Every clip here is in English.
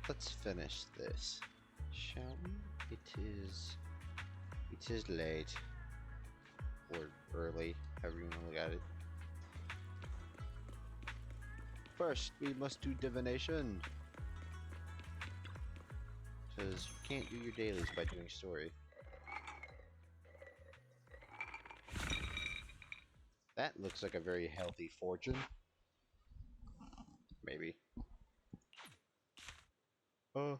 let's finish this, shall we? It is late, or early, however you want to look at it. First, we must do divination, because you can't do your dailies by doing story. That looks like a very healthy fortune. Maybe. Oh.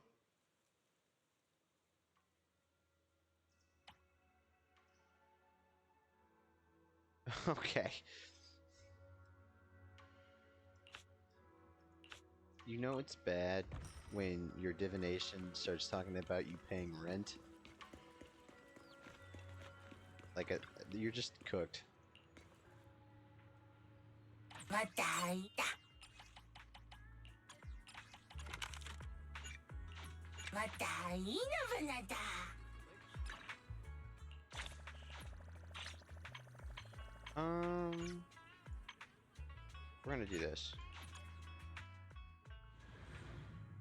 Okay. You know it's bad when your divination starts talking about you paying rent. Like you're just cooked. We're gonna do this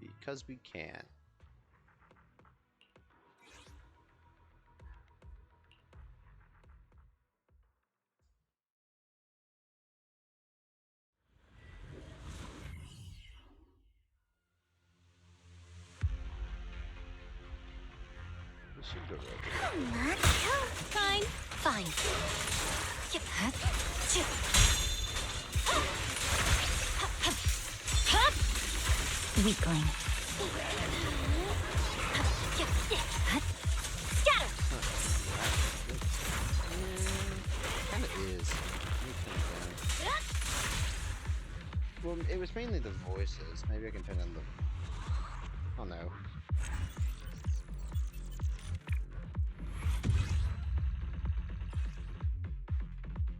because we can. We should go right. Fine, fine. Weakling. Scatter. Kind of is. Well, it was mainly the voices. Maybe I can turn on the. Oh no.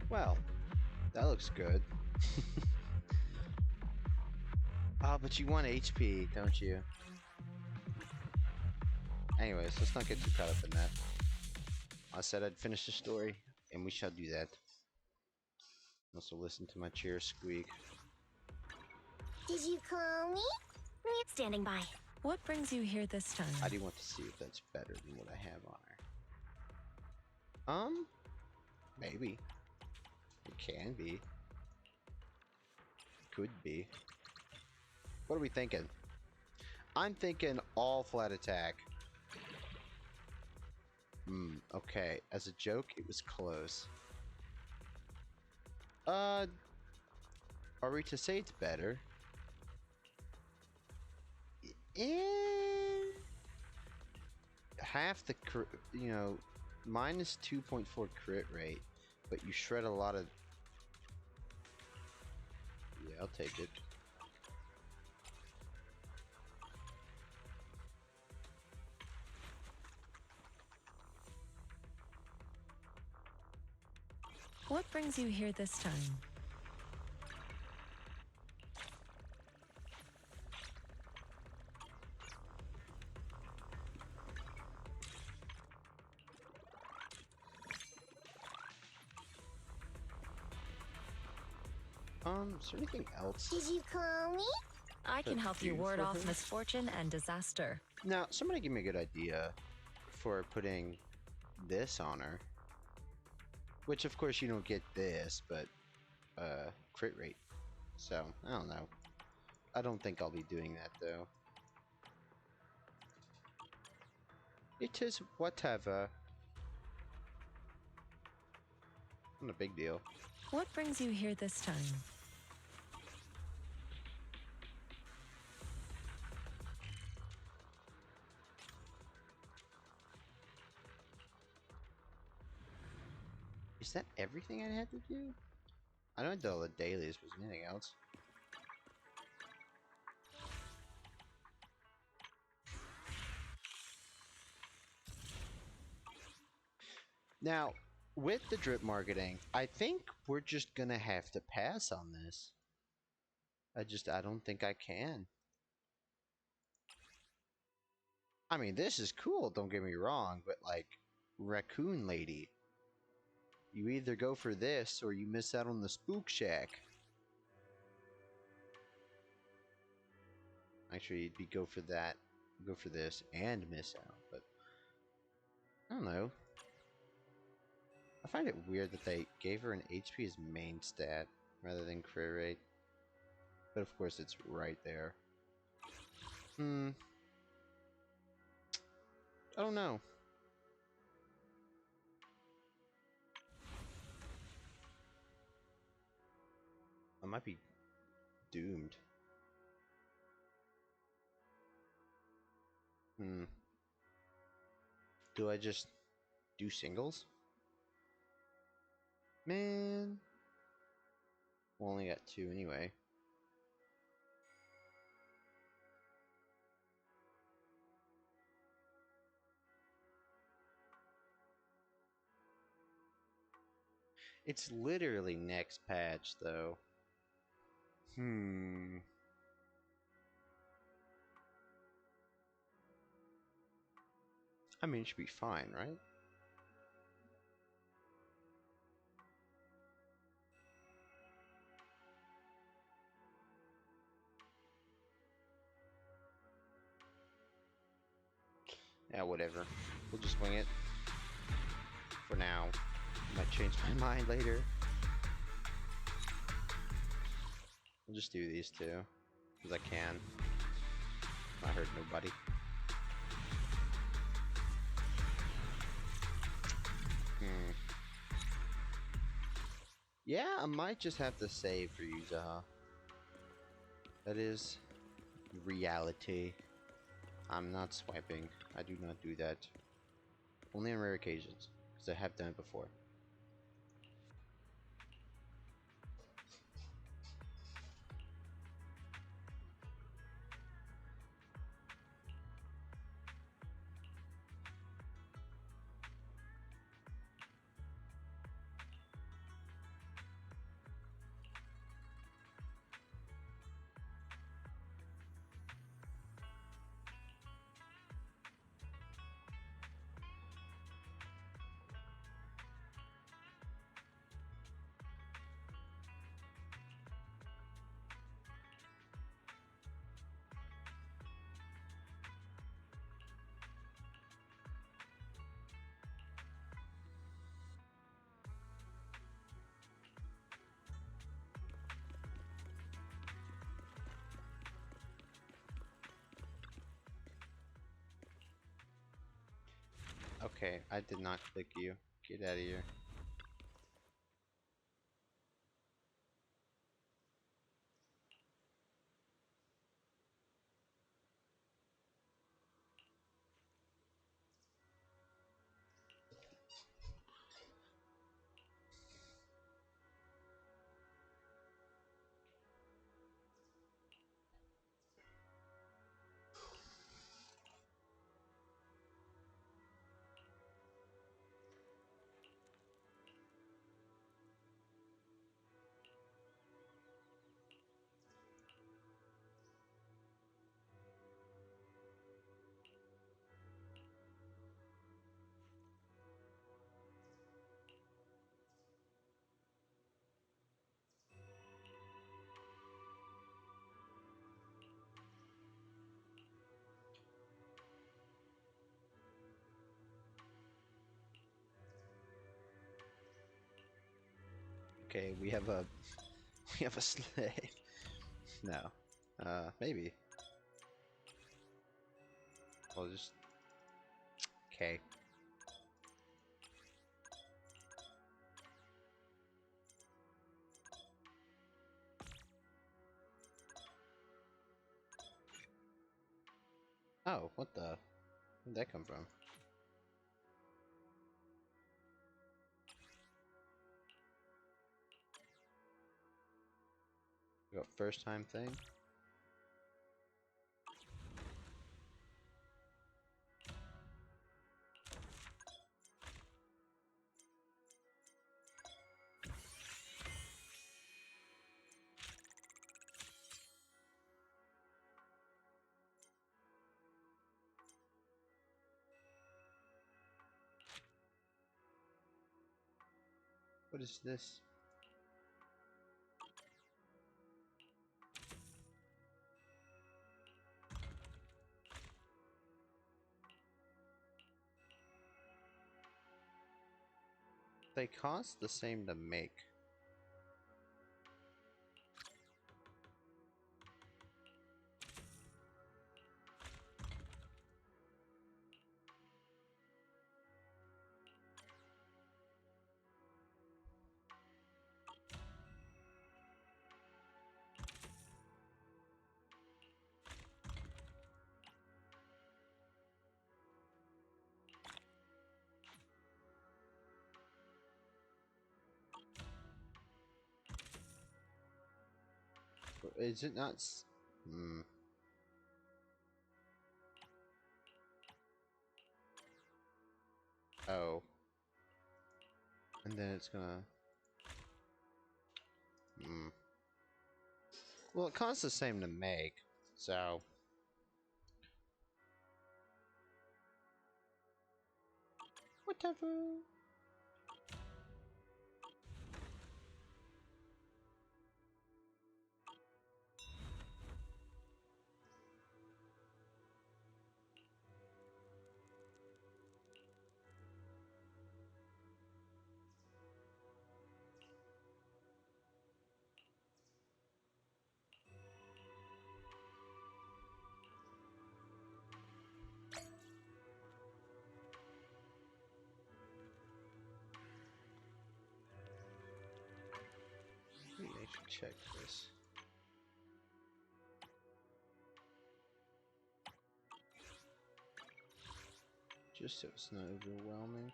Well, that looks good. Oh, but you want HP, don't you? Anyways, let's not get too caught up in that. I said I'd finish the story, and we shall do that. Also listen to my chair squeak. Did you call me? Standing by. What brings you here this time? I do want to see if that's better than what I have on her. Maybe. It can be. Could be. What are we thinking? I'm thinking all flat attack. Okay. As a joke, it was close. Are we to say it's better? Half the minus 2.4 crit rate, but you shred a lot of. Yeah, I'll take it. What brings you here this time? Is there anything else? Did you call me? I can help you ward for off her? misfortune and disaster. Now, somebody give me a good idea for putting this on her. Which, of course, you don't get this, but crit rate. So, I don't know. I don't think I'll be doing that, though. It is whatever. Not a big deal. What brings you here this time? Is that everything I had to do? I know I did all the dailies, was there anything else? Now, with the drip marketing, I think we're just gonna have to pass on this. I don't think I can. I mean, this is cool, don't get me wrong, but like, Raccoon Lady. You either go for this or you miss out on the Spook Shack. Actually, it'd be go for that, go for this, and miss out. But I don't know. I find it weird that they gave her an HP as main stat rather than crit rate. But of course, it's right there. I don't know. I might be doomed. Do I just do singles? Man. We only got 2 anyway. It's literally next patch, though. I mean, it should be fine, right? Yeah, whatever. We'll just wing it. For now. Might change my mind later. I'll just do these two. Because I can. I hurt nobody. Yeah, I might just have to save for you, Zaha. That is reality. I'm not swiping. I do not do that. Only on rare occasions. Because I have done it before. Okay, I did not click you. Get out of here. Okay, we have a slave. No. Maybe. I'll just okay. Oh, what the? Where'd that come from? We got first time thing? What is this? They cost the same to make. Is it not? Hmm. Oh. And then it's gonna. Hmm. Well, it costs the same to make, so. Whatever. Maybe I should check this. Just so it's not overwhelming.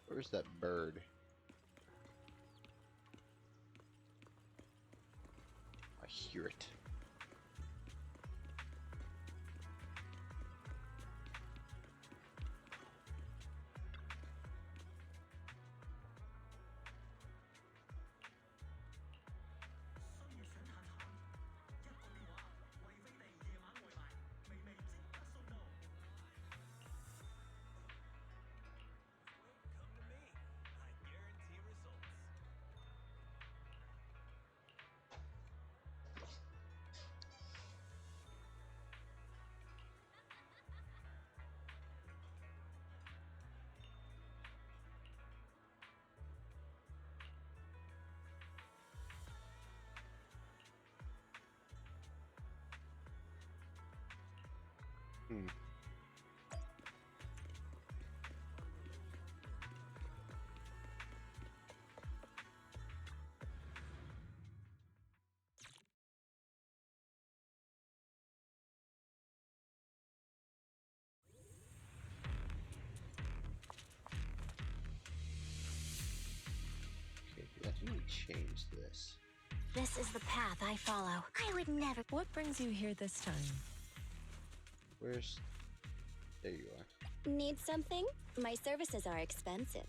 Where's that bird? I hear it. Hmm. Okay, I think we changed this. This is the path I follow. I would never. What brings you here this time? Where's... There you are. Need something? My services are expensive.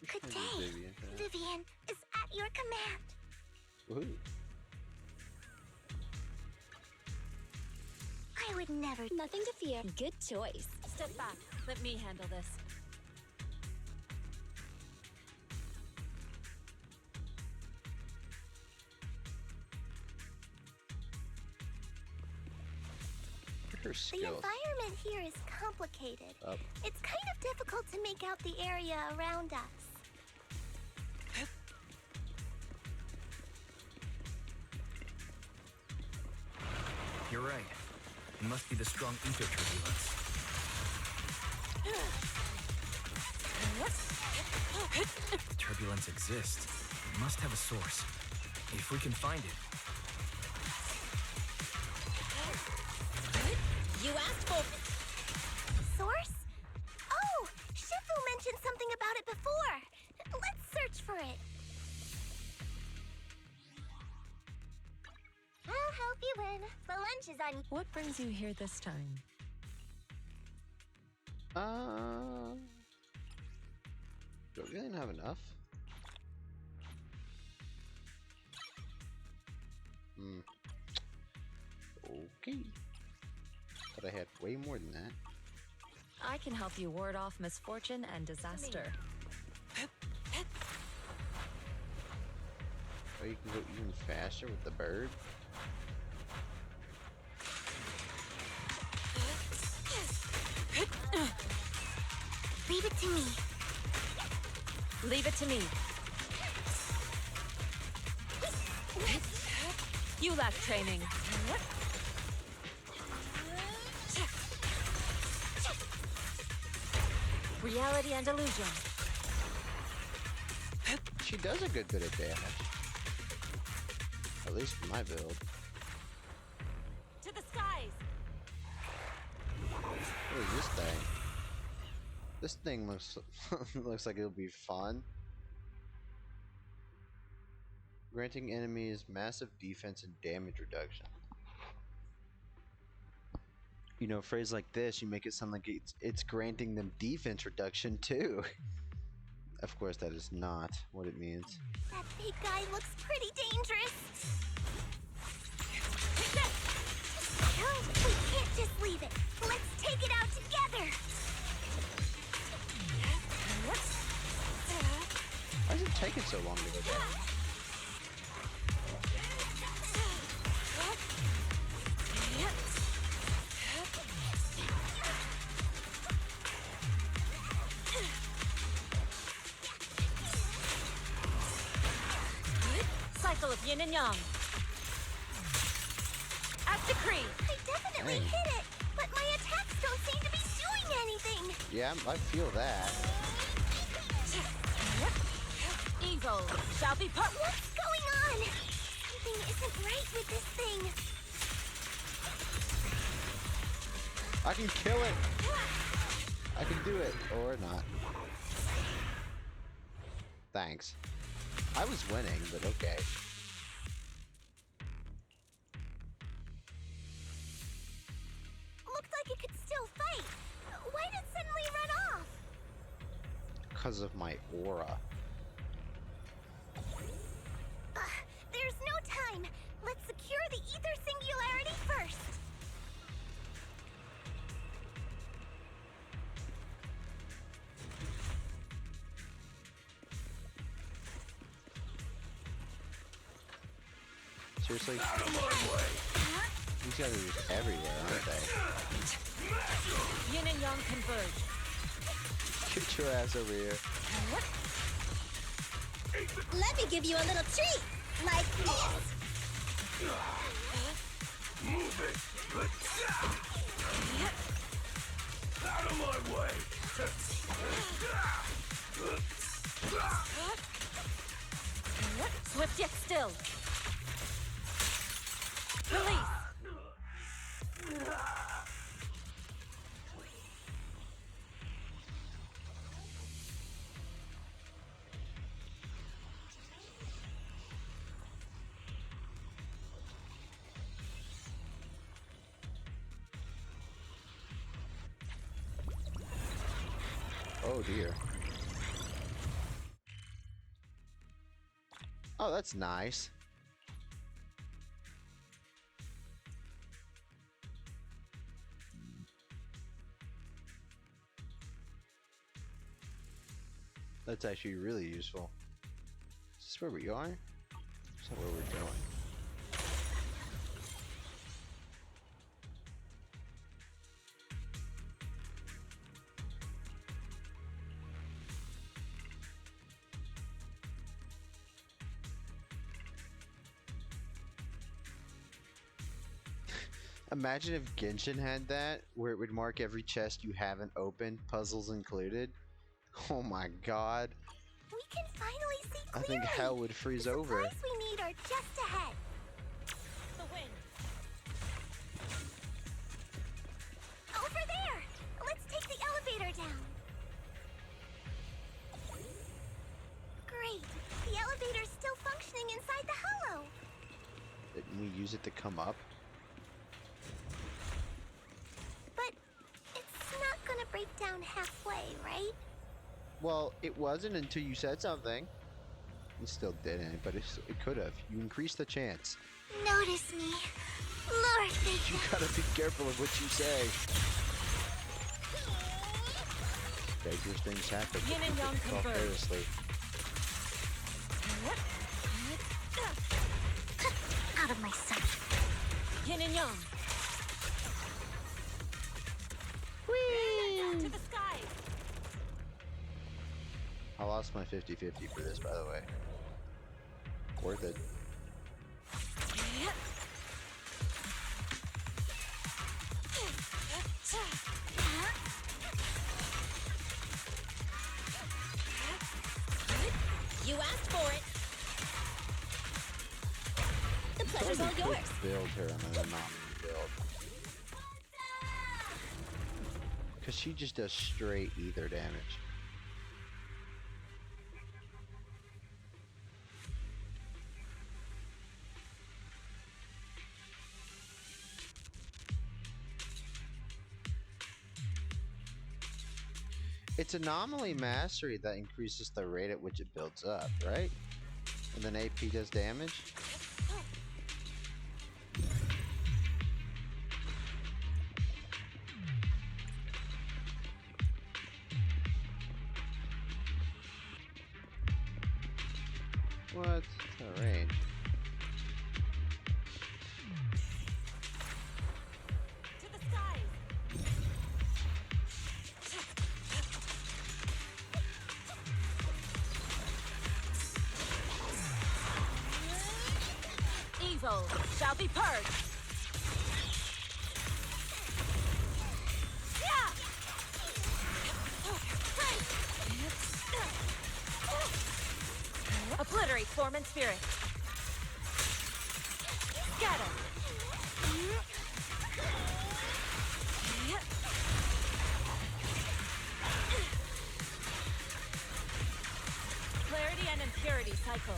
Which Good one is day. Vivian for that? Vivian is at your command. Woohoo. I would never. Nothing to fear. Good choice. Step back. Let me handle this. Her The skills. environment here is complicated. Up. It's kind of difficult to make out the area around us. You're right. It must be the strong ether turbulence. If turbulence exists, it must have a source. If we can find it. You asked for source? Oh, Shifu mentioned something about it before. Let's search for it. I'll help you win. The lunch is on. What brings you here this time? Do I really not have enough? Hmm. Okay. Thought I had way more than that. I can help you ward off misfortune and disaster. you can go even faster with the bird? Leave it to me. Leave it to me. You lack training. Reality and illusion. She does a good bit of damage. At least for my build. To the skies. What is this thing? This thing looks looks like it'll be fun. Granting enemies massive defense and damage reduction. You know, a phrase like this, you make it sound like it's granting them defense reduction too. Of course, that is not what it means. That big guy looks pretty dangerous. No, we can't just leave it. Let's take it out together. Why is it taking so long to go down? Cycle of yin and yang. At decree. I definitely hit it, but my attacks don't seem to be doing anything. Yeah, I feel that. Evil shall be put. What's going on? Something isn't right with this thing. I can kill it. I can do it, or not. Thanks. I was winning, but okay. Looked like it could still fight. Why did it suddenly run off? Because of my aura. There's no time. Let's secure the ether singularity first. Seriously? These guys are just everywhere, aren't they? Yin and yang converge. Get your ass over here. Let me give you a little treat. Like this. Move it! Out of my way! Swift yet still. Release. Oh dear. Oh, that's nice. That's actually really useful. Is this where we are? Is that where we're going? Imagine if Genshin had that, where it would mark every chest you haven't opened, puzzles included. Oh my god. We can finally see I clearly. think hell would freeze the over. supplies we need are just ahead. The wind. Over there. Let's take the elevator down. Great. The elevator's still functioning inside the hollow. Didn't we use it to come up? But it's not gonna break down halfway, right? Well, it wasn't until you said something. It still didn't, but it could have. You increased the chance. Notice me. Lord, thank You gotta be careful of what you say. Dangerous things happen. Yin and yang Talk converge. seriously. out of my sight. Yin and yang. Whee! To the skies. I lost my 50-50 for this, by the way. Worth it. You asked for it. The pleasure's all yours. Build her on an anomaly build. Because she just does straight ether damage. It's anomaly mastery that increases the rate at which it builds up, right? And then AP does damage. What? The range. To the skies. Evil shall be purged. Yeah! Obliterate form and spirit. Scatter. Clarity and impurity cycle.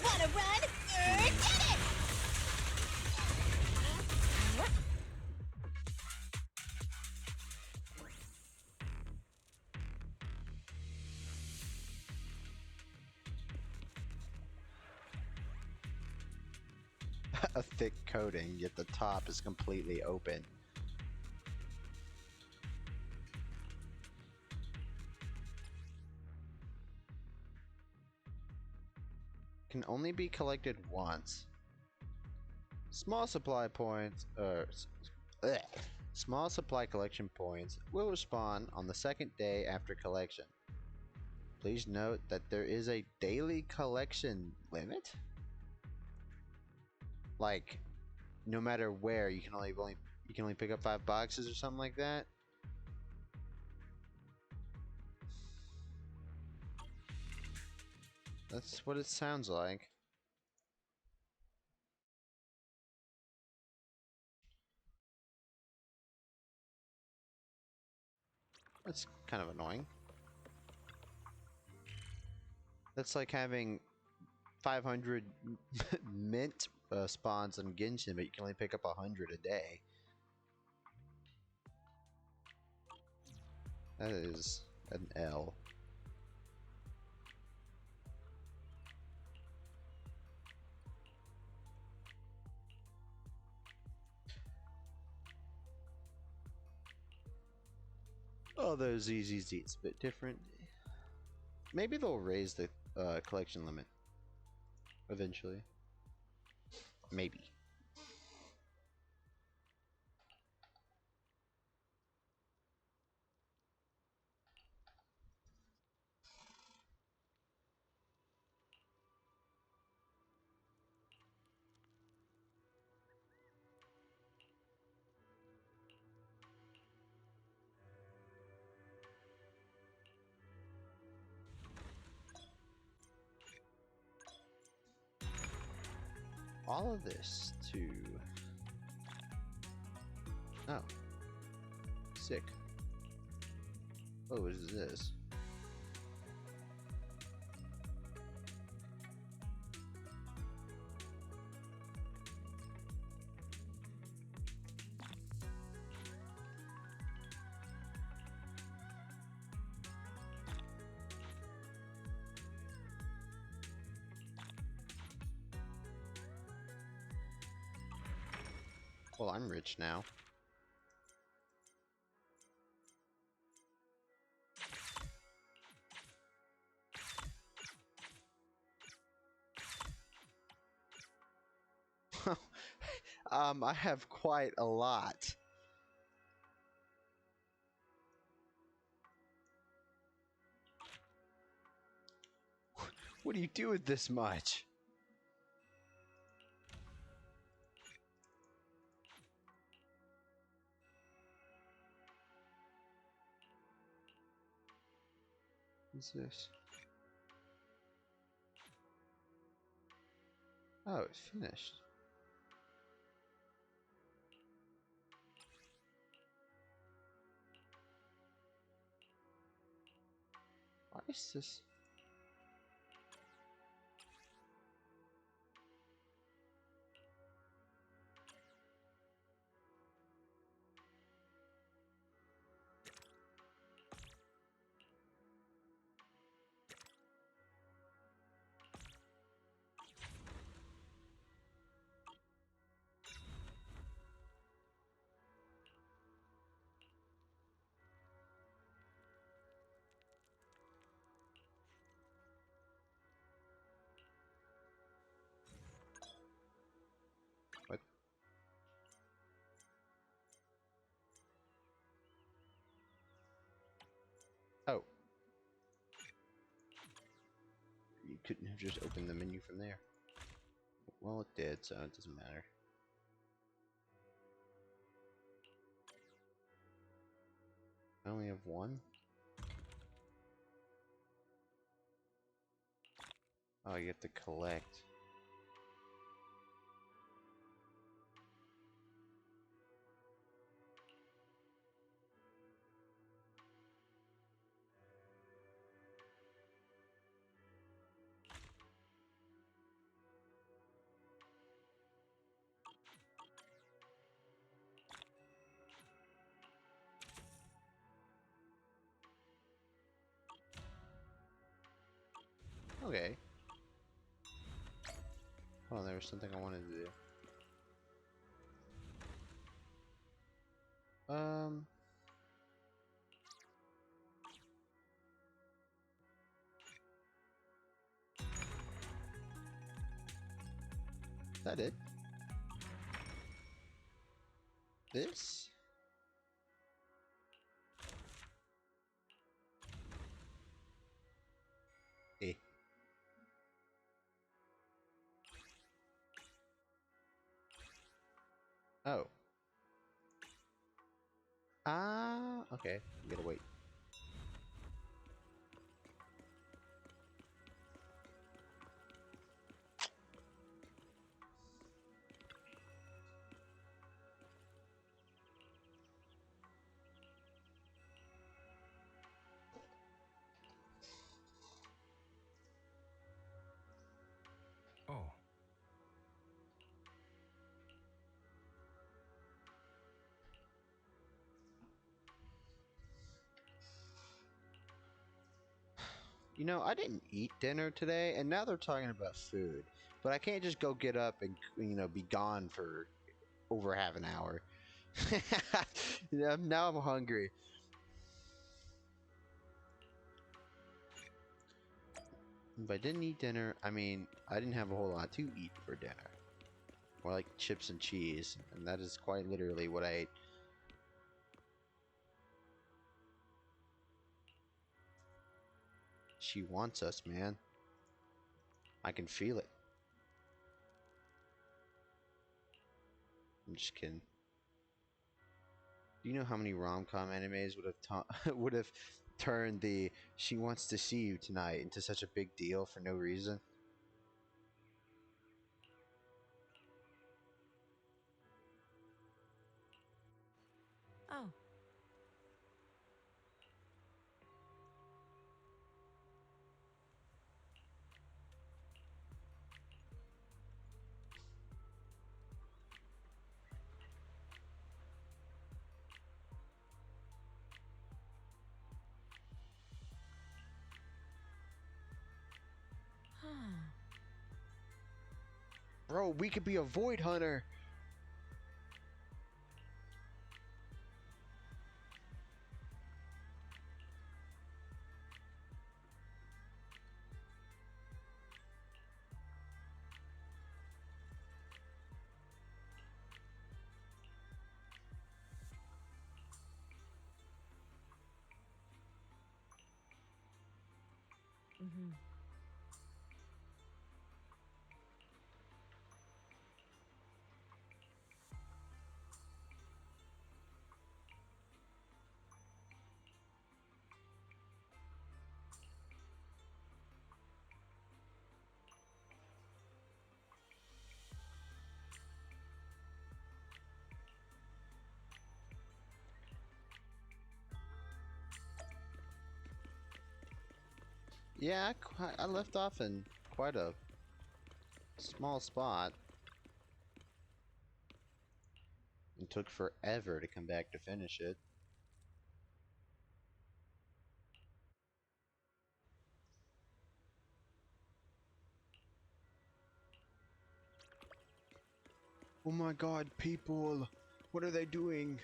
Wanna run? Get it! A thick coating, yet the top is completely open. Can only be collected once. Small supply points, small supply collection points will respawn on the second day after collection. Please note that there is a daily collection limit. Like, no matter where, you can only pick up 5 boxes or something like that. That's what it sounds like. That's kind of annoying. That's like having 500 mint spawns on Genshin, but you can only pick up 100 a day. That is an L. Although ZZZ, it's a bit different. Maybe they'll raise the collection limit eventually. Maybe. All of this to... Oh. Sick. Oh, what is this? Well, I'm rich now. I have quite a lot. What do you do with this much? What's this? Oh, it's finished. Why is this? What? Oh. You couldn't have just opened the menu from there. Well, it did, so it doesn't matter. I only have one? Oh, you have to collect. Okay. Oh, there was something I wanted to do. Is that it? This? Eh. Oh. Ah, okay. You gotta wait. Oh. You know, I didn't eat dinner today, and now they're talking about food. But I can't just go get up and, you know, be gone for over half an hour. Yeah, now I'm hungry. If I didn't eat dinner, I mean, I didn't have a whole lot to eat for dinner. More like chips and cheese, and that is quite literally what I ate. She wants us, man. I can feel it. I'm just kidding. Do you know how many rom-com animes would have would have turned the "she wants to see you tonight" into such a big deal for no reason? Oh. Bro, we could be a void hunter. Mm-hmm. Yeah, I left off in quite a small spot. It took forever to come back to finish it. Oh my god, people! What are they doing?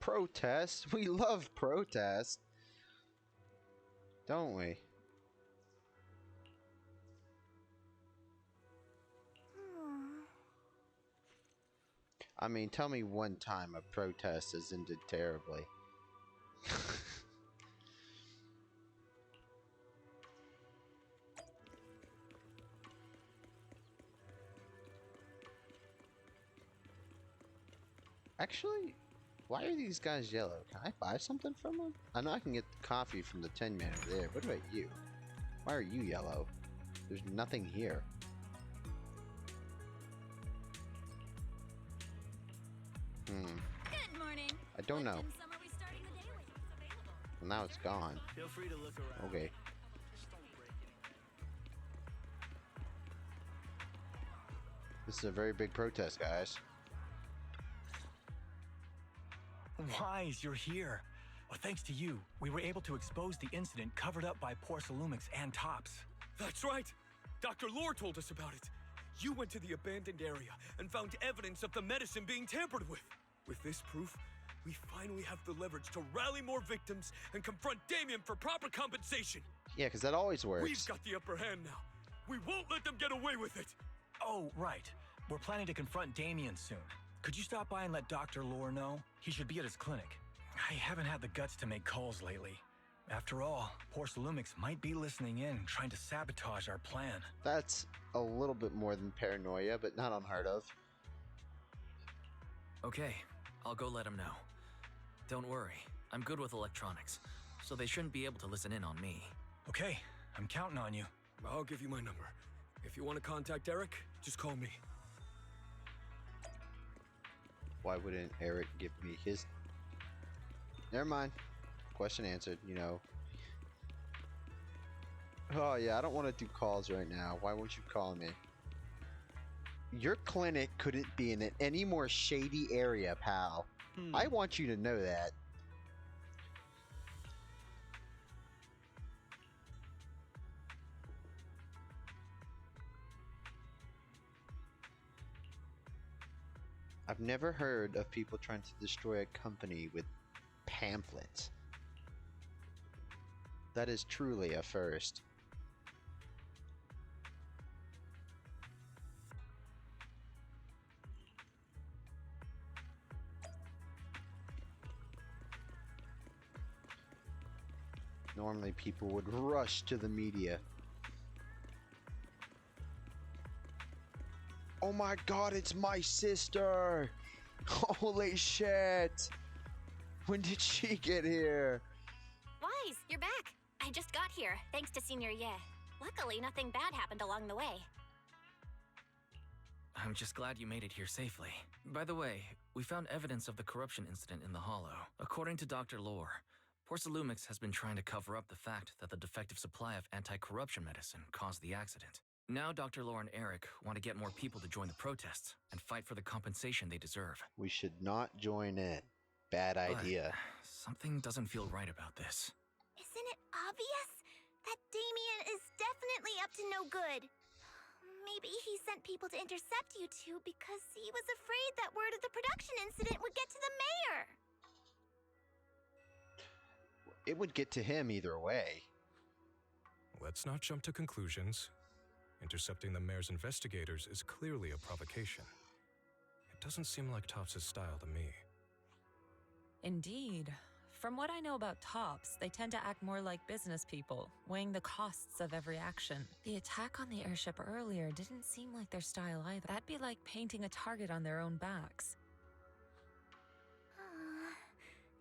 Protest? We love protest, don't we? I mean, tell me one time a protest has ended terribly. Actually, why are these guys yellow? Can I buy something from them? I know I can get the coffee from the Tin Man over there. What about you? Why are you yellow? There's nothing here. Good morning. I don't know. What dim sum are we starting the day with? It's available. Well, now it's gone. Feel free to look around. Okay. This is a very big protest, guys. Wise, you're here. Well, thanks to you, we were able to expose the incident covered up by Porcelumix and Tops. That's right. Dr. Lore told us about it. You went to the abandoned area and found evidence of the medicine being tampered with. With this proof, we finally have the leverage to rally more victims and confront Damien for proper compensation. Yeah, because that always works. We've got the upper hand now. We won't let them get away with it. Oh, right. We're planning to confront Damien soon. Could you stop by and let Dr. Lore know? He should be at his clinic. I haven't had the guts to make calls lately. After all, Porcelumix might be listening in, trying to sabotage our plan. That's a little bit more than paranoia, but not unheard of. Okay, I'll go let him know. Don't worry, I'm good with electronics, so they shouldn't be able to listen in on me. Okay, I'm counting on you. I'll give you my number. If you want to contact Eric, just call me. Why wouldn't Eric give me his... Never mind. Question answered, you know. Oh yeah, I don't want to do calls right now. Why won't you call me? Your clinic couldn't be in any more shady area, pal. I want you to know that. I've never heard of people trying to destroy a company with pamphlets. That is truly a first. Normally people would rush to the media. Oh my god, it's my sister! Holy shit! When did she get here? Wise, you're back. I just got here, thanks to Senior Ye. Luckily, nothing bad happened along the way. I'm just glad you made it here safely. By the way, we found evidence of the corruption incident in the Hollow. According to Dr. Lore, Porcelumix has been trying to cover up the fact that the defective supply of anti-corruption medicine caused the accident. Now Dr. Lore and Eric want to get more people to join the protests and fight for the compensation they deserve. We should not join in. Bad idea. But something doesn't feel right about this. Isn't it obvious? That Damien is definitely up to no good. Maybe he sent people to intercept you two because he was afraid that word of the production incident would get to the mayor. It would get to him either way. let's not jump to conclusions. Intercepting the mayor's investigators is clearly a provocation. It doesn't seem like Topps' style to me. Indeed. From what I know about Topps, they tend to act more like business people, weighing the costs of every action. The attack on the airship earlier didn't seem like their style either. That'd be like painting a target on their own backs.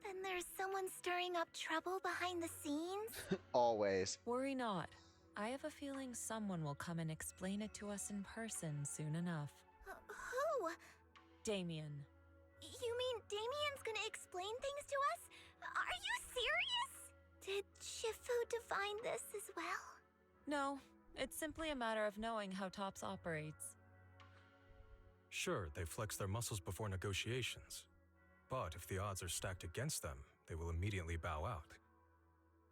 Then there's someone stirring up trouble behind the scenes? Always. Worry not. I have a feeling someone will come and explain it to us in person soon enough. Who? Damien. You mean Damien's gonna explain things to us? Are you serious? Did Shifu define this as well? No, it's simply a matter of knowing how Topps operates. Sure, they flex their muscles before negotiations. But if the odds are stacked against them, they will immediately bow out.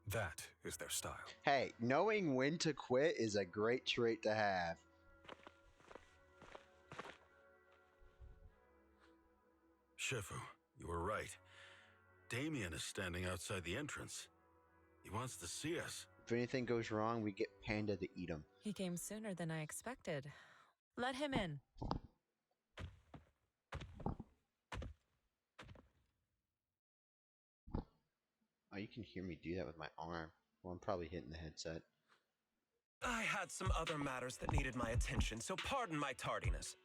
That is their style. Hey, knowing when to quit is a great trait to have. Shifu, you were right. Damien is standing outside the entrance. He wants to see us. If anything goes wrong, we get Panda to eat him. He came sooner than I expected. Let him in. Oh, you can hear me do that with my arm. Well, I'm probably hitting the headset. I had some other matters that needed my attention, so pardon my tardiness.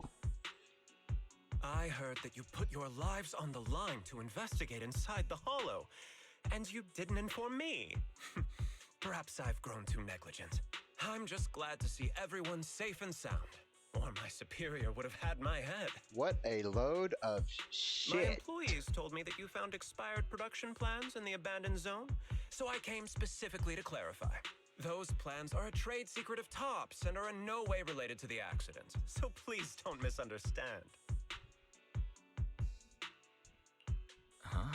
I heard that you put your lives on the line to investigate inside the Hollow, and you didn't inform me. Perhaps I've grown too negligent. I'm just glad to see everyone safe and sound, or my superior would have had my head. What a load of My shit. employees told me that you found expired production plans in the abandoned zone, so I came specifically to clarify. Those plans are a trade secret of Topps and are in no way related to the accident, so please don't misunderstand. Huh?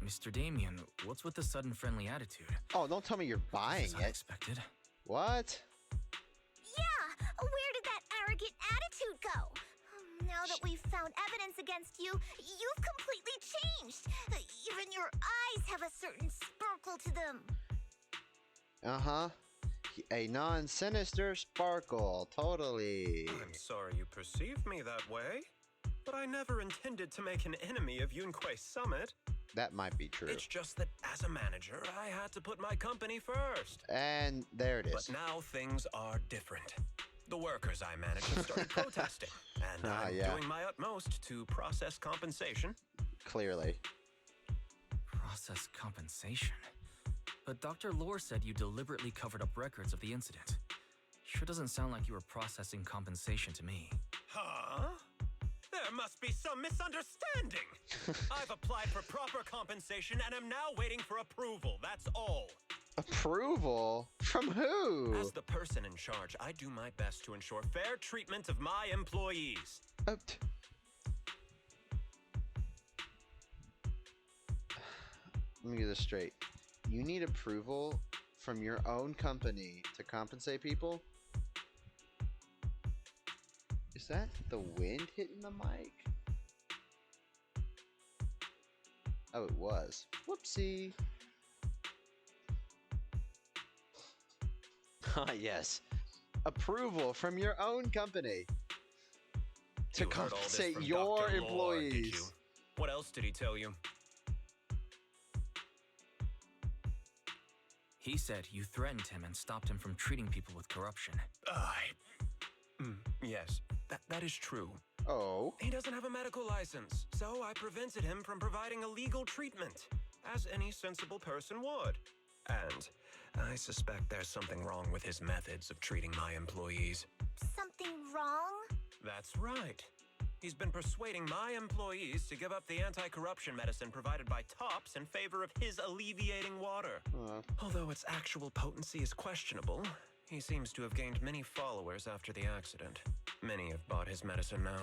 Mr. Damien, what's with the sudden friendly attitude? Oh, don't tell me you're buying This is it. unexpected. What? Yeah, where did that arrogant attitude go? Now that we've found evidence against you, you've completely changed. Even your eyes have a certain sparkle to them. Uh-huh. A non-sinister sparkle. Totally. I'm sorry you perceived me that way, but I never intended to make an enemy of Yunquei Summit. That might be true. It's just that as a manager, I had to put my company first. And there it is. But now things are different. The workers I manage have started protesting, and I'm doing my utmost to process compensation. Clearly. Process compensation? But Dr. Lore said you deliberately covered up records of the incident. Sure doesn't sound like you were processing compensation to me. Huh? There must be some misunderstanding. I've applied for proper compensation and am now waiting for approval, that's all. Approval? From who? As the person in charge, I do my best to ensure fair treatment of my employees. Let me get this straight. You need approval from your own company to compensate people? Is that the wind hitting the mic? Oh, it was. Whoopsie. Ah, yes. Approval from your own company to You heard all this compensate from your Dr. Lore, did employees. you? What else did he tell you? He said you threatened him and stopped him from treating people with corruption. Yes, that is true. Oh. He doesn't have a medical license, so I prevented him from providing illegal treatment, as any sensible person would. And I suspect there's something wrong with his methods of treating my employees. Something wrong? That's right. He's been persuading my employees to give up the anti-corruption medicine provided by Topps in favor of his alleviating water. Although its actual potency is questionable, he seems to have gained many followers after the accident. Many have bought his medicine now.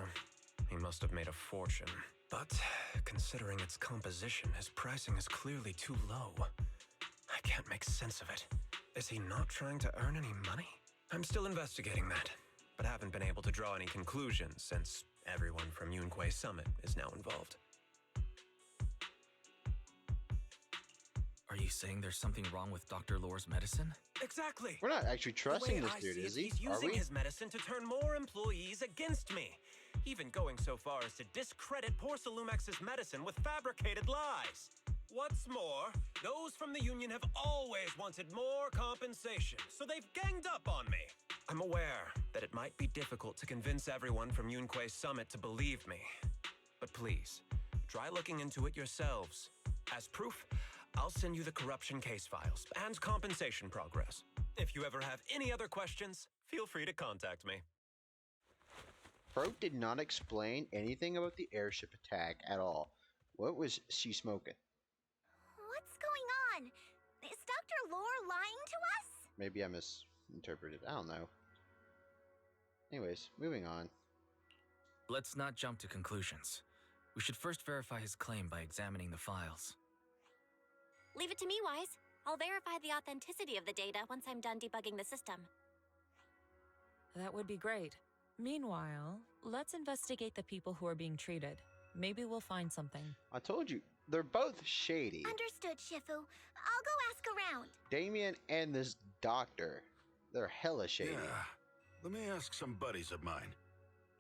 He must have made a fortune. But considering its composition, his pricing is clearly too low. I can't make sense of it. Is he not trying to earn any money? I'm still investigating that, but haven't been able to draw any conclusions since everyone from Yunquei Summit is now involved. Are you you saying there's something wrong with Dr. Lore's medicine? Exactly. We're not actually The way trusting this I dude, see is it, he? he's Are using we? his medicine to turn more employees against me. Even going so far as to discredit Porcelumex's medicine with fabricated lies. What's more, those from the union have always wanted more compensation, so they've ganged up on me. I'm aware that it might be difficult to convince everyone from Yunque's summit to believe me. But please, try looking into it yourselves. As proof, I'll send you the corruption case files and compensation progress. If you ever have any other questions, feel free to contact me. Bro did not explain anything about the airship attack at all. What was she smoking? What's going on? Is Dr. Lore lying to us? Maybe I misinterpreted. I don't know. Anyways, moving on. Let's not jump to conclusions. We should first verify his claim by examining the files. Leave it to me, Wise. I'll verify the authenticity of the data once I'm done debugging the system. That would be great. Meanwhile, let's investigate the people who are being treated. Maybe we'll find something. I told you, they're both shady. Understood, Shifu. I'll go ask around. Damien and this doctor, they're hella shady. Yeah. Let me ask some buddies of mine.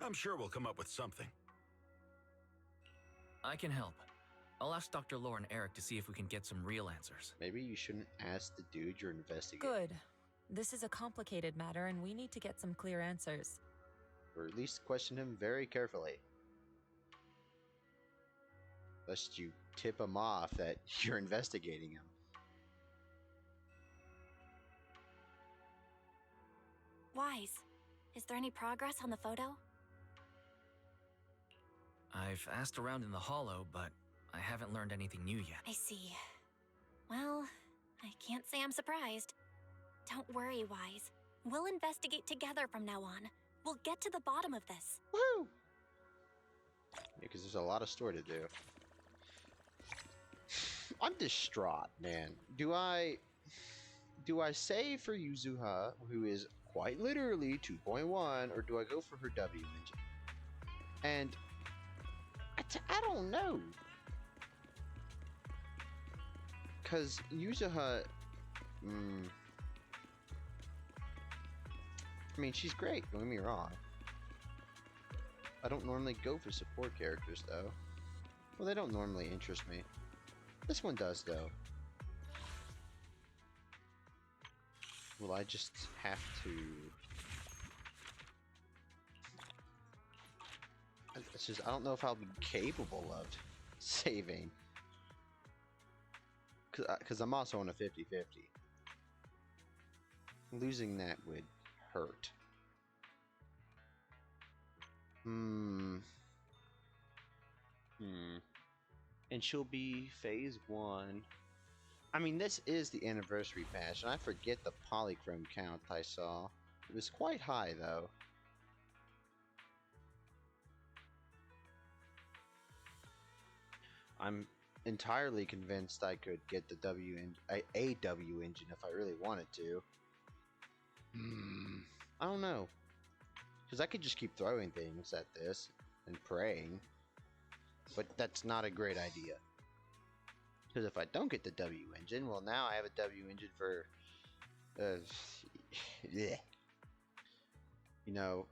I'm sure we'll come up with something. I can help. I'll ask Dr. Lore and Eric to see if we can get some real answers. Maybe you shouldn't ask the dude you're investigating. Good. This is a complicated matter and we need to get some clear answers. Or at least question him very carefully. Lest you tip him off that you're investigating him. Wise, is there any progress on the photo? I've asked around in the hollow, but I haven't learned anything new yet. I see. Well, I can't say I'm surprised. Don't worry, Wise. We'll investigate together from now on. We'll get to the bottom of this. Woo! Yeah, because there's a lot of story to do. I'm distraught, man. Do I say for Yuzuha, who is quite literally 2.1, or do I go for her W engine? And I don't know. Because Yuzuha, I mean, she's great, don't get me wrong. I don't normally go for support characters, though. Well, they don't normally interest me. This one does, though. Will I just have to... It's just, I don't know if I'll be capable of saving. Because I'm also on a 50-50. Losing that would hurt. And she'll be phase 1. I mean, this is the anniversary patch, and I forget the polychrome count I saw. It was quite high, though. I'm entirely convinced I could get the a W engine if I really wanted to. I don't know. Because I could just keep throwing things at this and praying. But that's not a great idea. Because if I don't get the W engine, well, now I have a W engine for... yeah. You know,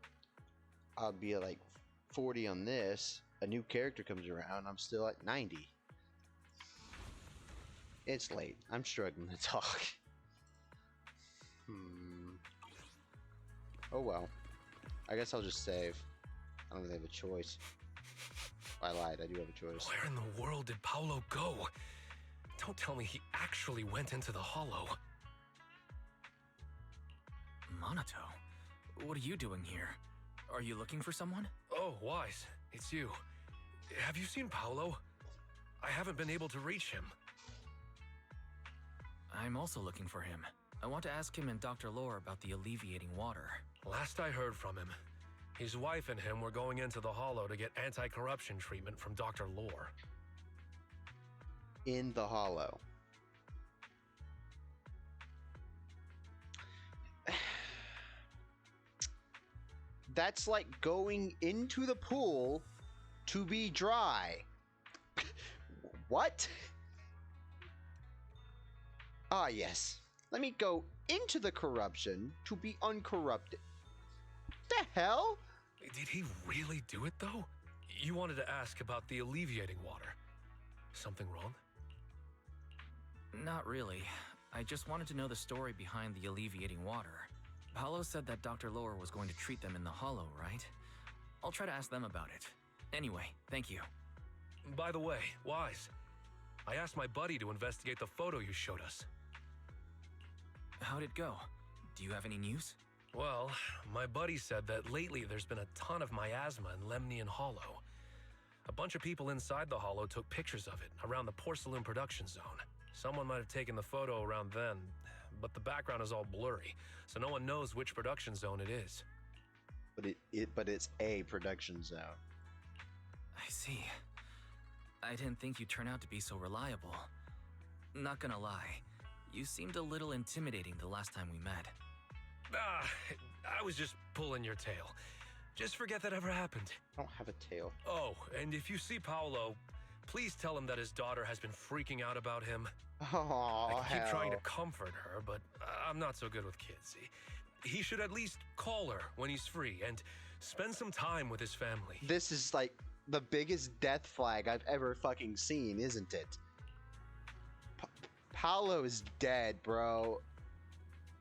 I'll be at like 40 on this. A new character comes around, I'm still at 90. It's late. I'm struggling to talk. Oh well. I guess I'll just save. I don't really have a choice. I lied, I do have a choice. Where in the world did Paolo go? Don't tell me he actually went into the hollow. Monato, what are you doing here? Are you looking for someone? Oh, Wise, it's you. Have you seen Paolo? I haven't been able to reach him. I'm also looking for him. I want to ask him and Dr. Lore about the alleviating water. Last I heard from him, his wife and him were going into the hollow to get anti-corruption treatment from Dr. Lore. In the hollow. That's like going into the pool to be dry. What? Ah, yes. Let me go into the corruption to be uncorrupted. The hell? Did he really do it, though? You wanted to ask about the alleviating water. Something wrong? Not really. I just wanted to know the story behind the alleviating water. Paolo said that Dr. Lohr was going to treat them in the hollow, right? I'll try to ask them about it. Anyway, thank you. By the way, Wise, I asked my buddy to investigate the photo you showed us. How'd it go? Do you have any news? Well, my buddy said that lately there's been a ton of miasma in Lemnian Hollow. A bunch of people inside the hollow took pictures of it around the porcelain production zone. Someone might have taken the photo around then, but the background is all blurry, so no one knows which production zone it is. But it's a production zone. I see. I didn't think you'd turn out to be so reliable. Not gonna lie, you seemed a little intimidating the last time we met. I was just pulling your tail. Just forget that ever happened. I don't have a tail. Oh, and if you see Paolo, please tell him that his daughter has been freaking out about him. Oh, I keep trying to hell. comfort her, but I'm not so good with kids. He should at least call her when he's free and spend some time with his family. This is like the biggest death flag I've ever fucking seen, isn't it? Paolo is dead, bro.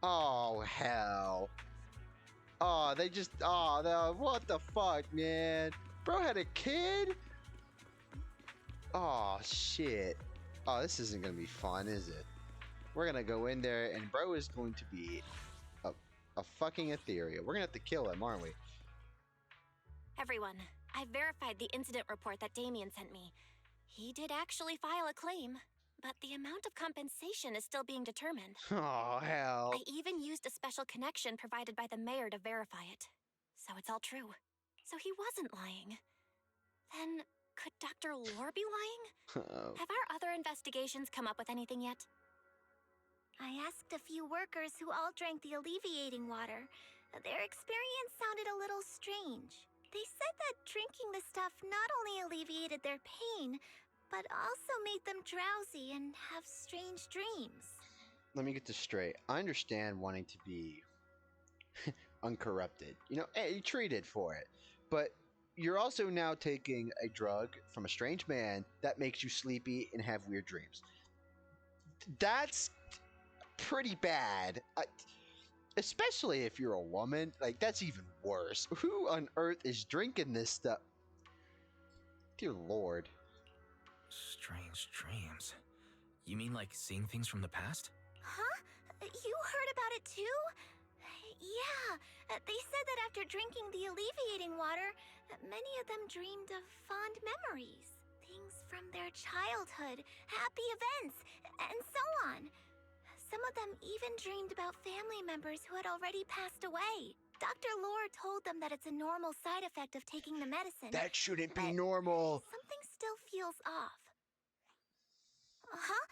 Oh, hell. Oh, what the fuck, man? Bro had a kid? Oh, shit. Oh, this isn't gonna be fun, is it? We're gonna go in there, and bro is going to be a fucking ethereal. We're gonna have to kill him, aren't we? Everyone, I verified the incident report that Damien sent me. He did actually file a claim, but the amount of compensation is still being determined. Oh, hell. I even used a special connection provided by the mayor to verify it. So it's all true. So he wasn't lying. Then, could Dr. Lohr be lying? Oh. Have our other investigations come up with anything yet? I asked a few workers who all drank the alleviating water. Their experience sounded a little strange. They said that drinking the stuff not only alleviated their pain, but also made them drowsy and have strange dreams. Let me get this straight. I understand wanting to be uncorrupted. You know, hey, treated for it. But you're also now taking a drug from a strange man that makes you sleepy and have weird dreams. That's pretty bad. Especially if you're a woman. Like, that's even worse. Who on earth is drinking this stuff? Dear Lord. Strange dreams. You mean like seeing things from the past? Huh? You heard about it too? Yeah, they said that after drinking the alleviating water, many of them dreamed of fond memories. Things from their childhood, happy events, and so on. Some of them even dreamed about family members who had already passed away. Dr. Lohr told them that it's a normal side effect of taking the medicine. That shouldn't be but normal. Something still feels off. Huh?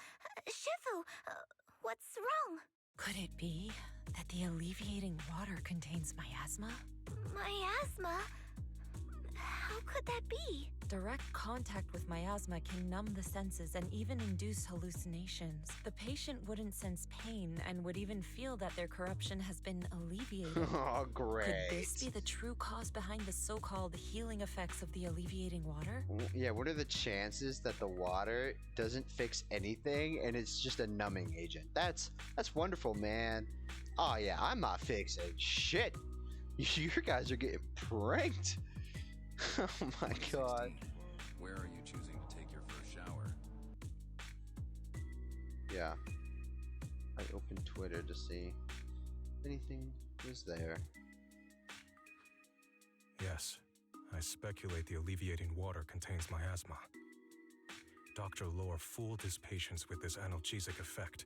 Shifu, what's wrong? Could it be that the alleviating water contains miasma? Miasma? How could that be? Direct contact with miasma can numb the senses and even induce hallucinations. The patient wouldn't sense pain and would even feel that their corruption has been alleviated. Oh, great. Could this be the true cause behind the so-called healing effects of the alleviating water? Yeah, what are the chances that the water doesn't fix anything and it's just a numbing agent? That's wonderful, man. Oh yeah, I'm not fixing shit. You guys are getting pranked. Oh my god. Where are you choosing to take your first shower? Yeah. I opened Twitter to see if anything was there. Yes, I speculate the alleviating water contains miasma. Dr. Lohr fooled his patients with this analgesic effect.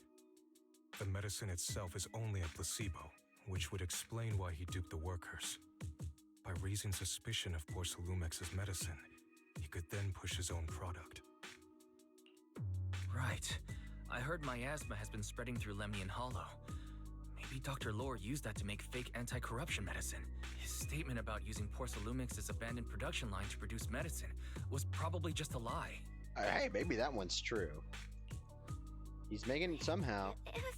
The medicine itself is only a placebo, which would explain why he duped the workers. By raising suspicion of Porcelumex's medicine, he could then push his own product. Right. I heard miasma has been spreading through Lemnian Hollow. Maybe Dr. Lohr used that to make fake anti-corruption medicine. His statement about using Porcelumex's abandoned production line to produce medicine was probably just a lie. Hey, maybe that one's true. He's making it somehow. If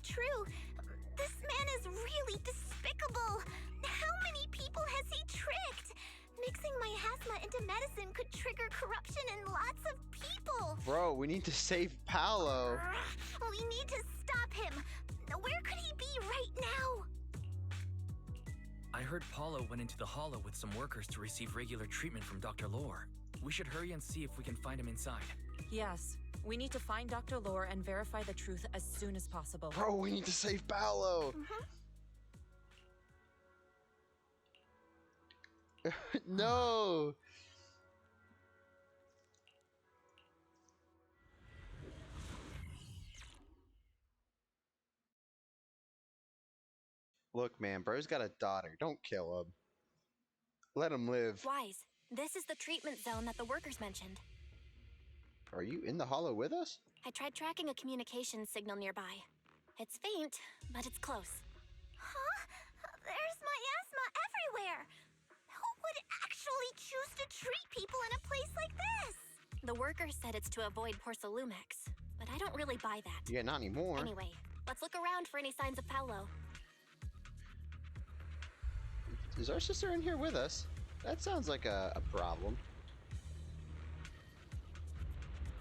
true. This man is really despicable. How many people has he tricked? Mixing miasma into medicine could trigger corruption in lots of people. Bro, we need to save Paolo. We need to stop him. Where could he be right now? I heard Paulo went into the hollow with some workers to receive regular treatment from Dr. Lore. We should hurry and see if we can find him inside. Yes, we need to find Dr. Lore and verify the truth as soon as possible. Bro, we need to save Paolo. No. Look, man, bro's got a daughter. Don't kill him. Let him live. Wise, this is the treatment zone that the workers mentioned. Are you in the hollow with us? I tried tracking a communications signal nearby. It's faint, but it's close. Huh? There's miasma everywhere. Who would actually choose to treat people in a place like this? The workers said it's to avoid Porcelumex, but I don't really buy that. Yeah, not anymore. Anyway, let's look around for any signs of Paolo. Is our sister in here with us? That sounds like a problem.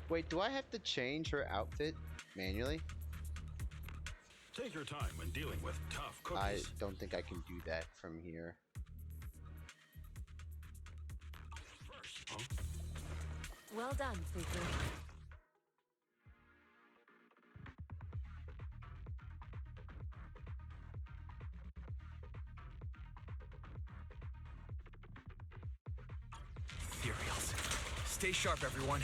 Wait, do I have to change her outfit manually? Take your time when dealing with tough cookies. I don't think I can do that from here. Well done, Fufu. Ethereals. Stay sharp, everyone.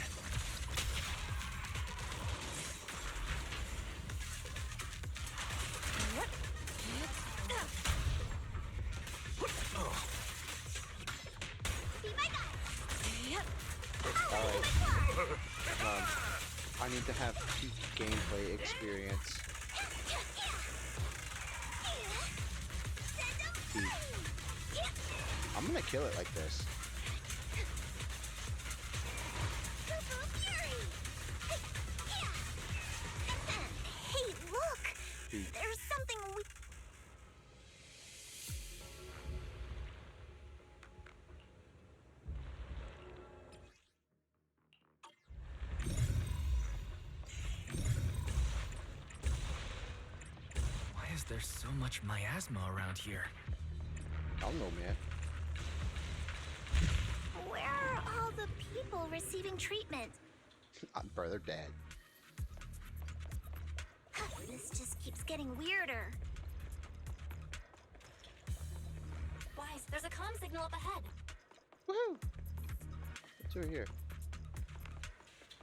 I need to have peak gameplay experience. Peak. I'm gonna kill it like this. Hey, look! Peak. There's something we... Why is there so much miasma around here? I don't know, man. Where are all the people receiving treatment? Brother, dad. This just keeps getting weirder. Wise, there's a comm signal up ahead. Woohoo! What's over here?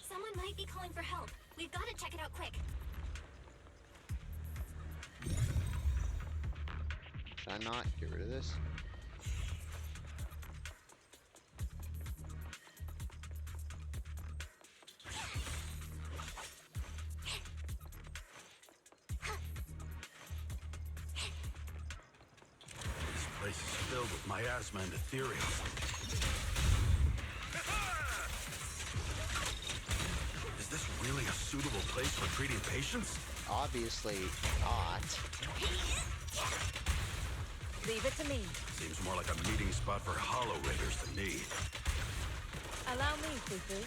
Someone might be calling for help. We've got to check it out quick. Should I not get rid of this? This place is filled with miasma and ethereals. Is this really a suitable place for treating patients? Obviously not. Leave it to me. Seems more like a meeting spot for Hollow Raiders than me. Allow me, Fufu.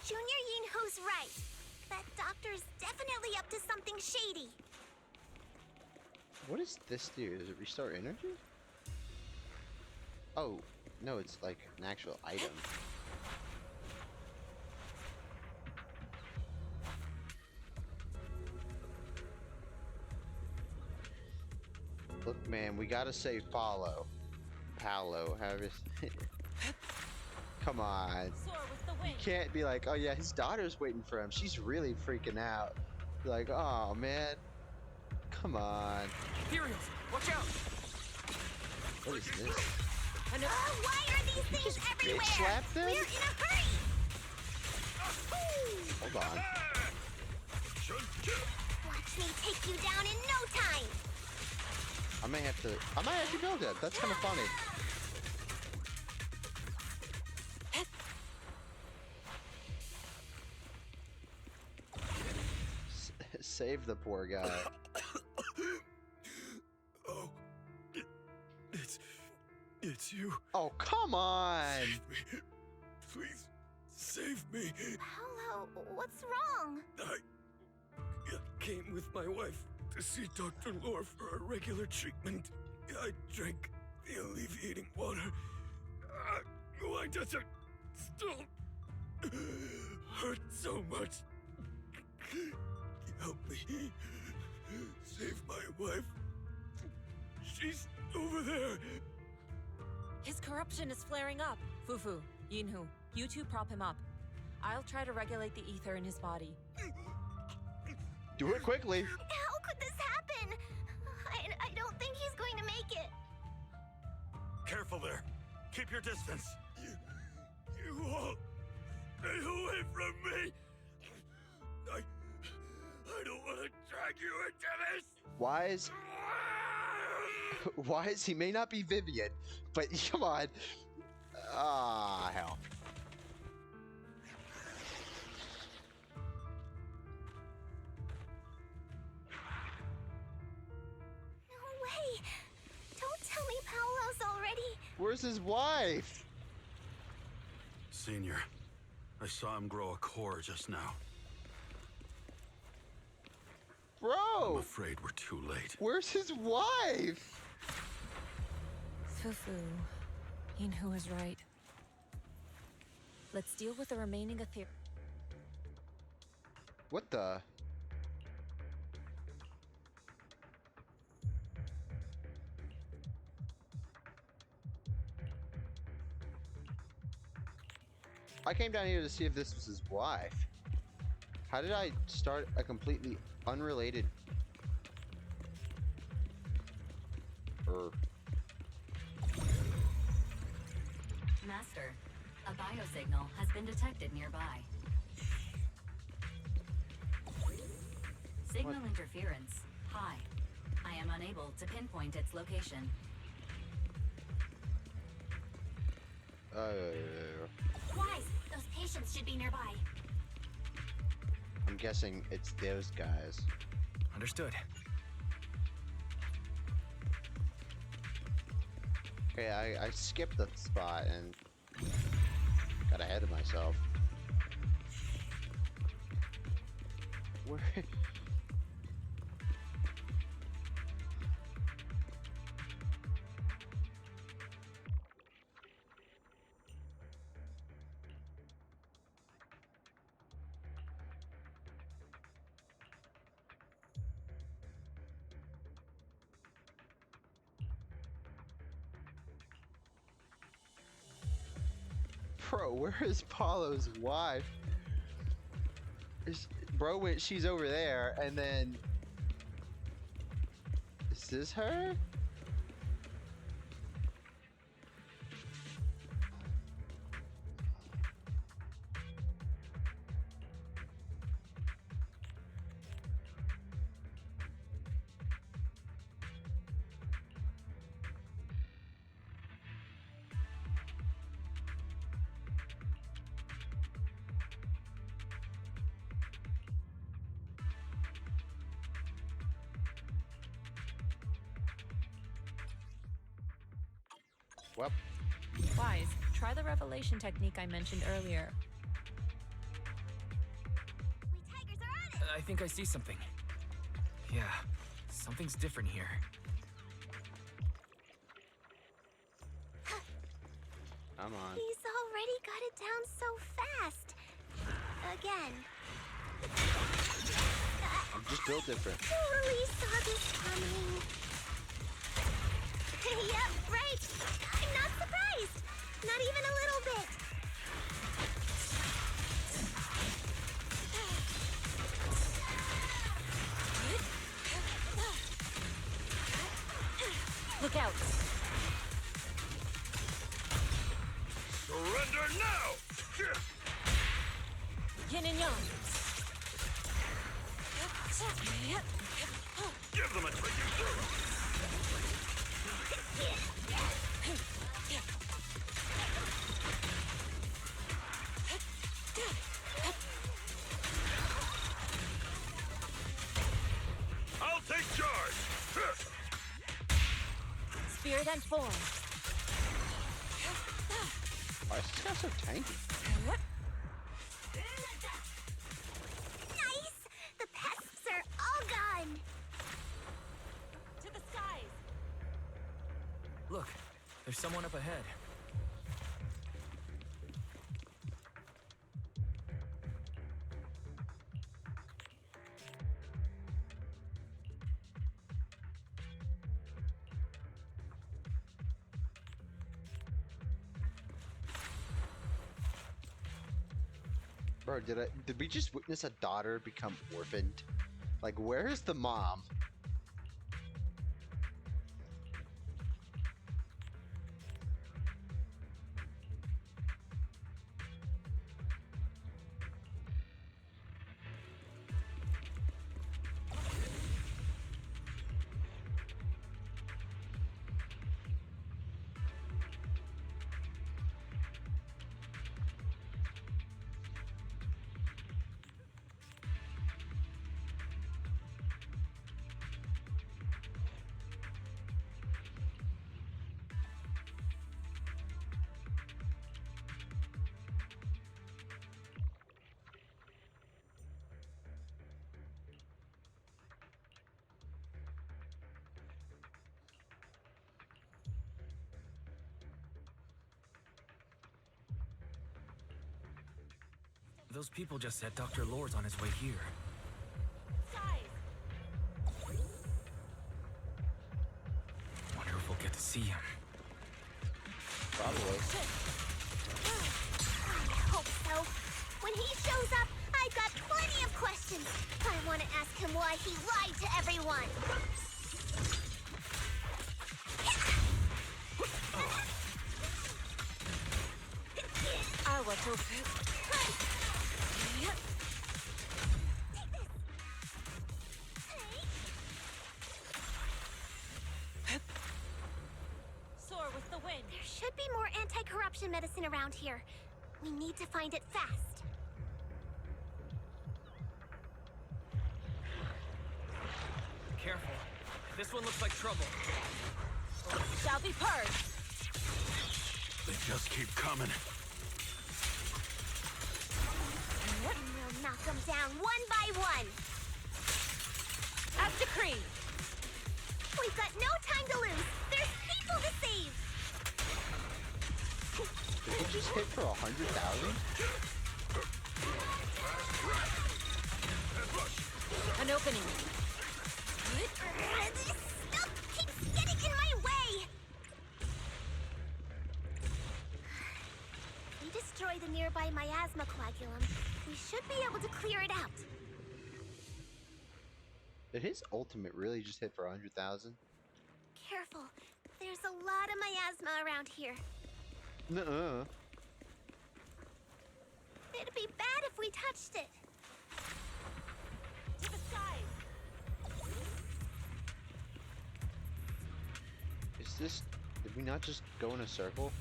Junior Yinho's right. That doctor's definitely up to something shady. What does this do? Does it restore energy? Oh, no, it's like an actual item. Look, man, we gotta save Paolo. However. Come on. Soar with the wind. You can't be like, oh yeah, his daughter's waiting for him. She's really freaking out. You're like, oh man. Come on. Ethereals, watch out! What is this? Why are these things everywhere? bitch slap them? We're in a hurry! Hold on. Watch me take you down in no time! I might actually build it. That's kind of funny. Save the poor guy. Oh, it's you. Oh, come on! Save me. Please, save me. Paolo, what's wrong? I came with my wife to see Dr. Lore for a regular treatment. I drank the alleviating water. Why does it still hurt so much? Help me. Save my wife. She's over there. His corruption is flaring up. Fufu, Yinhu, you two prop him up. I'll try to regulate the ether in his body. Do it quickly. How could this happen? I don't think he's going to make it. Careful there. Keep your distance. You all stay away from me. I don't want to drag you into this. Wise, he may not be Vivian, but come on. Ah, hell. No way. Don't tell me Paolo's already. Where's his wife? Senior, I saw him grow a core just now. I'm Bro, afraid we're too late. where's his wife? Fufu, Yinhu is right. Let's deal with the remaining ether. What the? I came down here to see if this was his wife. How did I start a completely unrelated... Master, a biosignal has been detected nearby. Signal interference high. I am unable to pinpoint its location. Wise, those patients should be nearby. I'm guessing it's those guys. Understood. Okay, I skipped the spot and got ahead of myself. Where? Bro, where is Paulo's wife? Bro went, she's over there, and then... Is this her? Well, Wise, try the revelation technique I mentioned earlier. We tigers are on it. I think I see something. Yeah, something's different here. come on. He's already got it down so fast. Again. I'm just built different. Totally saw this coming. Yep, right. I'm not surprised. Not even a little bit. Look out! Surrender now! Yin and yang. Give them a trick. bigger than 4. Why is this guy so tanky? Nice! The pests are all gone! To the skies! Look, there's someone up ahead. Bro, did we just witness a daughter become orphaned? Like, where is the mom? Those people just said Dr. Lore's on his way here. Wonder if we'll get to see him. Probably. I hope so. When he shows up, I've got plenty of questions. I want to ask him why he lied to everyone. I want to fit. Soar with the wind. There should be more anti-corruption medicine around here. We need to find it fast. Careful. This one looks like trouble. Shall be purged. They just keep coming. We'll knock them down one by one. As decreed. We've got no time to lose. There's people to save. Did he just hit for 100,000? An opening. This stuff keeps getting in my way. If we destroy the nearby miasma coagulum, we should be able to clear it out. Did his ultimate really just hit for 100,000? Careful. There's a lot of miasma around here. Nuh-uh. It'd be bad if we touched it. To the skies. Is this... Did we not just go in a circle?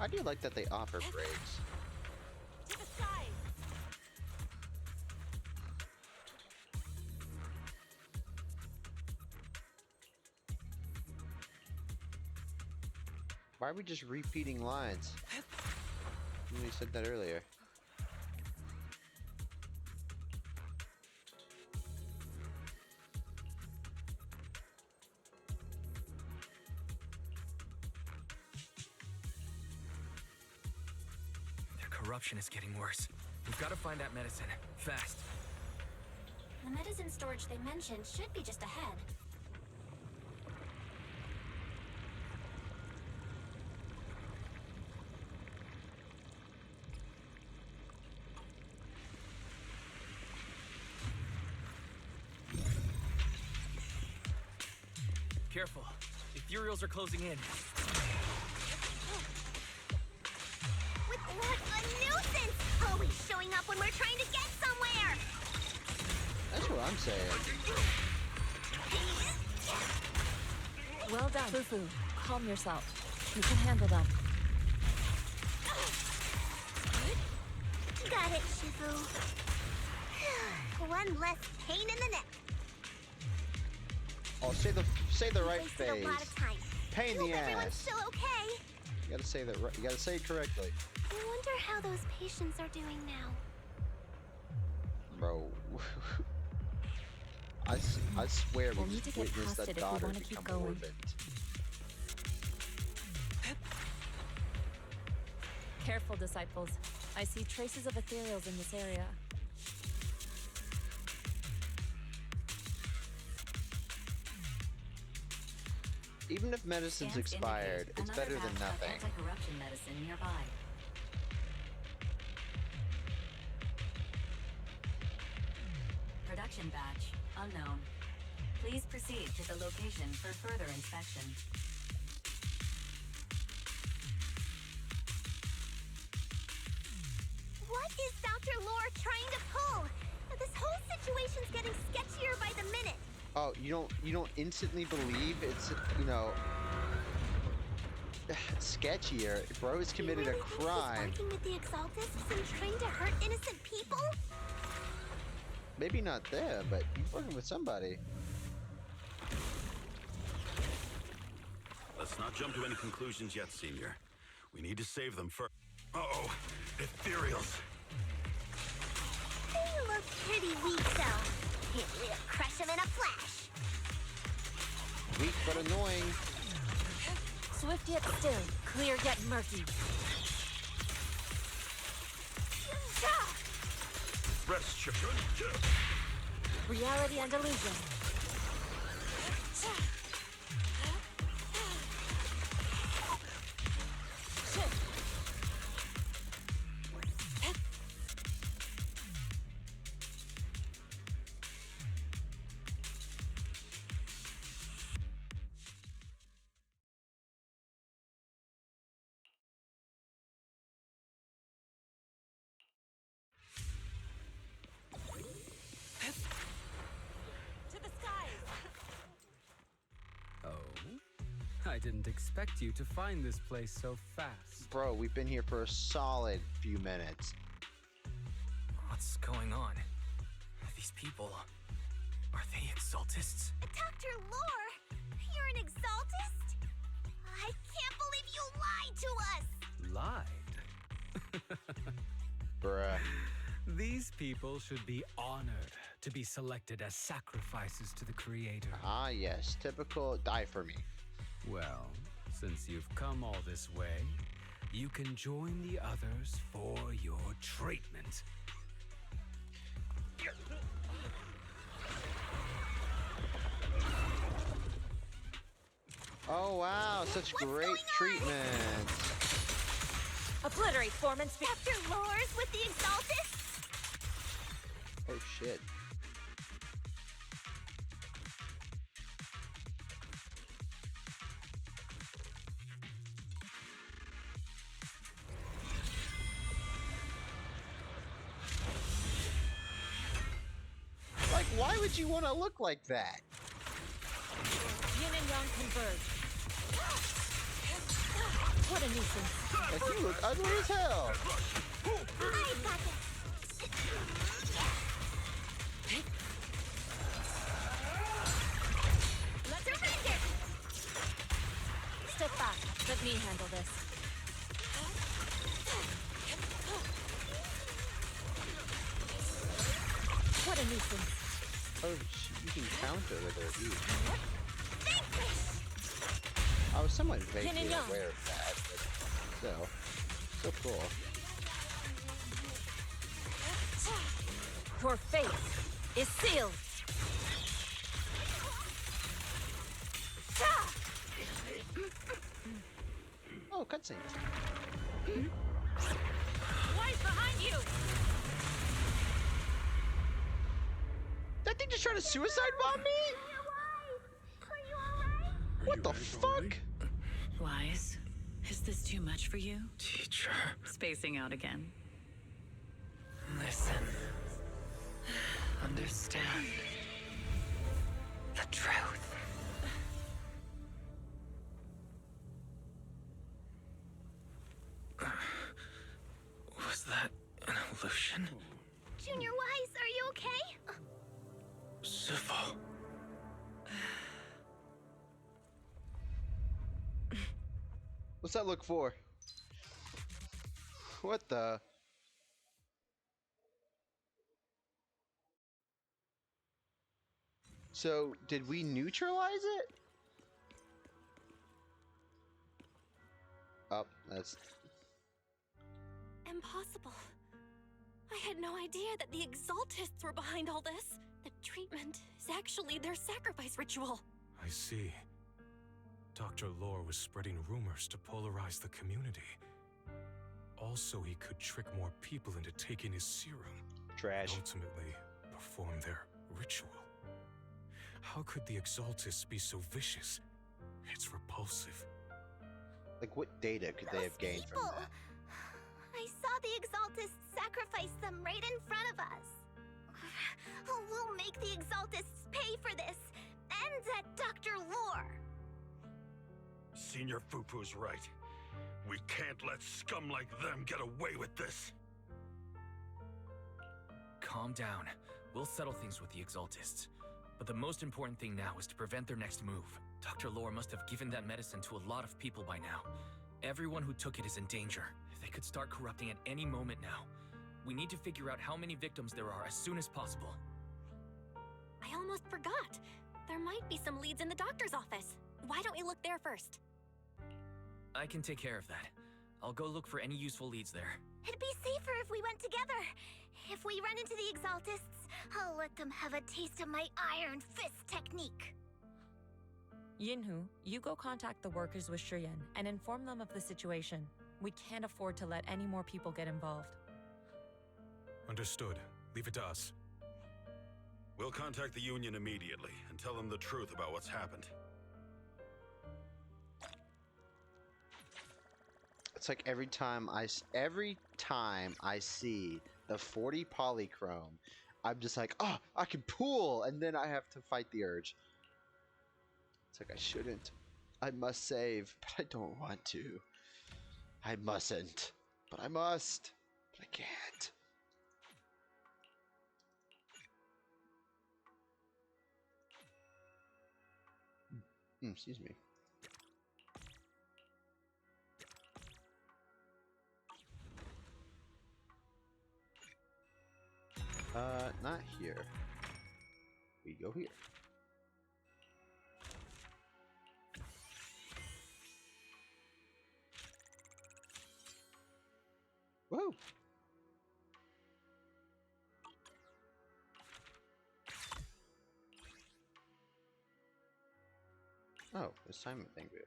I do like that they offer breaks. To the skies. Why are we just repeating lines? We said that earlier. Corruption is getting worse. We've got to find that medicine. Fast. The medicine storage they mentioned should be just ahead. Careful. Ethereals are closing in. What a nuisance! Always showing up when we're trying to get somewhere! I'm saying. Well done. Fufu, calm yourself. You can handle them. Got it, Shifu. One less pain in the neck. Oh, say the right Wasted phrase. a lot of time. Pain in Hope the everyone's ass. still okay. You gotta say that right. You gotta say it correctly, I wonder how those patients are doing now. bro. I swear We'll we need just to get witnessed past a it if we daughter want to keep become going. orphaned. Careful, disciples. I see traces of ethereals in this area. Even if medicine's expired, indicate it's another better than batch of nothing. Anti-corruption medicine nearby. Production batch unknown. Please proceed to the location for further inspection. What is Dr. Lore trying to pull? This whole situation's getting sketchier by the minute. Oh, you don't instantly believe it's, you know, sketchier. Bro's committed a crime. He's working with the Exaltists and trying to hurt innocent people? Maybe not there, but he's working with somebody. Let's not jump to any conclusions yet, Senior. We need to save them first. Uh-oh, ethereals. They look pretty weak, though. We'll crush them in a flash. Weak but annoying. Swift yet still, clear yet murky. Rest, children. Reality and illusion. I didn't expect you to find this place so fast. Bro, we've been here for a solid few minutes. What's going on? These people, are they Exaltists? Dr. Lore, you're an Exaltist? I can't believe you lied to us! Lied? Bruh. These people should be honored to be selected as sacrifices to the Creator. Ah, yes. Typical die for me. Well, since you've come all this way, you can join the others for your treatment. Oh, wow. Such great treatment. Obliterate form and speed. Dr. Lore's with the Exaltists? Oh, shit. Like, why would you want to look like that? Yin and Yang converge. What a nuisance. Like, you look ugly as hell. I got this. Surrender! Step back. Let me handle this. What a nuisance. Oh, you can counter with her. I was somewhat vaguely aware of that, but still. So cool. Your fate is sealed. Oh, cutscene. Wise behind you. That thing just trying to suicide bomb me? What the fuck? Wise, is this too much for you? Teacher. Spacing out again. Listen. Understand. the truth. Was that an illusion? Junior Wise, are you okay? Civil. What's that look for? What the? So, did we neutralize it? Oh, that's... Impossible. I had no idea that the Exaltists were behind all this. The treatment is actually their sacrifice ritual. I see. Dr. Lore was spreading rumors to polarize the community. Also, he could trick more people into taking his serum. Trash. And ultimately, perform their ritual. How could the Exaltists be so vicious? It's repulsive. Like, what data could they have gained from that? I saw the Exaltists sacrifice them right in front of us. We'll make the Exaltists pay for this, and that Dr. Lore. Senior Fufu's right. We can't let scum like them get away with this. Calm down. We'll settle things with the Exaltists. But the most important thing now is to prevent their next move. Dr. Lore must have given that medicine to a lot of people by now. Everyone who took it is in danger. They could start corrupting at any moment now. We need to figure out how many victims there are as soon as possible. I almost forgot. There might be some leads in the doctor's office. Why don't we look there first? I can take care of that. I'll go look for any useful leads there. It'd be safer if we went together. If we run into the Exaltists, I'll let them have a taste of my Iron Fist technique. Yinhu, you go contact the workers with Shiyan and inform them of the situation. We can't afford to let any more people get involved. Understood. Leave it to us. We'll contact the Union immediately and tell them the truth about what's happened. It's like every time I see the 40 polychrome, I'm just like, oh, I can pool, and then I have to fight the urge. It's like I shouldn't. I must save, but I don't want to. I mustn't, but I must, but I can't. Excuse me. Not here. We go here. Woo! Oh, assignment thing, dude.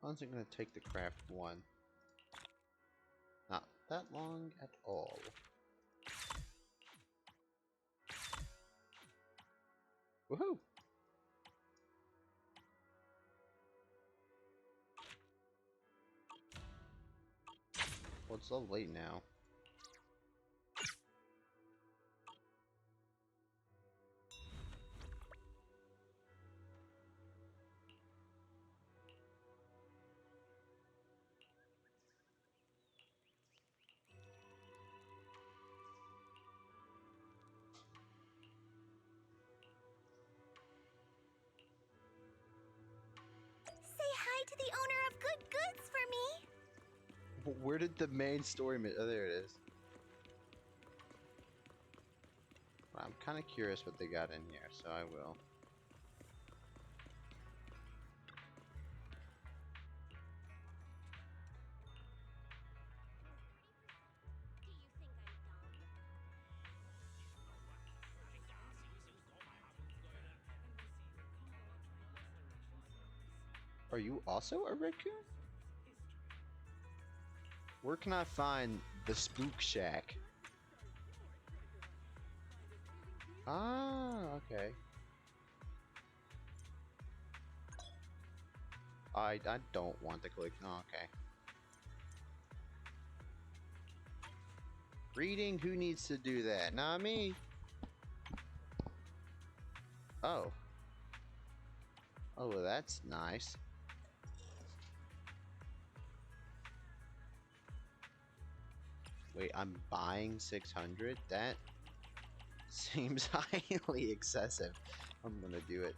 How long is it going to take to craft one? Not that long at all. Woohoo! Well, it's a little late now. Say hi to the owner of Good Goods for me. Where did the main story... Oh, there it is. I'm kind of curious what they got in here, so I will. Are you also a raccoon? Where can I find the Spook Shack? Ah, okay. I don't want to click. Oh, okay. Reading, who needs to do that? Not me. Oh. Oh, well, that's nice. Wait, I'm buying 600? That seems highly excessive. I'm gonna do it.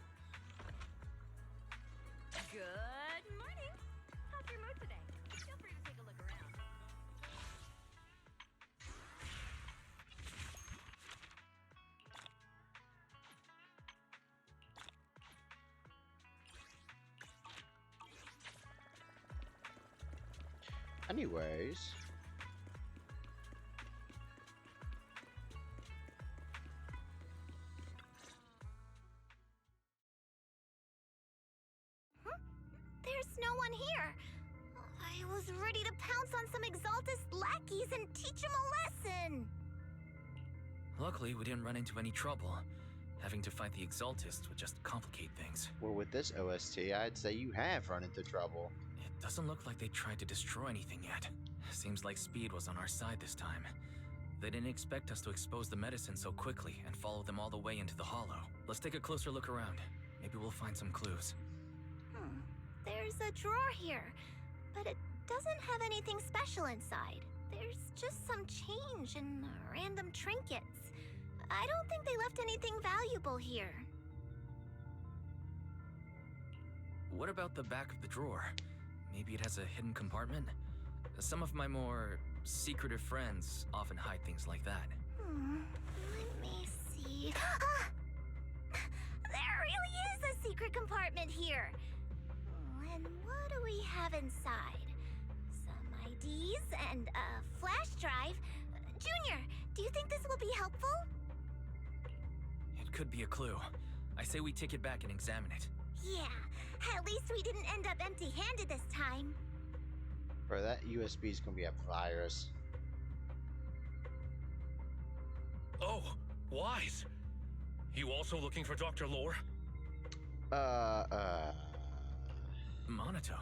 Good morning. How's your mood today? Feel free to take a look around. Anyways. There's no one here. I was ready to pounce on some Exaltus lackeys and teach them a lesson. Luckily, we didn't run into any trouble. Having to fight the Exaltists would just complicate things. Well, with this OST, I'd say you have run into trouble. It doesn't look like they tried to destroy anything yet. Seems like speed was on our side this time. They didn't expect us to expose the medicine so quickly and follow them all the way into the hollow. Let's take a closer look around. Maybe we'll find some clues. There's a drawer here, but it doesn't have anything special inside. There's just some change and random trinkets. I don't think they left anything valuable here. What about the back of the drawer? Maybe it has a hidden compartment? Some of my more secretive friends often hide things like that. Let me see. There really is a secret compartment here. And what do we have inside? Some IDs and a flash drive. Junior, do you think this will be helpful? It could be a clue. I say we take it back and examine it. Yeah, at least we didn't end up empty-handed this time. Bro, that USB's gonna be a virus. Oh, Wise. You also looking for Dr. Lore? Monato,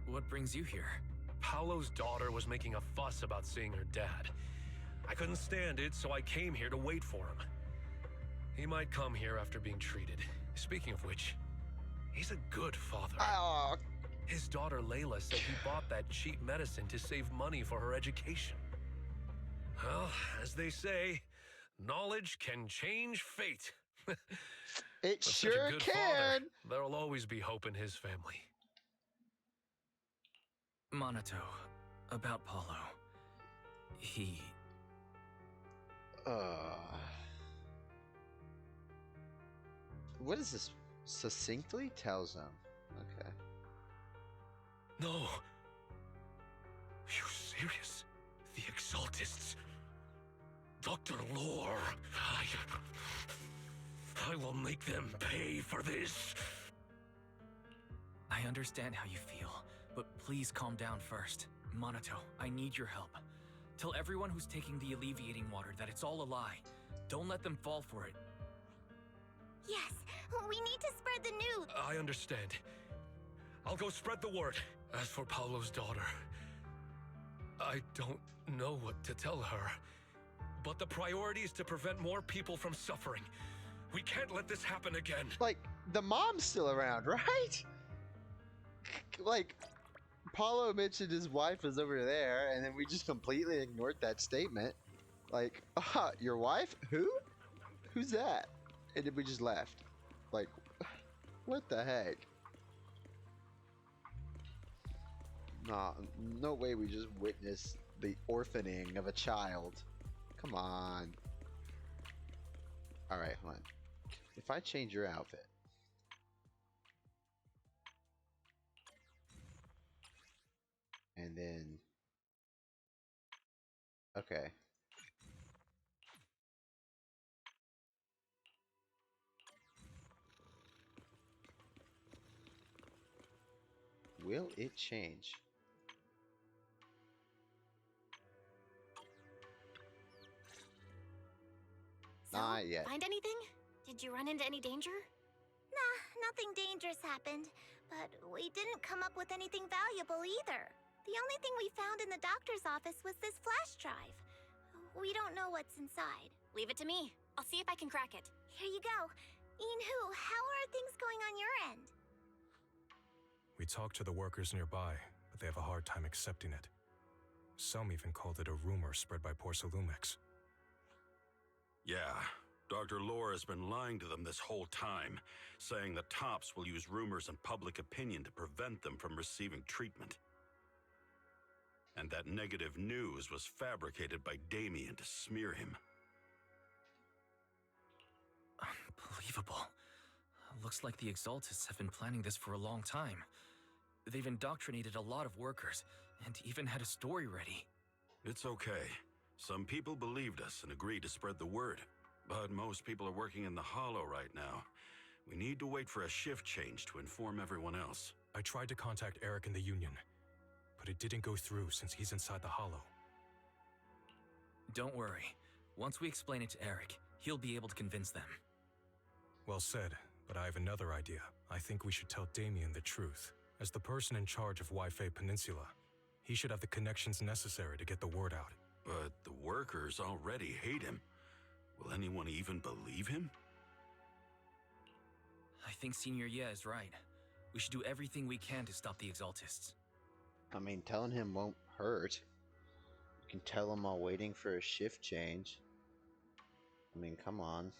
what brings you here? Paolo's daughter was making a fuss about seeing her dad. I couldn't stand it, so I came here to wait for him. He might come here after being treated. Speaking of which, he's a good father. His daughter Layla said he bought that cheap medicine to save money for her education. Well, as they say, knowledge can change fate. It With such sure a good can. father, there'll always be hope in his family. Monato, about Paulo. He... What is this? Succinctly tells them. Okay. No. You serious? The Exaltists? Dr. Lore? I will make them pay for this. I understand how you feel, but please calm down first. Monato, I need your help. Tell everyone who's taking the alleviating water that it's all a lie. Don't let them fall for it. Yes, we need to spread the news. I understand. I'll go spread the word. As for Paolo's daughter, I don't know what to tell her. But the priority is to prevent more people from suffering. We can't let this happen again. Like, the mom's still around, right? Like, Paulo mentioned his wife was over there, and then we just completely ignored that statement. Like, your wife? Who? Who's that? And then we just left. Like, what the heck? Nah, no way we just witnessed the orphaning of a child. Come on. Alright, hold on. If I change your outfit. And then... Okay. Will it change? So, Not yet. find anything? Did you run into any danger? Nah, nothing dangerous happened, but we didn't come up with anything valuable either. The only thing we found in the doctor's office was this flash drive. We don't know what's inside. Leave it to me. I'll see if I can crack it. Here you go. Inhu, how are things going on your end? We talked to the workers nearby, but they have a hard time accepting it. Some even called it a rumor spread by Porcelumix. Yeah, Dr. Lore has been lying to them this whole time, saying that Tops will use rumors and public opinion to prevent them from receiving treatment. And that negative news was fabricated by Damien to smear him. Unbelievable. Looks like the Exaltists have been planning this for a long time. They've indoctrinated a lot of workers, and even had a story ready. It's okay. Some people believed us and agreed to spread the word. But most people are working in the Hollow right now. We need to wait for a shift change to inform everyone else. I tried to contact Eric in the Union, but it didn't go through since he's inside the Hollow. Don't worry. Once we explain it to Eric, he'll be able to convince them. Well said, but I have another idea. I think we should tell Damien the truth. As the person in charge of Wi-Fi Peninsula, he should have the connections necessary to get the word out. But the workers already hate him. Will anyone even believe him? I think Senior Ye is right. We should do everything we can to stop the Exaltists. I mean, telling him won't hurt. You can tell him while waiting for a shift change. I mean, come on.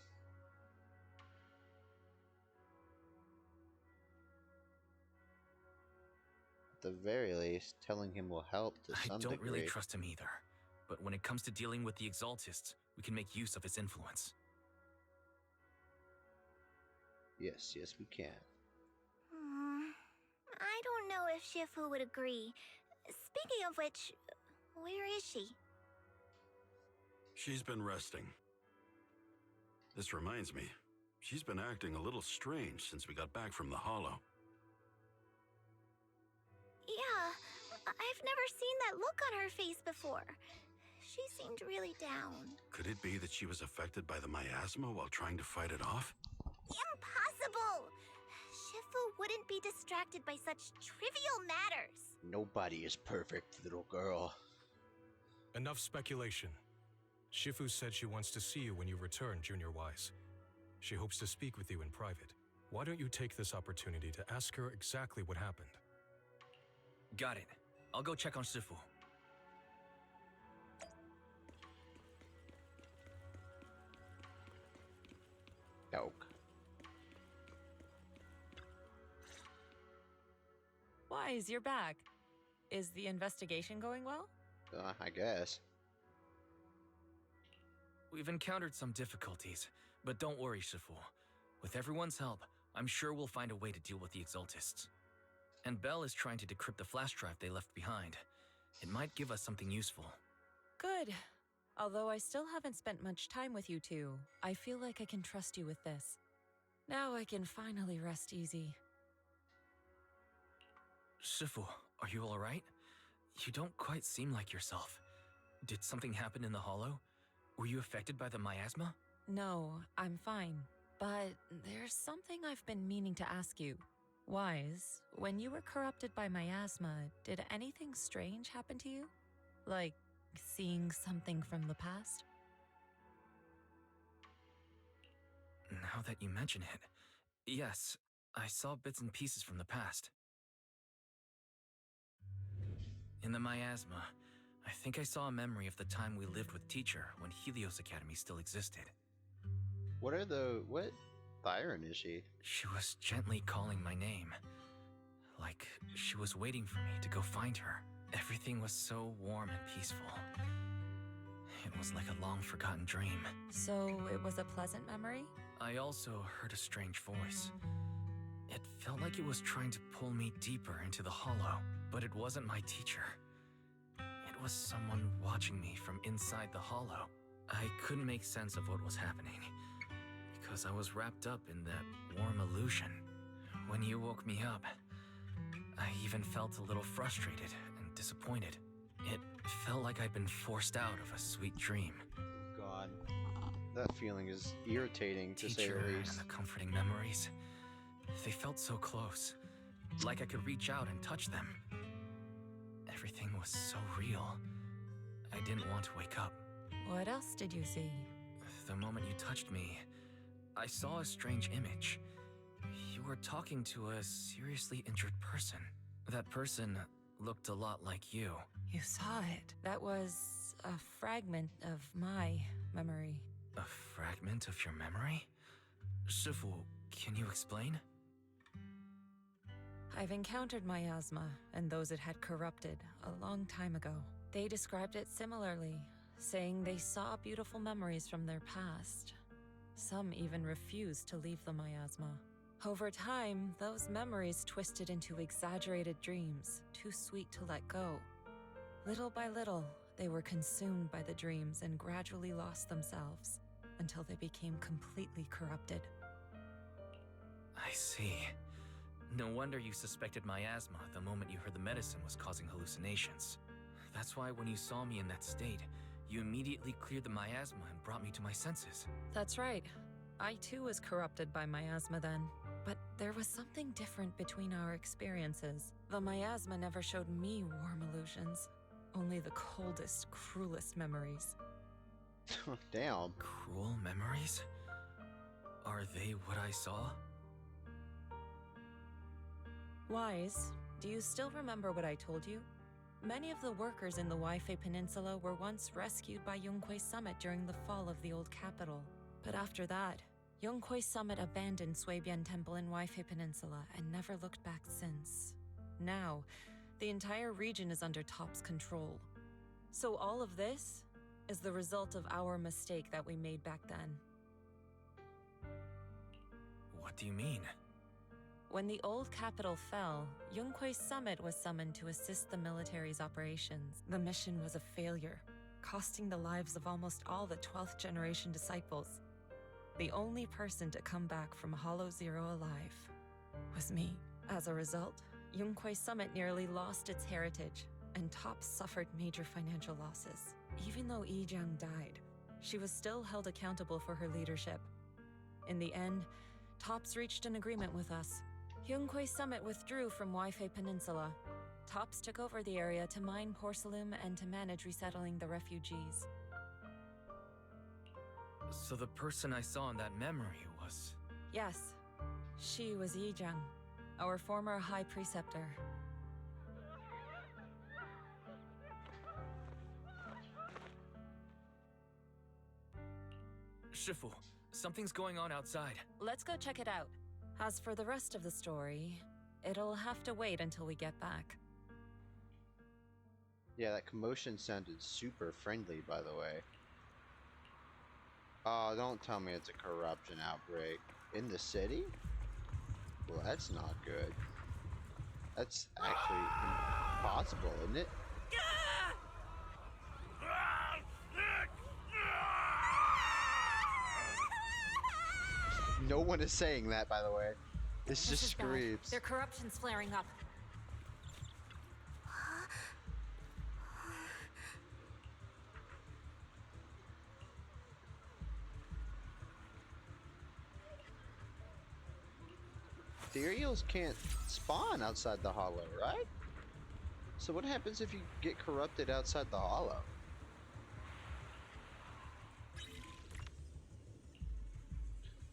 At the very least, telling him will help to some degree. I don't really trust him either. But when it comes to dealing with the Exaltists, we can make use of his influence. Yes, we can. I don't know if Shifu would agree. Speaking of which, where is she? She's been resting. This reminds me, she's been acting a little strange since we got back from the Hollow. Yeah, I've never seen that look on her face before. She seemed really down. Could it be that she was affected by the miasma while trying to fight it off? Impossible! Shifu wouldn't be distracted by such trivial matters. Nobody is perfect, little girl. Enough speculation. Shifu said she wants to see you when you return, Junior Wise. She hopes to speak with you in private. Why don't you take this opportunity to ask her exactly what happened? Got it. I'll go check on Shifu. Doke. Wise, you're back. Is the investigation going well? I guess. We've encountered some difficulties, but don't worry, Shifu. With everyone's help, I'm sure we'll find a way to deal with the Exaltists. And Belle is trying to decrypt the flash drive they left behind. It might give us something useful. Good. Although I still haven't spent much time with you two, I feel like I can trust you with this. Now I can finally rest easy. Shifu, are you alright? You don't quite seem like yourself. Did something happen in the Hollow? Were you affected by the miasma? No, I'm fine. But there's something I've been meaning to ask you. Wise, when you were corrupted by miasma, did anything strange happen to you? Like seeing something from the past? Now that you mention it, yes, I saw bits and pieces from the past. In the miasma, I think I saw a memory of the time we lived with Teacher when Helios Academy still existed. What Byron is she? She was gently calling my name. Like she was waiting for me to go find her. Everything was so warm and peaceful. It was like a long-forgotten dream. So it was a pleasant memory? I also heard a strange voice. It felt like it was trying to pull me deeper into the Hollow, but it wasn't my teacher. It was someone watching me from inside the Hollow. I couldn't make sense of what was happening, because I was wrapped up in that warm illusion. When you woke me up, I even felt a little frustrated and disappointed. It felt like I'd been forced out of a sweet dream. God, that feeling is irritating to say Teacher the and least. the comforting memories. They felt so close, like I could reach out and touch them. Everything was so real. I didn't want to wake up. What else did you see? The moment you touched me, I saw a strange image. You were talking to a seriously injured person. That person looked a lot like you. You saw it. That was a fragment of my memory. A fragment of your memory? Shifu, can you explain? I've encountered miasma and those it had corrupted a long time ago. They described it similarly, saying they saw beautiful memories from their past. Some even refused to leave the miasma. Over time, those memories twisted into exaggerated dreams, too sweet to let go. Little by little, they were consumed by the dreams and gradually lost themselves, until they became completely corrupted. I see. No wonder you suspected miasma the moment you heard the medicine was causing hallucinations. That's why when you saw me in that state, you immediately cleared the miasma and brought me to my senses. That's right. I too was corrupted by miasma then. But there was something different between our experiences. The miasma never showed me warm illusions, only the coldest, cruelest memories. Damn. Cruel memories? Are they what I saw? Wise, do you still remember what I told you? Many of the workers in the Waifei Peninsula were once rescued by Yonghui Summit during the fall of the old capital. But after that, Yonghui Summit abandoned Suibian Temple in Waifei Peninsula and never looked back since. Now, the entire region is under Top's control. So all of this is the result of our mistake that we made back then. What do you mean? When the old capital fell, Yonghui Summit was summoned to assist the military's operations. The mission was a failure, costing the lives of almost all the 12th generation disciples. The only person to come back from Hollow Zero alive was me. As a result, Yonghui Summit nearly lost its heritage, and Top suffered major financial losses. Even though Yijiang died, she was still held accountable for her leadership. In the end, Tops reached an agreement with us. Yonghui Summit withdrew from Waifei Peninsula. Tops took over the area to mine porcelain and to manage resettling the refugees. So the person I saw in that memory was... Yes, she was Yijiang, our former High Preceptor. Shifu, something's going on outside. Let's go check it out. As for the rest of the story, it'll have to wait until we get back. Yeah, that commotion sounded super friendly, by the way. Oh, don't tell me it's a corruption outbreak. In the city? Well, that's not good. That's actually impossible, isn't it? No one is saying that, by the way. It's just screams. Their corruption's flaring up. Ethereals can't spawn outside the hollow, right? So what happens if you get corrupted outside the hollow?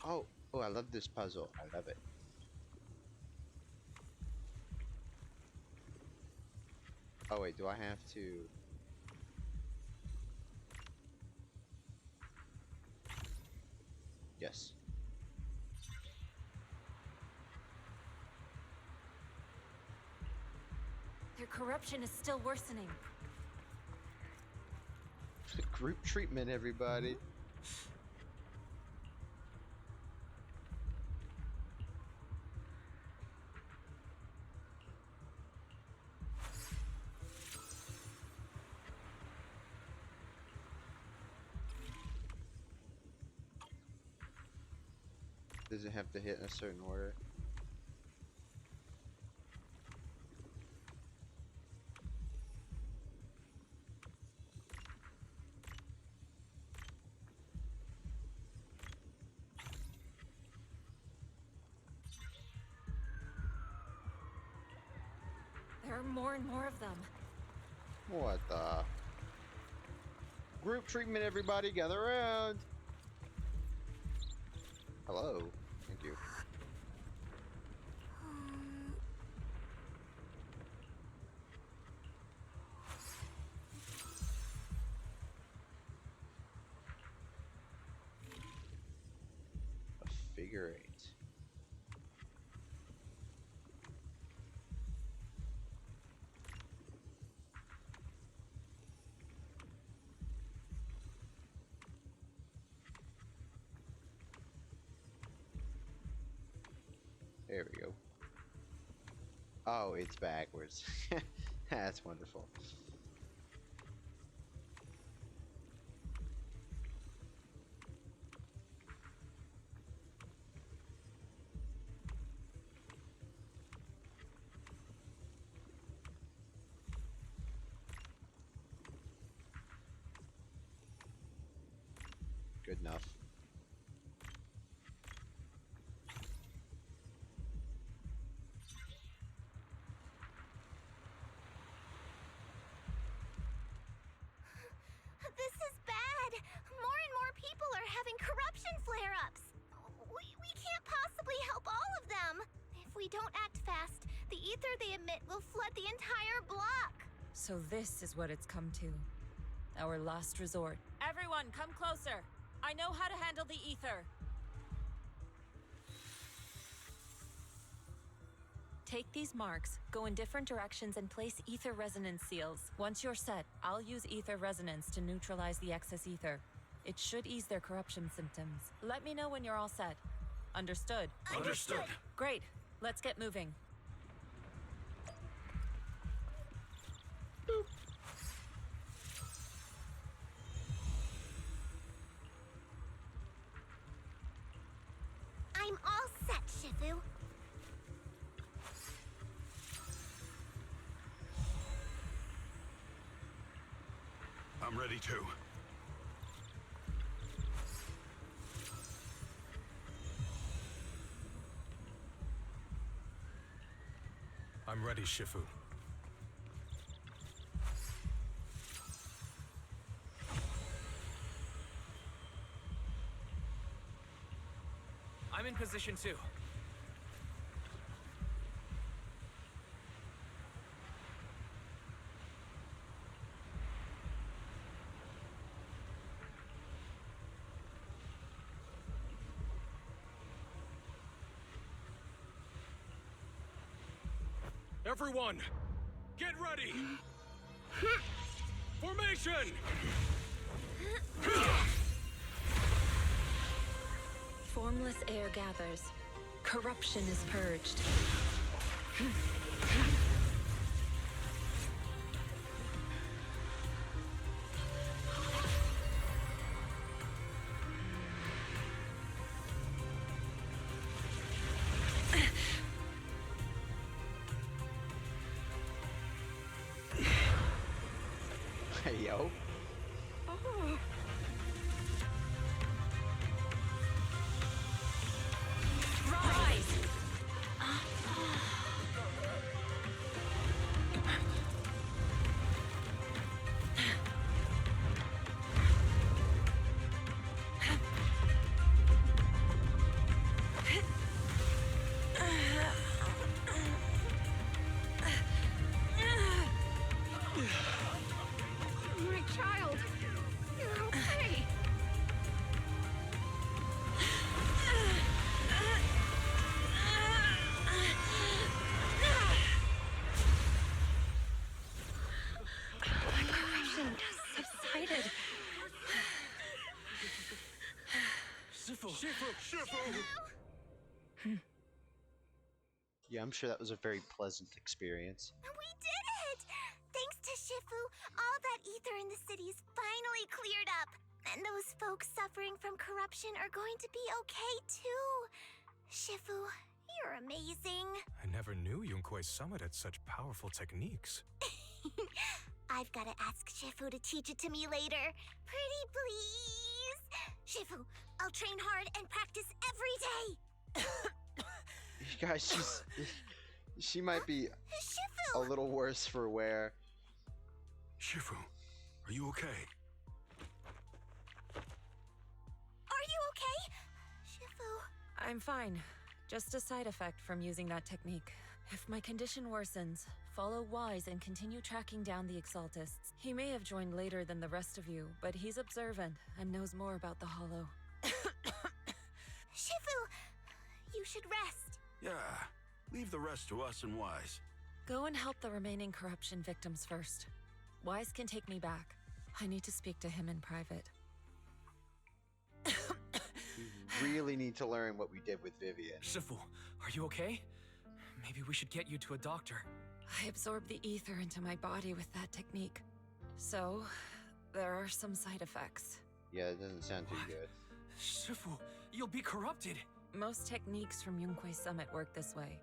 Oh, I love this puzzle. I love it. Oh wait, do I have to... Yes. Their corruption is still worsening. Group treatment, everybody. Does it have to hit in a certain order? are more and more of them. What the? Group treatment, everybody, gather around. Hello. Thank you. A figure 8. There we go. Oh, it's backwards. That's wonderful. Good enough. This is bad. More and more people are having corruption flare-ups. We can't possibly help all of them. If we don't act fast, the ether they emit will flood the entire block. So this is what it's come to. Our last resort. Everyone, come closer. I know how to handle the ether. Take these marks, go in different directions, and place ether resonance seals. Once you're set, I'll use ether resonance to neutralize the excess ether. It should ease their corruption symptoms. Let me know when you're all set. Understood? Understood. Great. Let's get moving. Boop. I'm all set, Shifu. I'm ready too. I'm ready, Shifu. I'm in position too. Everyone, get ready! Formation! Formless air gathers. Corruption is purged. Hey, yo. My child, you're okay. My corruption subsided. Shifu! Yeah, I'm sure that was a very pleasant experience. We did it! Thanks to Shifu, all that ether in the city's finally cleared up. And those folks suffering from corruption are going to be okay too. Shifu, you're amazing. I never knew Yunquei summited such powerful techniques. I've got to ask Shifu to teach it to me later. Pretty please? Shifu, I'll train hard and practice every day. You guys, she might be. Shifu! a little worse for wear. Shifu, are you okay? Are you okay? Shifu. I'm fine. Just a side effect from using that technique. If my condition worsens, follow Wise and continue tracking down the Exaltists. He may have joined later than the rest of you, but he's observant and knows more about the Hollow. Shifu, you should rest. Yeah, leave the rest to us and Wise. Go and help the remaining corruption victims first. Wise can take me back. I need to speak to him in private. We really need to learn what we did with Vivian. Shifu, are you okay? Maybe we should get you to a doctor. I absorbed the ether into my body with that technique. So, there are some side effects. Yeah, it doesn't sound too good. Shifu, you'll be corrupted. Most techniques from Yunquei Summit work this way.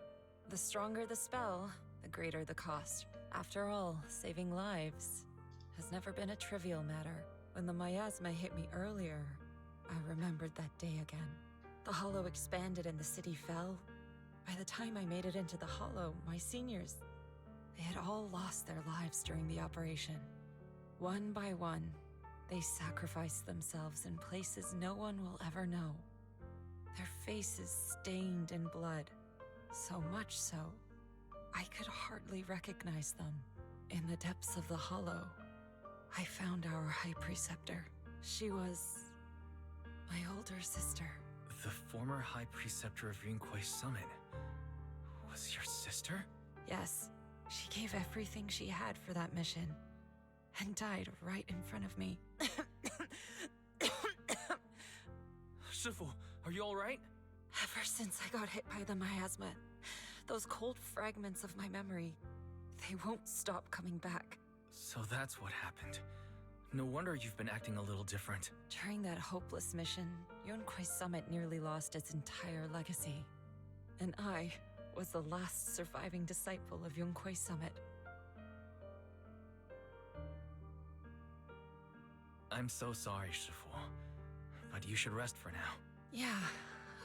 The stronger the spell, the greater the cost. After all, saving lives has never been a trivial matter. When the miasma hit me earlier, I remembered that day again. The Hollow expanded and the city fell. By the time I made it into the Hollow, my seniors, they had all lost their lives during the operation. One by one, they sacrificed themselves in places no one will ever know. Their faces stained in blood, so much so, I could hardly recognize them. In the depths of the Hollow, I found our High Preceptor. She was my older sister. The former High Preceptor of Yunquei Summit was your sister? Yes, she gave everything she had for that mission, and died right in front of me. Shifu, are you alright? Ever since I got hit by the miasma, those cold fragments of my memory, they won't stop coming back. So that's what happened. No wonder you've been acting a little different. During that hopeless mission, Yunquei Summit nearly lost its entire legacy. And I was the last surviving disciple of Yunquei Summit. I'm so sorry, Shifu. But you should rest for now. Yeah,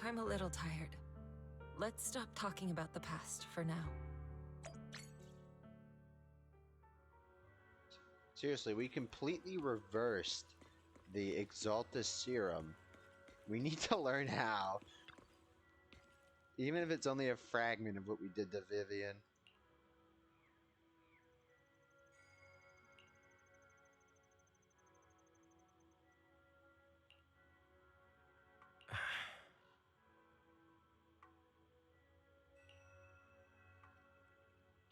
I'm a little tired. Let's stop talking about the past for now. Seriously, we completely reversed the Exaltus Serum. We need to learn how. Even if it's only a fragment of what we did to Vivian.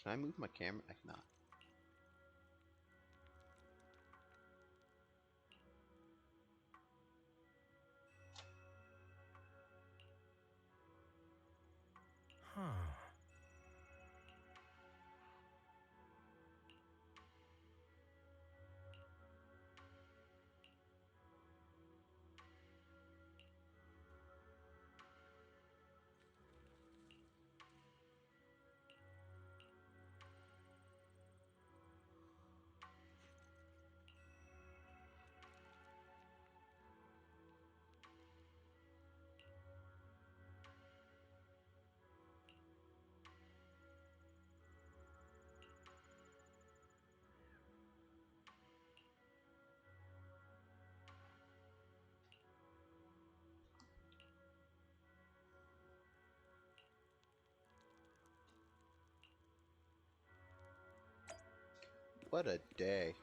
Can I move my camera? I cannot. Huh. What a day.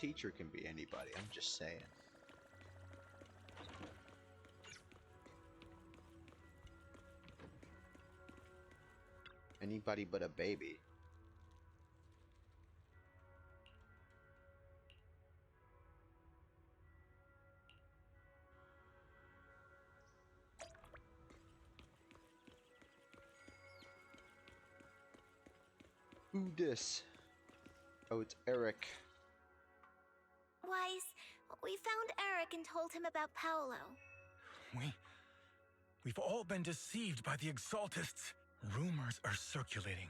teacher can be anybody. I'm just saying. Anybody but a baby. Who this? Oh, it's Eric. Wise, we found Eric and told him about Paolo. We've all been deceived by the Exaltists. Rumors are circulating.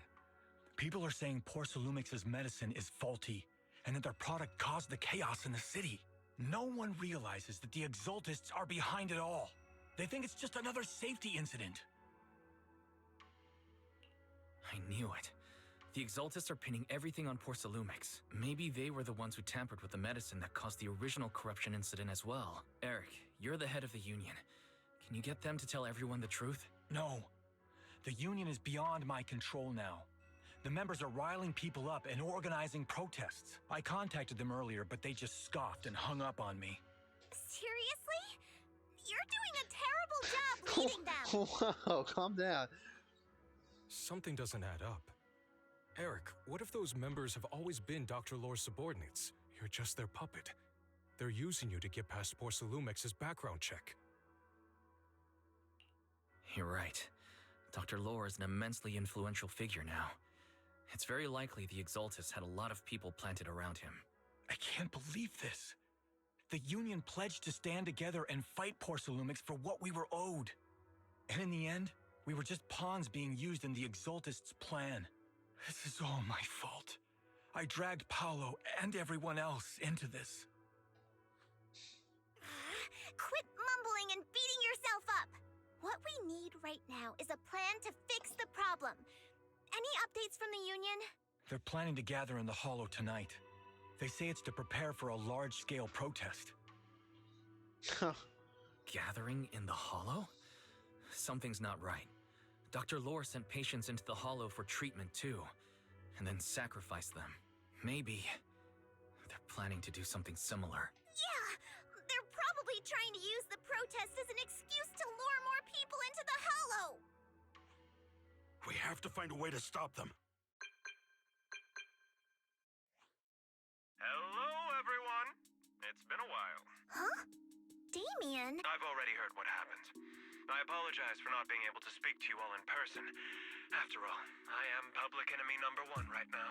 People are saying Porcelumix's medicine is faulty, and that their product caused the chaos in the city. No one realizes that the Exaltists are behind it all. They think it's just another safety incident. I knew it. The Exaltists are pinning everything on Porcelumix. Maybe they were the ones who tampered with the medicine that caused the original corruption incident as well. Eric, you're the head of the Union. Can you get them to tell everyone the truth? No. The Union is beyond my control now. The members are riling people up and organizing protests. I contacted them earlier, but they just scoffed and hung up on me. Seriously? You're doing a terrible job leading them! Whoa, calm down. Something doesn't add up. Eric, what if those members have always been Dr. Lore's subordinates? You're just their puppet. They're using you to get past Porcelumix's background check. You're right. Dr. Lore is an immensely influential figure now. It's very likely the Exaltists had a lot of people planted around him. I can't believe this. The Union pledged to stand together and fight Porcelumix for what we were owed. And in the end, we were just pawns being used in the Exaltists' plan. This is all my fault. I dragged Paolo and everyone else into this. Quit mumbling and beating yourself up! What we need right now is a plan to fix the problem. Any updates from the Union? They're planning to gather in the Hollow tonight. They say it's to prepare for a large-scale protest. Gathering in the Hollow? Something's not right. Dr. Lore sent patients into the Hollow for treatment too, and then sacrificed them. Maybe they're planning to do something similar. Yeah! They're probably trying to use the protest as an excuse to lure more people into the Hollow! We have to find a way to stop them. Hello, everyone. It's been a while. Huh? Damien? I've already heard what happened. I apologize for not being able to speak to you all in person. After all, I am public enemy number one right now.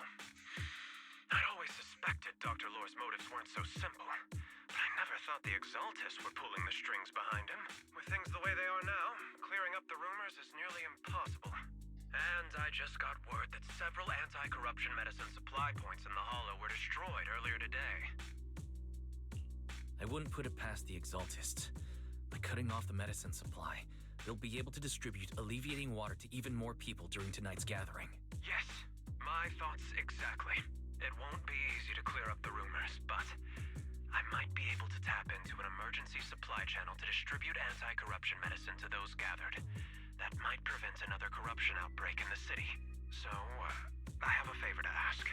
I'd always suspected Dr. Lore's motives weren't so simple, but I never thought the Exaltists were pulling the strings behind him. With things the way they are now, clearing up the rumors is nearly impossible. And I just got word that several anti-corruption medicine supply points in the Hollow were destroyed earlier today. I wouldn't put it past the Exaltists. By cutting off the medicine supply, they'll be able to distribute alleviating water to even more people during tonight's gathering. Yes, my thoughts exactly. It won't be easy to clear up the rumors, but I might be able to tap into an emergency supply channel to distribute anti-corruption medicine to those gathered. That might prevent another corruption outbreak in the city. So, I have a favor to ask.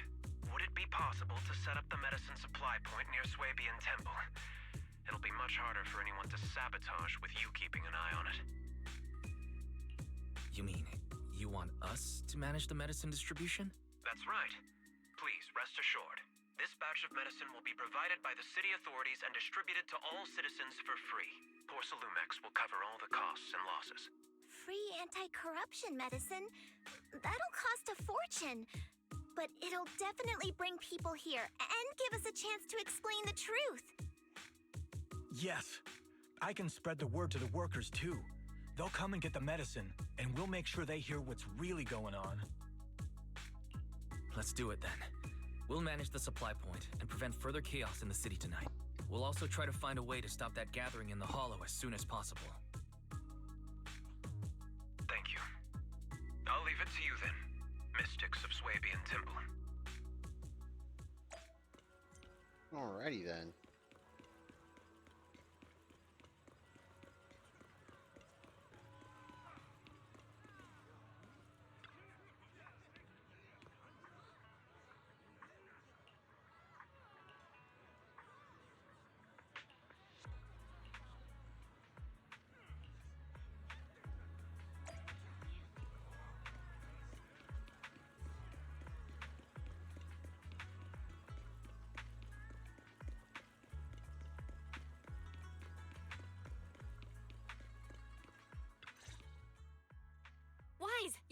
Would it be possible to set up the medicine supply point near Swabian Temple? It'll be much harder for anyone to sabotage with you keeping an eye on it. You mean, you want us to manage the medicine distribution? That's right. Please, rest assured. This batch of medicine will be provided by the city authorities and distributed to all citizens for free. Porcelumix will cover all the costs and losses. Free anti-corruption medicine? That'll cost a fortune. But it'll definitely bring people here and give us a chance to explain the truth. Yes. I can spread the word to the workers too. They'll come and get the medicine, and we'll make sure they hear what's really going on. Let's do it then. We'll manage the supply point and prevent further chaos in the city tonight. We'll also try to find a way to stop that gathering in the Hollow as soon as possible. Thank you. I'll leave it to you then, Mystics of Swabian Temple. Alrighty then.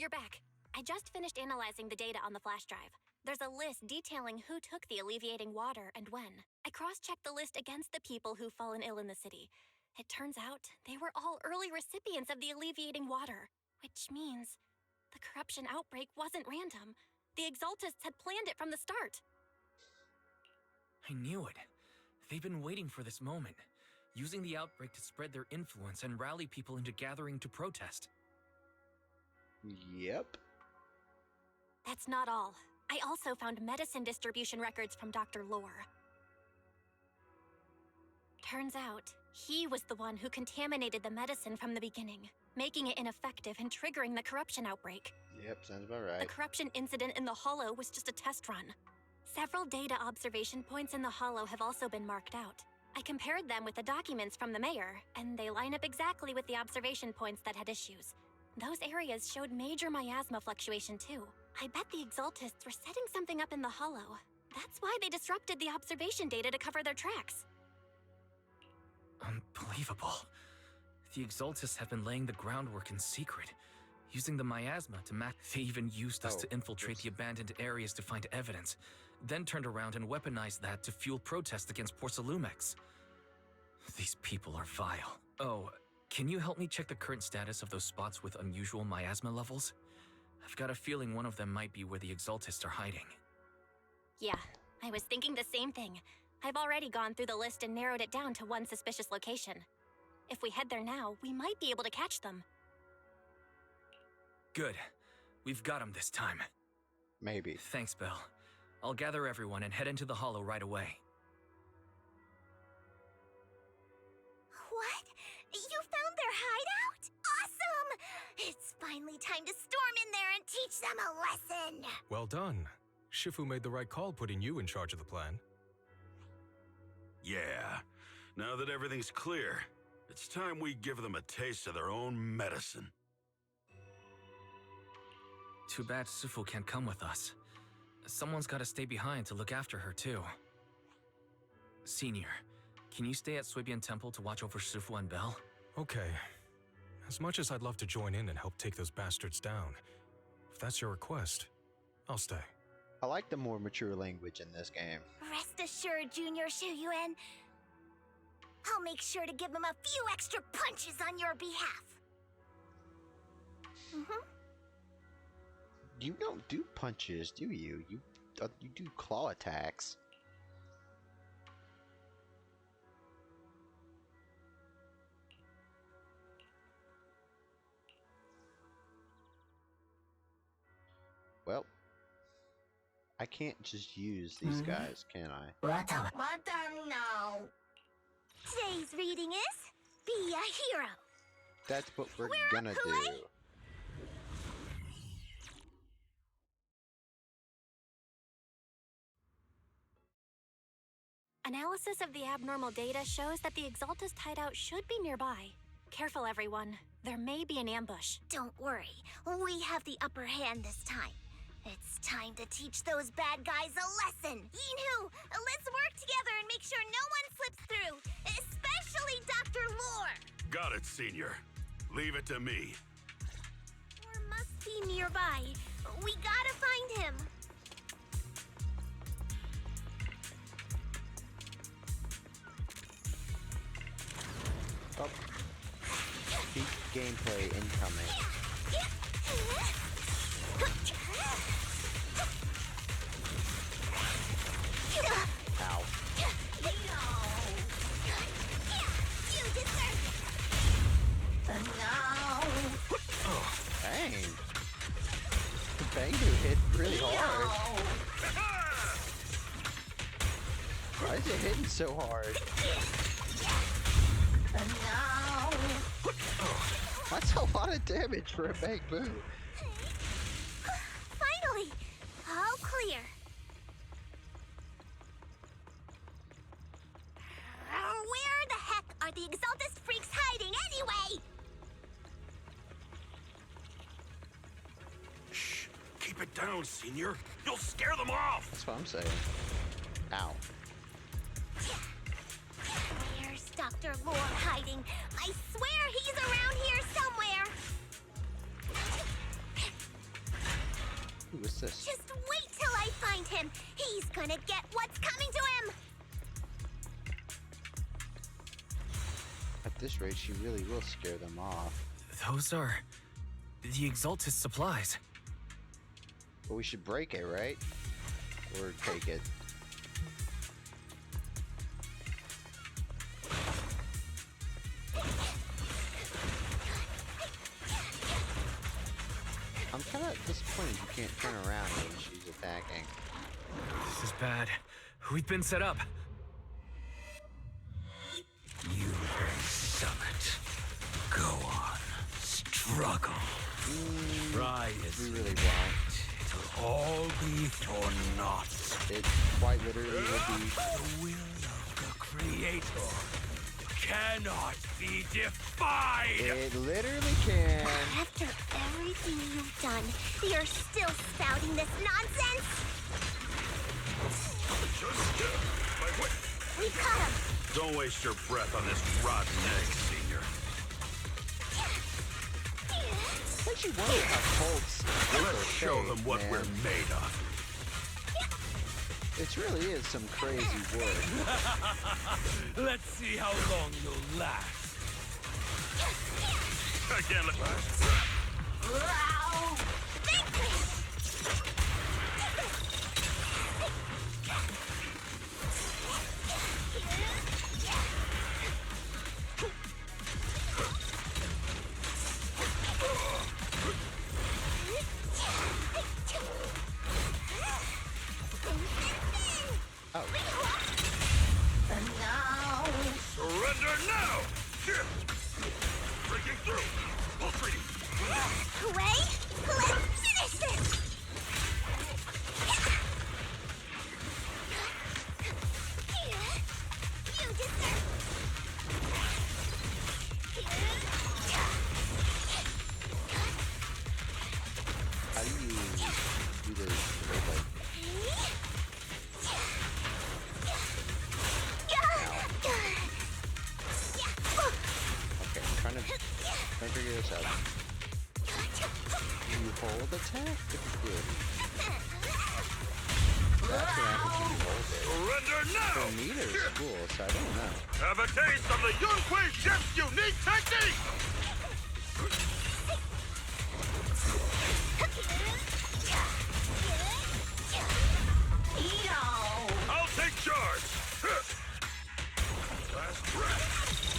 you're back. I just finished analyzing the data on the flash drive. There's a list detailing who took the alleviating water and when. I cross-checked the list against the people who've fallen ill in the city. It turns out they were all early recipients of the alleviating water, which means the corruption outbreak wasn't random. The Exaltists had planned it from the start. I knew it. They've been waiting for this moment, using the outbreak to spread their influence and rally people into gathering to protest. Yep. That's not all. I also found medicine distribution records from Dr. Lore. Turns out, he was the one who contaminated the medicine from the beginning, making it ineffective and triggering the corruption outbreak. Yep, sounds about right. The corruption incident in the Hollow was just a test run. Several data observation points in the Hollow have also been marked out. I compared them with the documents from the mayor, and they line up exactly with the observation points that had issues. Those areas showed major miasma fluctuation too. I bet the Exaltists were setting something up in the Hollow. That's why they disrupted the observation data to cover their tracks. Unbelievable. The Exaltists have been laying the groundwork in secret, using the miasma to map. They even used us to infiltrate the abandoned areas to find evidence, then turned around and weaponized that to fuel protests against Porcelumex. These people are vile. Oh, can you help me check the current status of those spots with unusual miasma levels? I've got a feeling one of them might be where the Exaltists are hiding. Yeah, I was thinking the same thing. I've already gone through the list and narrowed it down to one suspicious location. If we head there now, we might be able to catch them. Good. We've got them this time. Maybe. Thanks, Belle. I'll gather everyone and head into the Hollow right away. What? You found their hideout? Awesome! It's finally time to storm in there and teach them a lesson! Well done. Shifu made the right call putting you in charge of the plan. Yeah. Now that everything's clear, it's time we give them a taste of their own medicine. Too bad Sufu can't come with us. Someone's got to stay behind to look after her, too. Senior, can you stay at Suibian Temple to watch over Sufu and Belle? Okay. As much as I'd love to join in and help take those bastards down, if that's your request, I'll stay. I like the more mature language in this game. Rest assured, Junior Shuyuan. I'll make sure to give them a few extra punches on your behalf. You don't do punches, do you? You do claw attacks. Well, I can't just use these guys, can I? What now? Today's reading is Be a Hero. That's what we're gonna do. Analysis of the abnormal data shows that the Exaltist hideout should be nearby. Careful, everyone. There may be an ambush. Don't worry. We have the upper hand this time. It's time to teach those bad guys a lesson. Yinhu, let's work together and make sure no one slips through, especially Dr. Lore. Got it, Senior. Leave it to me. Lore must be nearby. We gotta find him. Oh. Peak gameplay incoming. Ow. You deserve it. Dang. The Bangu hit really hard. Why is it hitting so hard? That's a lot of damage for a Bangu. Finally, all clear. Where the heck are the Exaltist freaks hiding anyway? Shh. Keep it down, Senior. You'll scare them off. That's what I'm saying. Ow. Where's Dr. Lore hiding? I swear he's around here somewhere. what's this? Just wait till I find him. He's gonna get what's coming to him. At this rate, she really will scare them off. Those are the Exaltus supplies. But we should break it, right? Or take it. I'm kind of disappointed you can't turn around when she's attacking. This is bad. We've been set up. You summit. Go on. Struggle. Try as We really won't. it'll all be for naught. It quite literally will be. The will of the Creator cannot be defied. It literally can. After everything you've done, you're still spouting this nonsense? We caught him. Don't waste your breath on this rotten egg, Senior. Makes you wonder how Colts Let's show them what we're made of. It really is some crazy wood. Let's see how long you'll last. I can't let surrender now! Breaking through! Full freedom! Hooray! Let's finish this! You deserve... How do you do this? Like, okay, I'm trying to figure this out. You hold attack? Good. That's what happens when you hold it. Surrender now! For me, there's cool, so I don't know. Have a taste of the Yunhui Ship's unique technique! I'll take charge! Last breath!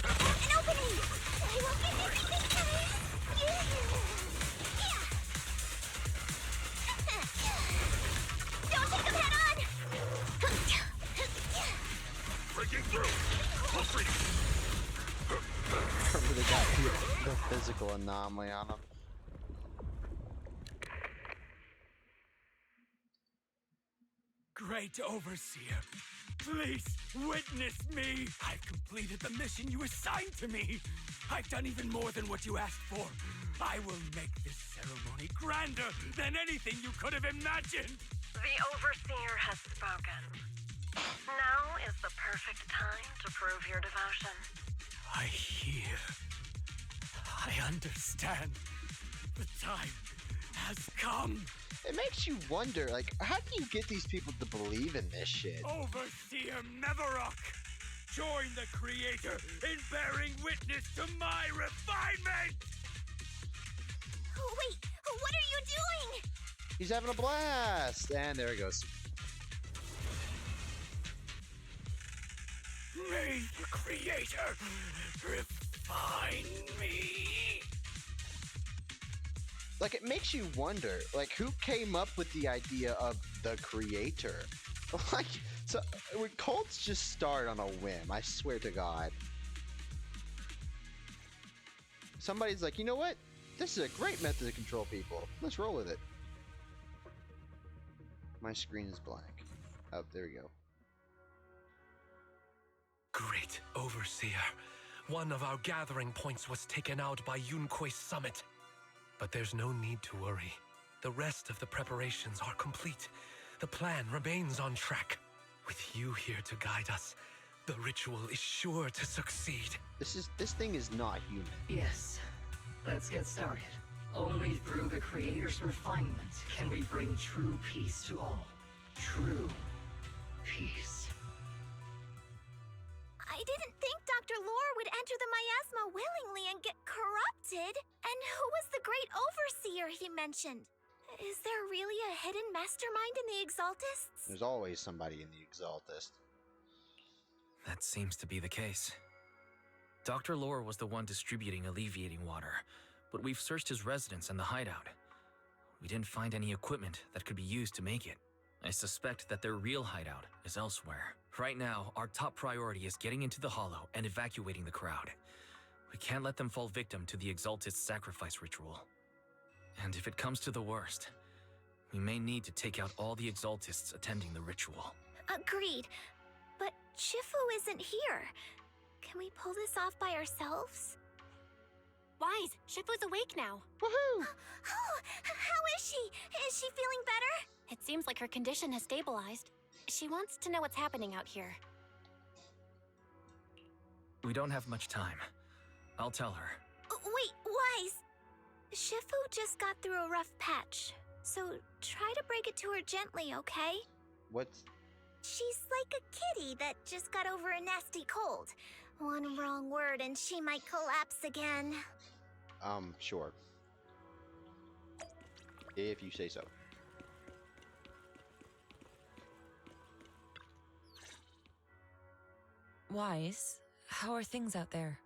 An opening! I won't miss anything coming! Don't take them head on! Breaking through! Full freedom! Remember they got the physical anomaly on them. Great Overseer, please witness me. I've completed the mission you assigned to me. I've done even more than what you asked for. I will make this ceremony grander than anything you could have imagined. The Overseer has spoken. Now is the perfect time to prove your devotion. I hear. I understand. The time has come. It makes you wonder, like, how do you get these people to believe in this shit? Overseer Mevarok, join the Creator in bearing witness to my refinement! Wait, what are you doing? He's having a blast! And there he goes. May the Creator refine me. Like, it makes you wonder, like, who came up with the idea of the Creator? Like, so, would cults just start on a whim? I swear to God. Somebody's like, you know what? This is a great method to control people. Let's roll with it. My screen is blank. Oh, there we go. Great Overseer, one of our gathering points was taken out by Yunkui's summit. But there's no need to worry. The rest of the preparations are complete. The plan remains on track. With you here to guide us, the ritual is sure to succeed. This thing is not human. Yes. Let's get started. Only through the Creator's refinement can we bring true peace to all. True peace. I didn't think Dr. Lore would enter the miasma willingly and get corrupted. And who was the great overseer he mentioned? Is there really a hidden mastermind in the Exaltists? There's always somebody in the Exaltist. That seems to be the case. Dr. Lore was the one distributing alleviating water, but we've searched his residence and the hideout. We didn't find any equipment that could be used to make it. I suspect that their real hideout is elsewhere. Right now, our top priority is getting into the Hollow and evacuating the crowd. We can't let them fall victim to the Exaltist sacrifice ritual. And if it comes to the worst, we may need to take out all the Exaltists attending the ritual. Agreed. But Shifu isn't here. Can we pull this off by ourselves? Wise, Shifu's awake now. Woohoo! Oh, how is she? Is she feeling better? It seems like her condition has stabilized. She wants to know what's happening out here. We don't have much time. I'll tell her. Wait, Wise! Shifu just got through a rough patch, so try to break it to her gently, okay? What's... She's like a kitty that just got over a nasty cold. One wrong word and she might collapse again. Sure. If you say so. Wise, how are things out there?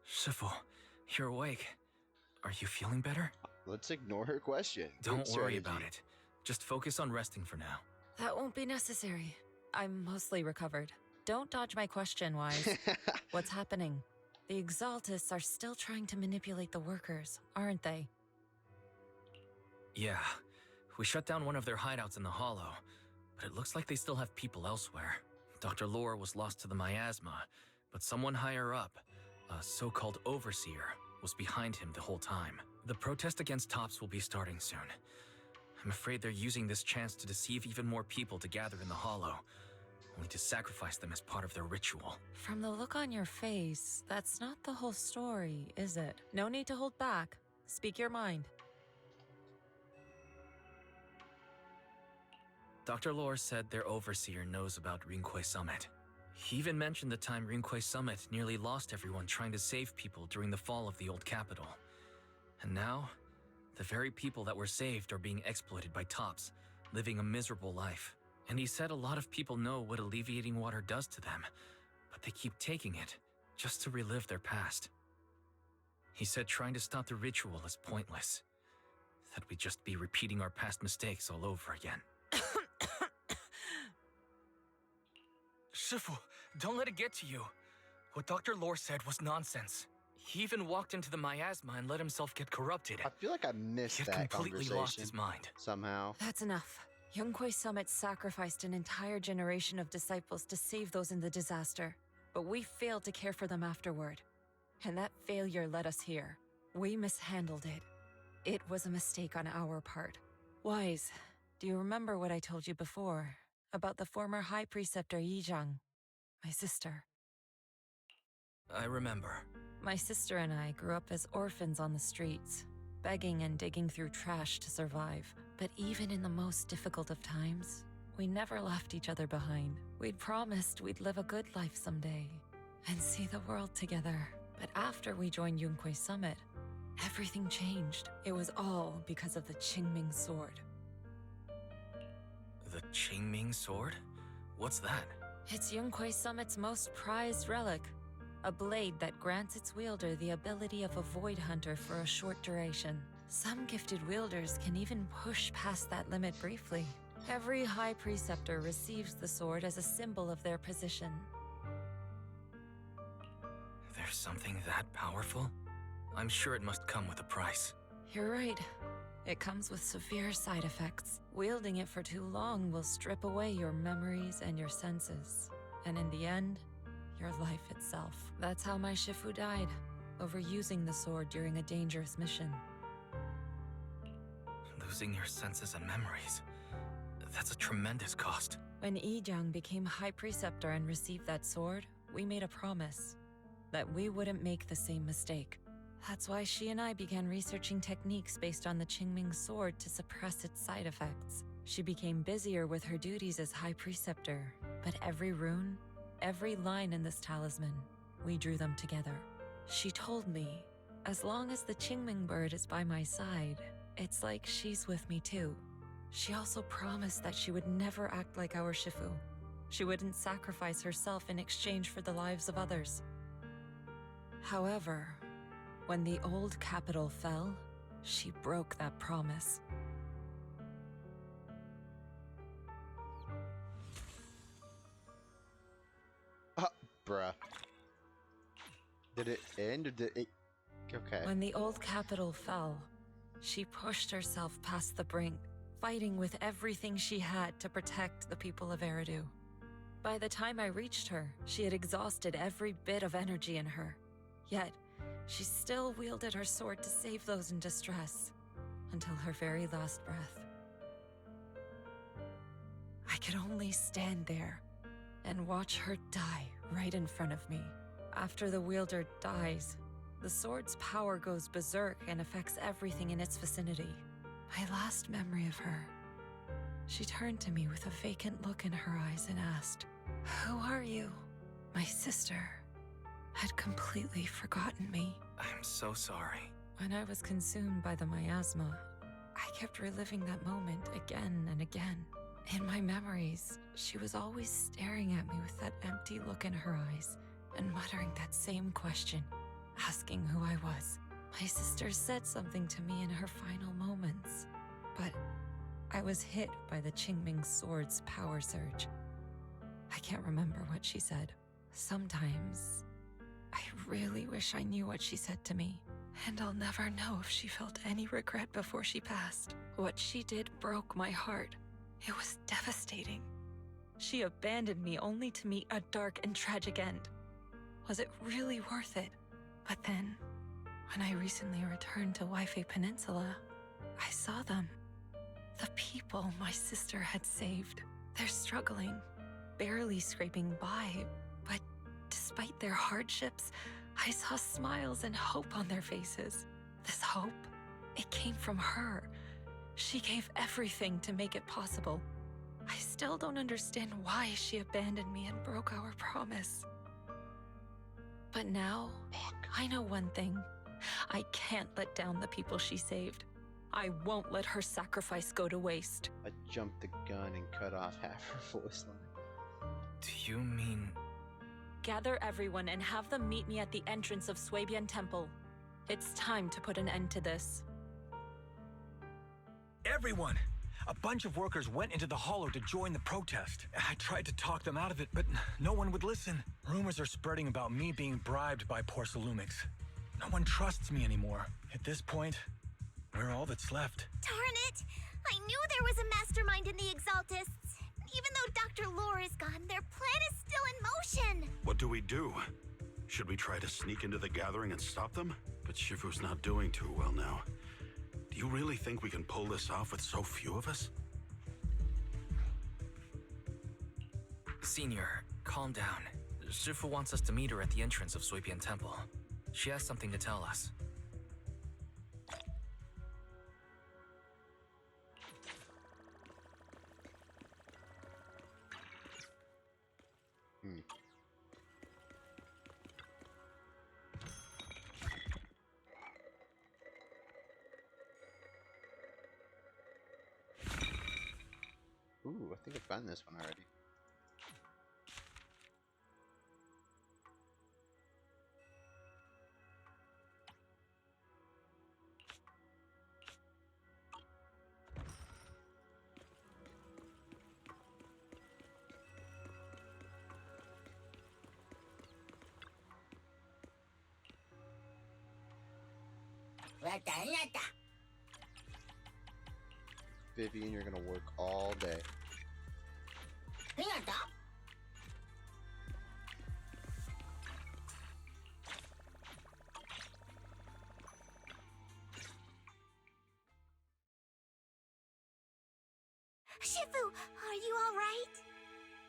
Shifu, you're awake. Are you feeling better? Let's ignore her question. Don't worry about it. Just focus on resting for now. That won't be necessary. I'm mostly recovered. Don't dodge my question, Wise. What's happening? The Exaltists are still trying to manipulate the workers, aren't they? Yeah. We shut down one of their hideouts in the Hollow, but it looks like they still have people elsewhere. Dr. Lore was lost to the miasma, but someone higher up, a so-called overseer, was behind him the whole time. The protest against Tops will be starting soon. I'm afraid they're using this chance to deceive even more people to gather in the Hollow, only to sacrifice them as part of their ritual. From the look on your face, that's not the whole story, is it? No need to hold back. Speak your mind. Dr. Lore said their overseer knows about Rinquay Summit. He even mentioned the time Rinquay Summit nearly lost everyone trying to save people during the fall of the old capital. And now, the very people that were saved are being exploited by Tops, living a miserable life. And he said a lot of people know what alleviating water does to them, but they keep taking it just to relive their past. He said trying to stop the ritual is pointless, that we'd just be repeating our past mistakes all over again. Shifu, don't let it get to you. What Dr. Lore said was nonsense. He even walked into the miasma and let himself get corrupted. I feel like I missed that completely conversation lost his mind. somehow. That's enough. Rinquay Summit sacrificed an entire generation of disciples to save those in the disaster, but we failed to care for them afterward. And that failure led us here. We mishandled it. It was a mistake on our part. Wise, do you remember what I told you before about the former High Preceptor Yizhang, my sister? I remember. My sister and I grew up as orphans on the streets, begging and digging through trash to survive. But even in the most difficult of times, we never left each other behind. We'd promised we'd live a good life someday and see the world together. But after we joined Rinquay Summit, everything changed. It was all because of the Qingming Sword. The Qingming Sword? What's that? It's Rinquay Summit's most prized relic. A blade that grants its wielder the ability of a void hunter for a short duration. Some gifted wielders can even push past that limit briefly. Every High Preceptor receives the sword as a symbol of their position. There's something that powerful? I'm sure it must come with a price. You're right. It comes with severe side effects. Wielding it for too long will strip away your memories and your senses. And in the end, your life itself. That's how my Shifu died, overusing the sword during a dangerous mission. Losing your senses and memories. That's a tremendous cost. When Yizhang became High Preceptor and received that sword, we made a promise that we wouldn't make the same mistake. That's why she and I began researching techniques based on the Qingming sword to suppress its side effects. She became busier with her duties as High Preceptor, but every rune, every line in this talisman, we drew them together. She told me, as long as the Qingming bird is by my side, it's like she's with me too. She also promised that she would never act like our Shifu. She wouldn't sacrifice herself in exchange for the lives of others. However, when the old capital fell, she broke that promise. Bruh. Did it end or did it... Okay. When the old capital fell, she pushed herself past the brink, fighting with everything she had to protect the people of Eridu. By the time I reached her, she had exhausted every bit of energy in her. Yet, she still wielded her sword to save those in distress, until her very last breath. I could only stand there and watch her die right in front of me. After the wielder dies, the sword's power goes berserk and affects everything in its vicinity. My last memory of her, she turned to me with a vacant look in her eyes and asked, "Who are you?" My sister had completely forgotten me. I'm so sorry. When I was consumed by the miasma, I kept reliving that moment again and again. In my memories, she was always staring at me with that empty look in her eyes and muttering that same question, asking who I was. My sister said something to me in her final moments, but I was hit by the Qingming sword's power surge. I can't remember what she said. Sometimes, I really wish I knew what she said to me, and I'll never know if she felt any regret before she passed. What she did broke my heart. It was devastating. She abandoned me only to meet a dark and tragic end. Was it really worth it? But then, when I recently returned to Waifei Peninsula, I saw them. The people my sister had saved. They're struggling, barely scraping by, but despite their hardships, I saw smiles and hope on their faces. This hope, it came from her. She gave everything to make it possible. I still don't understand why she abandoned me and broke our promise. But now, I know one thing. I can't let down the people she saved. I won't let her sacrifice go to waste. I jumped the gun and cut off half her voice line. Do you mean... Gather everyone and have them meet me at the entrance of Swabian Temple. It's time to put an end to this. Everyone! A bunch of workers went into the hollow to join the protest. I tried to talk them out of it, but no one would listen. Rumors are spreading about me being bribed by Porcelumix. No one trusts me anymore. At this point, we're all that's left. Darn it! I knew there was a mastermind in the Exaltists. Even though Dr. Lore is gone, their plan is still in motion. What do we do? Should we try to sneak into the gathering and stop them? But Shifu's not doing too well now. Do you really think we can pull this off with so few of us? Senior, calm down. Shifu wants us to meet her at the entrance of Swabian Temple. She has something to tell us. Ooh, I think I found this one already. Vivian, you're gonna work all day. Shifu, are you all right?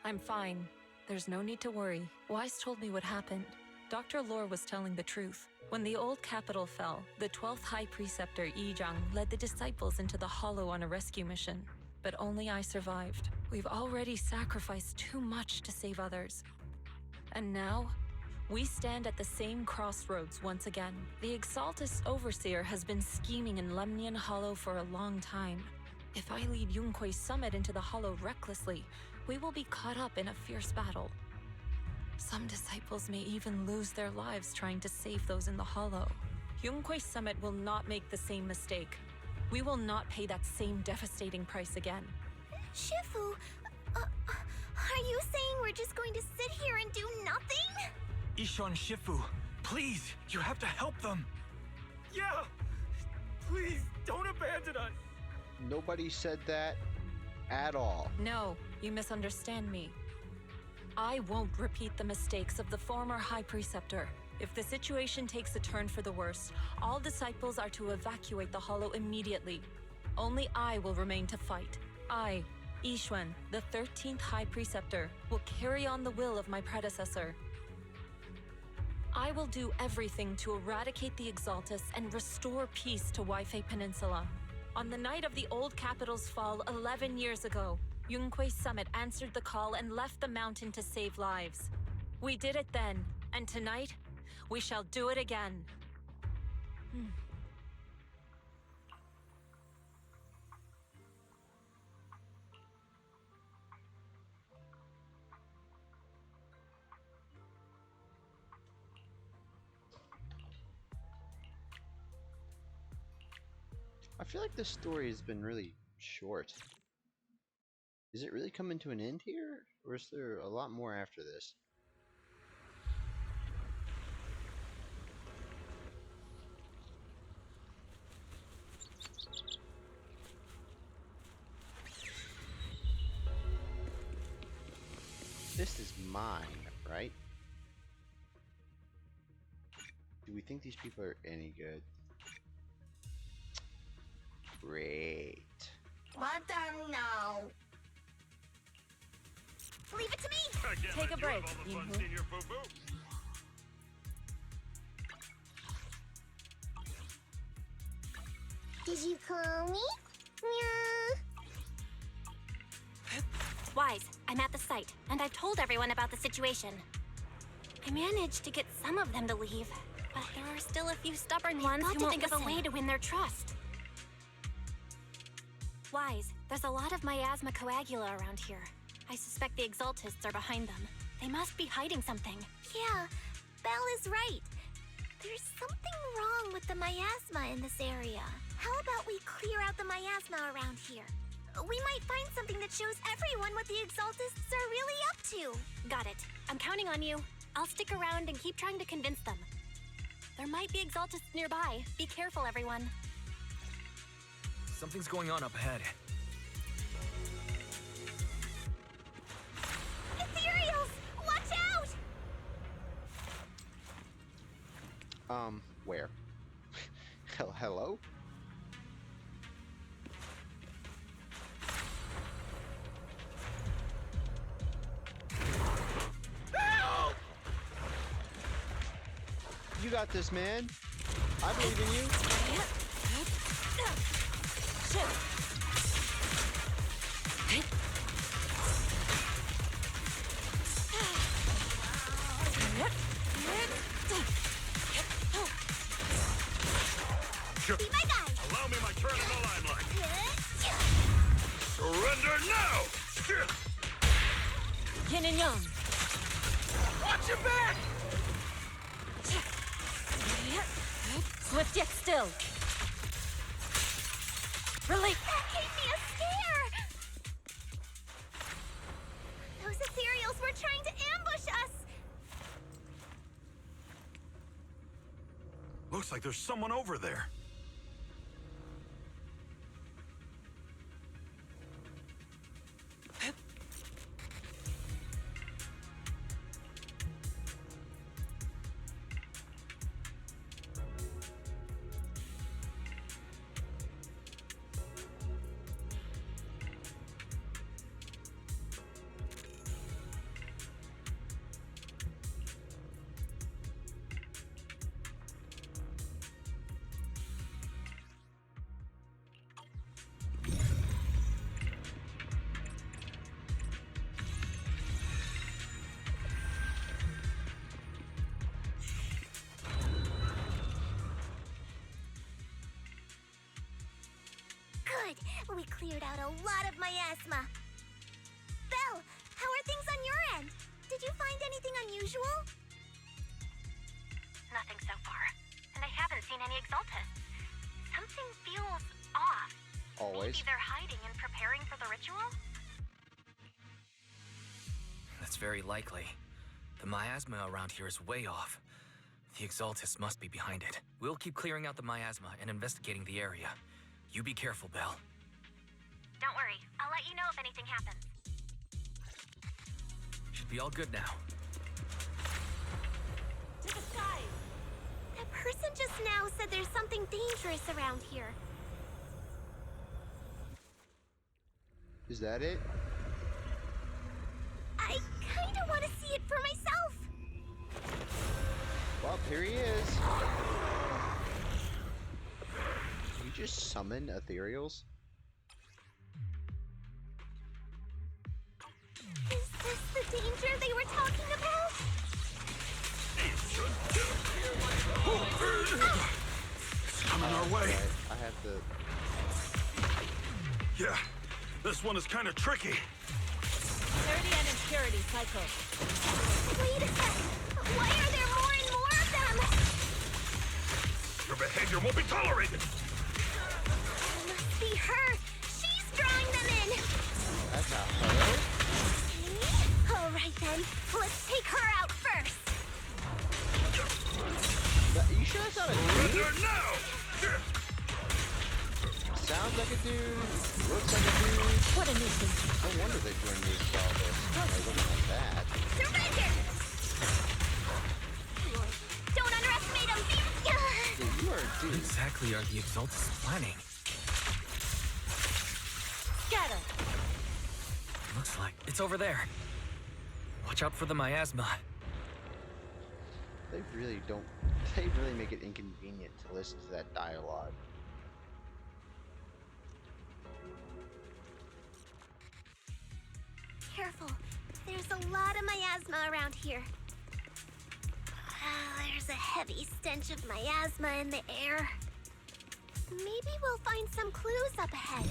I'm fine. There's no need to worry. Wise told me what happened. Dr. Lore was telling the truth. When the old capital fell, the 12th High Preceptor Yi Zhang led the disciples into the Hollow on a rescue mission. But only I survived. We've already sacrificed too much to save others. And now, we stand at the same crossroads once again. The Exaltus Overseer has been scheming in Lemnian Hollow for a long time. If I lead Yunkui's summit into the Hollow recklessly, we will be caught up in a fierce battle. Some disciples may even lose their lives trying to save those in the Hollow. Yunkui's summit will not make the same mistake. We will not pay that same devastating price again. Shifu, are you saying we're just going to sit here and do nothing? Ishan Shifu, please, you have to help them. Yeah! Please, don't abandon us! Nobody said that at all. No, you misunderstand me. I won't repeat the mistakes of the former High Preceptor. If the situation takes a turn for the worse, all disciples are to evacuate the Hollow immediately. Only I will remain to fight. I, Yixuan, the 13th High Preceptor, will carry on the will of my predecessor. I will do everything to eradicate the Exaltus and restore peace to Waifei Peninsula. On the night of the old capital's fall 11 years ago, Yunkui's summit answered the call and left the mountain to save lives. We did it then, and tonight, we shall do it again. I feel like this story has been really short. Is it really coming to an end here? Or is there a lot more after this? This is mine, right? Do we think these people are any good? Great. No. Leave it to me! Take a break, Did you call me? Yeah. Wise, I'm at the site, and I've told everyone about the situation. I managed to get some of them to leave, but there are still a few stubborn ones who won't think of a way to win their trust. Wise, there's a lot of miasma coagula around here. I suspect the Exaltists are behind them. They must be hiding something. Yeah, Belle is right. There's something wrong with the miasma in this area. How about we clear out the miasma around here? We might find something that shows everyone what the Exaltists are really up to. Got it. I'm counting on you. I'll stick around and keep trying to convince them. There might be Exaltists nearby. Be careful, everyone. Something's going on up ahead. Ethereals! Watch out! Where? Hello? Help! You got this, man. I believe in you. Be my guy! Allow me my turn in the limelight. Surrender now! Yin and Yang. Watch your back! Swift yet still. Relief. That gave me a scare! Those ethereals were trying to ambush us! Looks like there's someone over there. Good! We cleared out a lot of miasma. Belle, how are things on your end? Did you find anything unusual? Nothing so far. And I haven't seen any exaltists. Something feels off. Always. Maybe they're hiding and preparing for the ritual? That's very likely. The miasma around here is way off. The exaltists must be behind it. We'll keep clearing out the miasma and investigating the area. You be careful, Belle. Don't worry. I'll let you know if anything happens. Should be all good now. To the side! That person just now said there's something dangerous around here. Is that it? I kinda wanna see it for myself! Well, here he is. You just summon ethereals? Is this the danger they were talking about? It's coming our way. I have to... Yeah, this one is kind of tricky. Purity and impurity cycle. Wait a sec! Why are there more and more of them? Your behavior won't be tolerated. Must be her! She's drawing them in! That's not her. Alright then, let's take her out first! You sure that's not a dude? Now! Sounds like a dude, looks like a dude. What a nuisance. No wonder they joined me for all this. Like, looking like that. Surrender! Don't underestimate him! Dude, you are a What dude. exactly are the exaltists planning? Scatter! Looks like it's over there. Watch out for the miasma. They really don't... They really make it inconvenient to listen to that dialogue. Careful. There's a lot of miasma around here. There's a heavy stench of miasma in the air. Maybe we'll find some clues up ahead.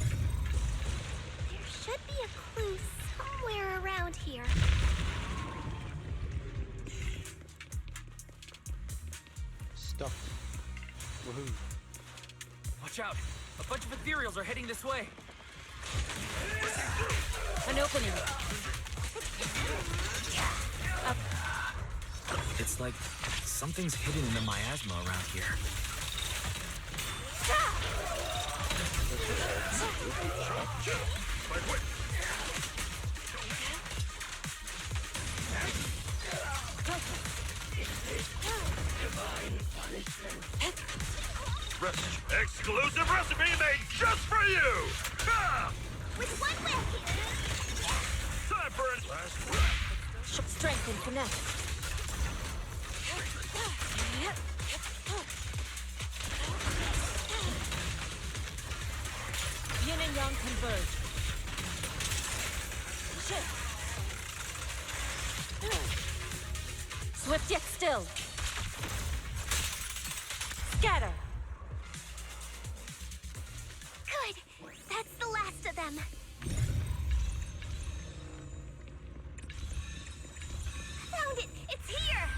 There should be a clue somewhere around here. Stuck. Woohoo. Watch out! A bunch of ethereals are heading this way. An opening. It's like something's hidden in the miasma around here. Exclusive recipe made just for you! Ah! With one whip! Time for a last breath. Strength and finesse. Yin and yang converge. Swift yet still. Scatter. Good! That's the last of them. Found it! It's here!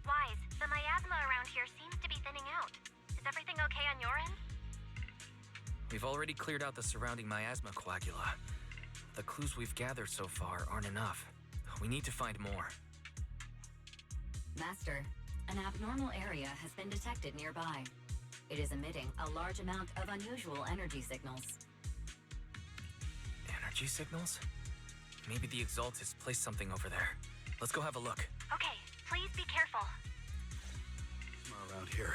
Wise, the miasma around here seems to be thinning out. Is everything okay on your end? We've already cleared out the surrounding miasma coagula. The clues we've gathered so far aren't enough. We need to find more. Master, an abnormal area has been detected nearby. It is emitting a large amount of unusual energy signals. Energy signals? Maybe the exaltists placed something over there. Let's go have a look. Okay, please be careful. Around here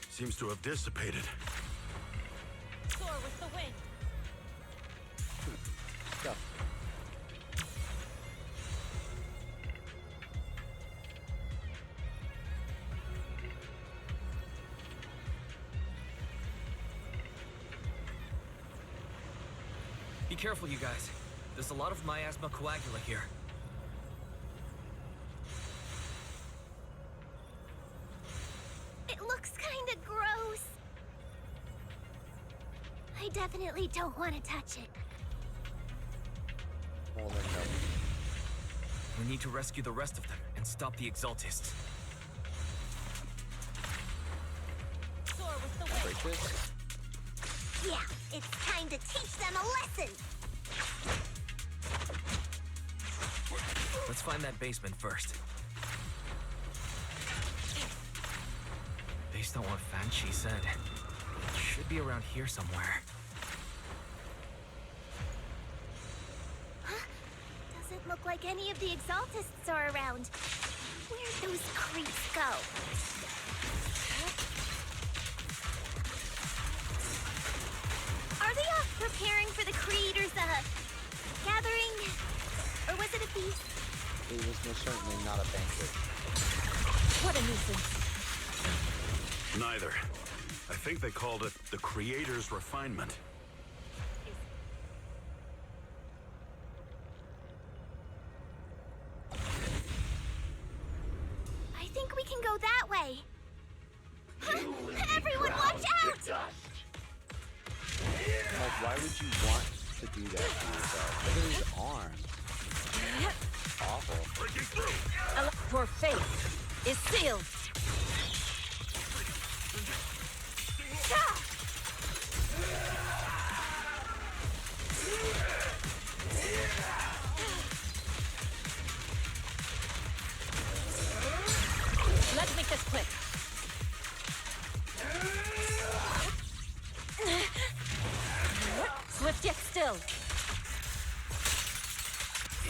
seems to have dissipated. Soar with the wind. Stuff. careful, you guys. There's a lot of miasma coagula here. It looks kinda gross. I definitely don't want to touch it. Well, then no. We need to rescue the rest of them and stop the Exaltists. Soar with the wind. Break this? Yeah, it's time to teach them a lesson. Let's find that basement first. Based on what Fan Chi said, it should be around here somewhere. Huh? Doesn't look like any of the Exaltists are around. Where'd those creeps go? Are they off preparing for the Creator's, gathering? Or was it a feast? It was most certainly not a banquet. What a nuisance. Neither. I think they called it the Creator's Refinement. I think we can go that way. Everyone watch out! Like, why would you want to do that to yourself? Look at his arms. Awful. Your fate is sealed. Let's make this quick. Swift yet still.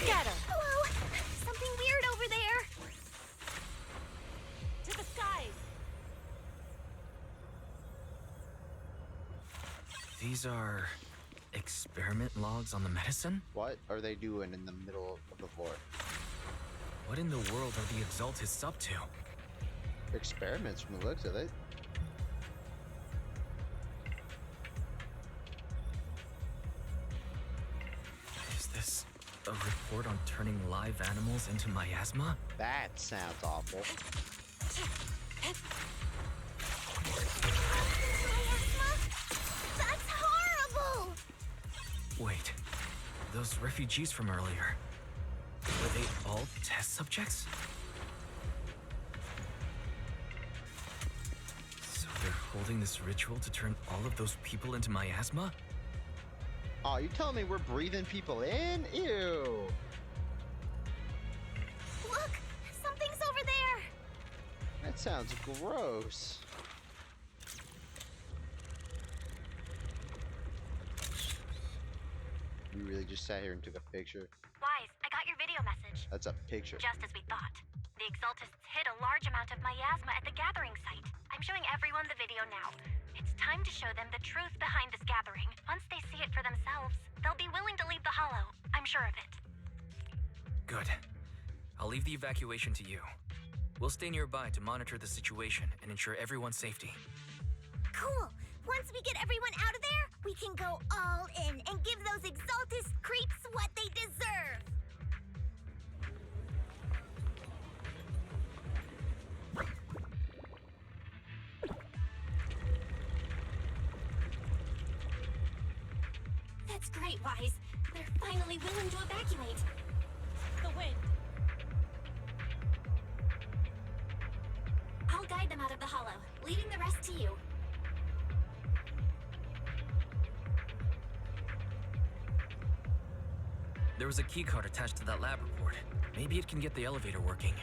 Scatter. Whoa! Something weird over there. To the skies. These are experiment logs on the medicine? What are they doing in the middle of the floor? What in the world are the Exaltists up to? Experiments from the looks of it. Is this a report on turning live animals into miasma? That sounds awful. That's horrible! Wait, those refugees from earlier, were they all test subjects? So they're holding this ritual to turn all of those people into miasma? Oh, you telling me we're breathing people in? Ew. Look! Something's over there! That sounds gross. You really just sat here and took a picture? Wise, I got your video message. That's a picture. Just as we thought. The Exaltists hid a large amount of miasma at the gathering site. I'm showing everyone the video now. It's time to show them the truth behind this gathering. Once they see it for themselves, they'll be willing to leave the Hollow. I'm sure of it. Good. I'll leave the evacuation to you. We'll stay nearby to monitor the situation and ensure everyone's safety. Cool! Once we get everyone out of there, we can go all in and give those Exaltist creeps what they deserve! That's great, Wise. They're finally willing to evacuate. The wind. I'll guide them out of the Hollow, leaving the rest to you. There was a keycard attached to that lab report. Maybe it can get the elevator working.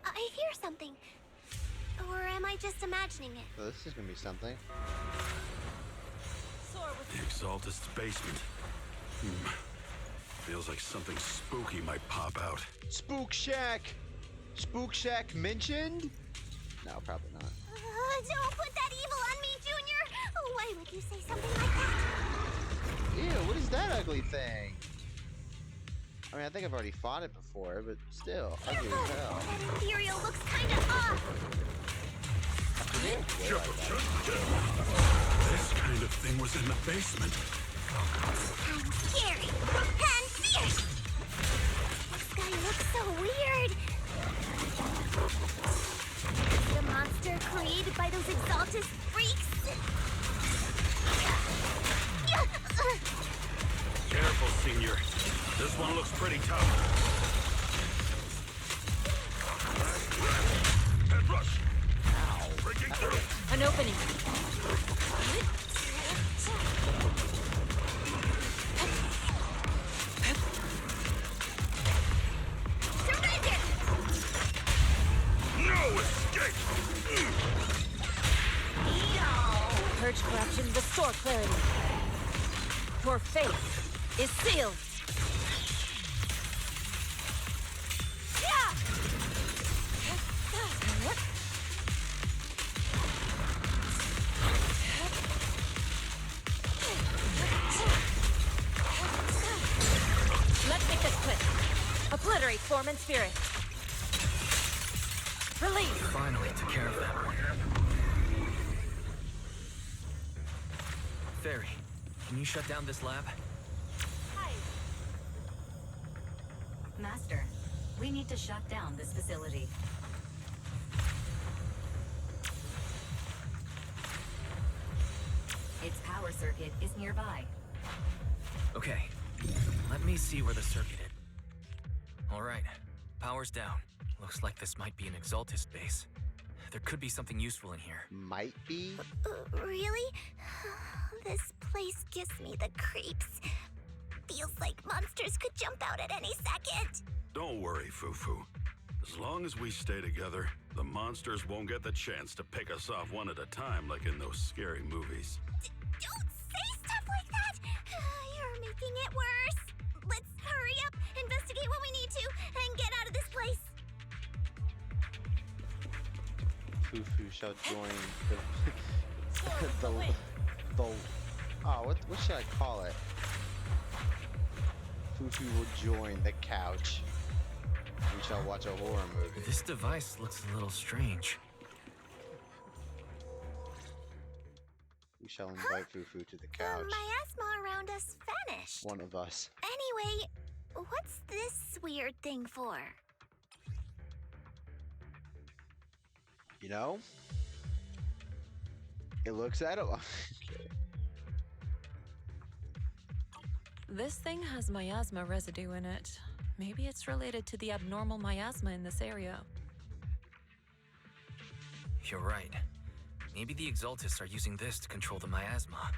I hear something. Or am I just imagining it? So this is gonna be something. The Exaltist's basement. Feels like something spooky might pop out. Spook Shack! Spook Shack mentioned? No, probably not. Don't put that evil on me, Junior! Why would you say something like that? Ew, what is that ugly thing? I mean, I think I've already fought it before, but still, ugly as hell. That Imperial looks kinda off. This kind of thing was in the basement. And scary. And fierce. This guy looks so weird. The monster created by those Exaltus freaks. Careful, Senior. This one looks pretty tough. Head rush. Ow. Breaking through. An opening. Surrender! No escape! Purge corruption, restore clarity. Your fate is sealed. Let's make this quick. Obliterate form and spirit. Release. Finally took care of that. Fairy, can you shut down this lab? Master, we need to shut down this facility. Its power circuit is nearby. Okay, let me see where the circuit is. All right, power's down. Looks like this might be an Exaltist base. There could be something useful in here. Might be? Really? This place gives me the creeps. Feels like monsters could jump out at any second. Don't worry, Fufu. As long as we stay together, the monsters won't get the chance to pick us off one at a time like in those scary movies. Don't say stuff like that! You're making it worse. Let's hurry up, investigate what we need to, and get out of this place. Fufu shall join the oh, what should I call it? Fufu will join the couch. We shall watch a horror movie. This device looks a little strange. We shall invite Fufu to the The couch. miasma around us vanished. One of us. Anyway, what's this weird thing for? You know? It looks at him. This thing has miasma residue in it. Maybe it's related to the abnormal miasma in this area. You're right. Maybe the Exaltists are using this to control the miasma.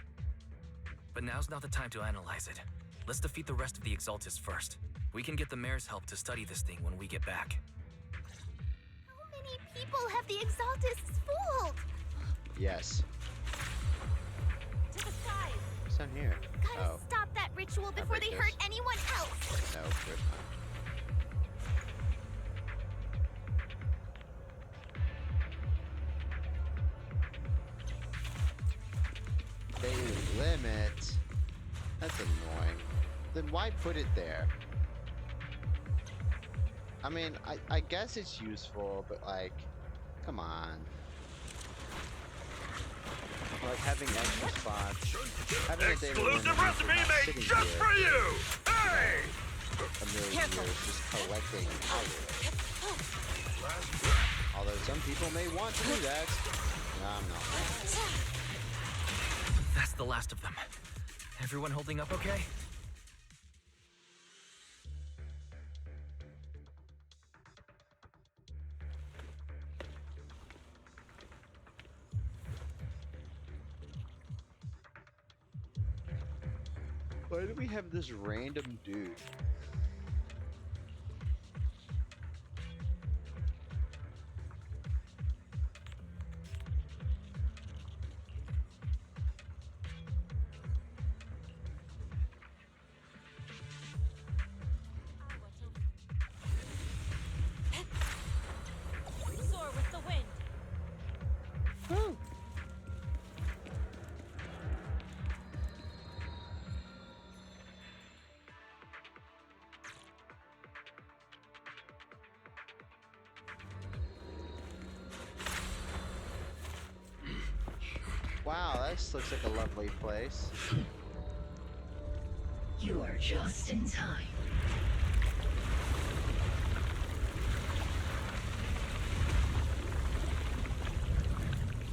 But now's not the time to analyze it. Let's defeat the rest of the Exaltists first. We can get the mayor's help to study this thing when we get back. How many people have the Exaltists fooled? Yes. To the skies! What's down here? Gotta stop that ritual before they hurt anyone else. No, of course not. Daily limit? That's annoying. Then why put it there? I mean, I guess it's useful, but like, come on. Like having extra spots. Having a daily limit Exclusive recipe made just for you! Hey! A million years just collecting powder. Although some people may want to do that. No, I'm not. That's the last of them. Everyone holding up okay? Why do we have this random dude? Soar with the wind. Woo! Wow, this looks like a lovely place. You are just in time.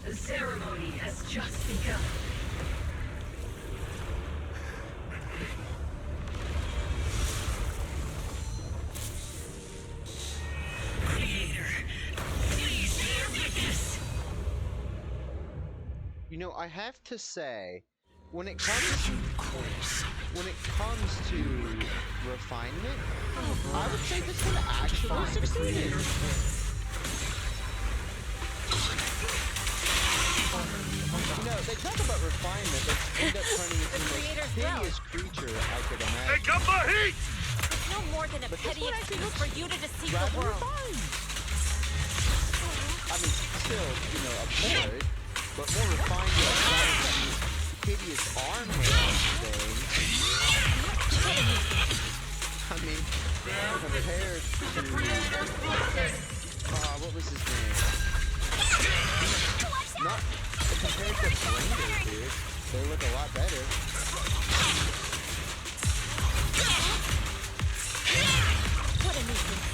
The ceremony has just begun. Creator, please bear witness. You know, I have to say, when it comes to refinement, I would say this one actually succeeded. You know, they talk about refinement, but end up turning into the most hideous creature I could imagine. Take up the heat! It's no more than a petty excuse for you to deceive the rather world. refined. I mean, still, you know, abhorred, but more refined than that hideous arm hair thing. I mean, compared to... what was his name? Not... Compared to Blender, dude, they look a lot better. What a nuisance.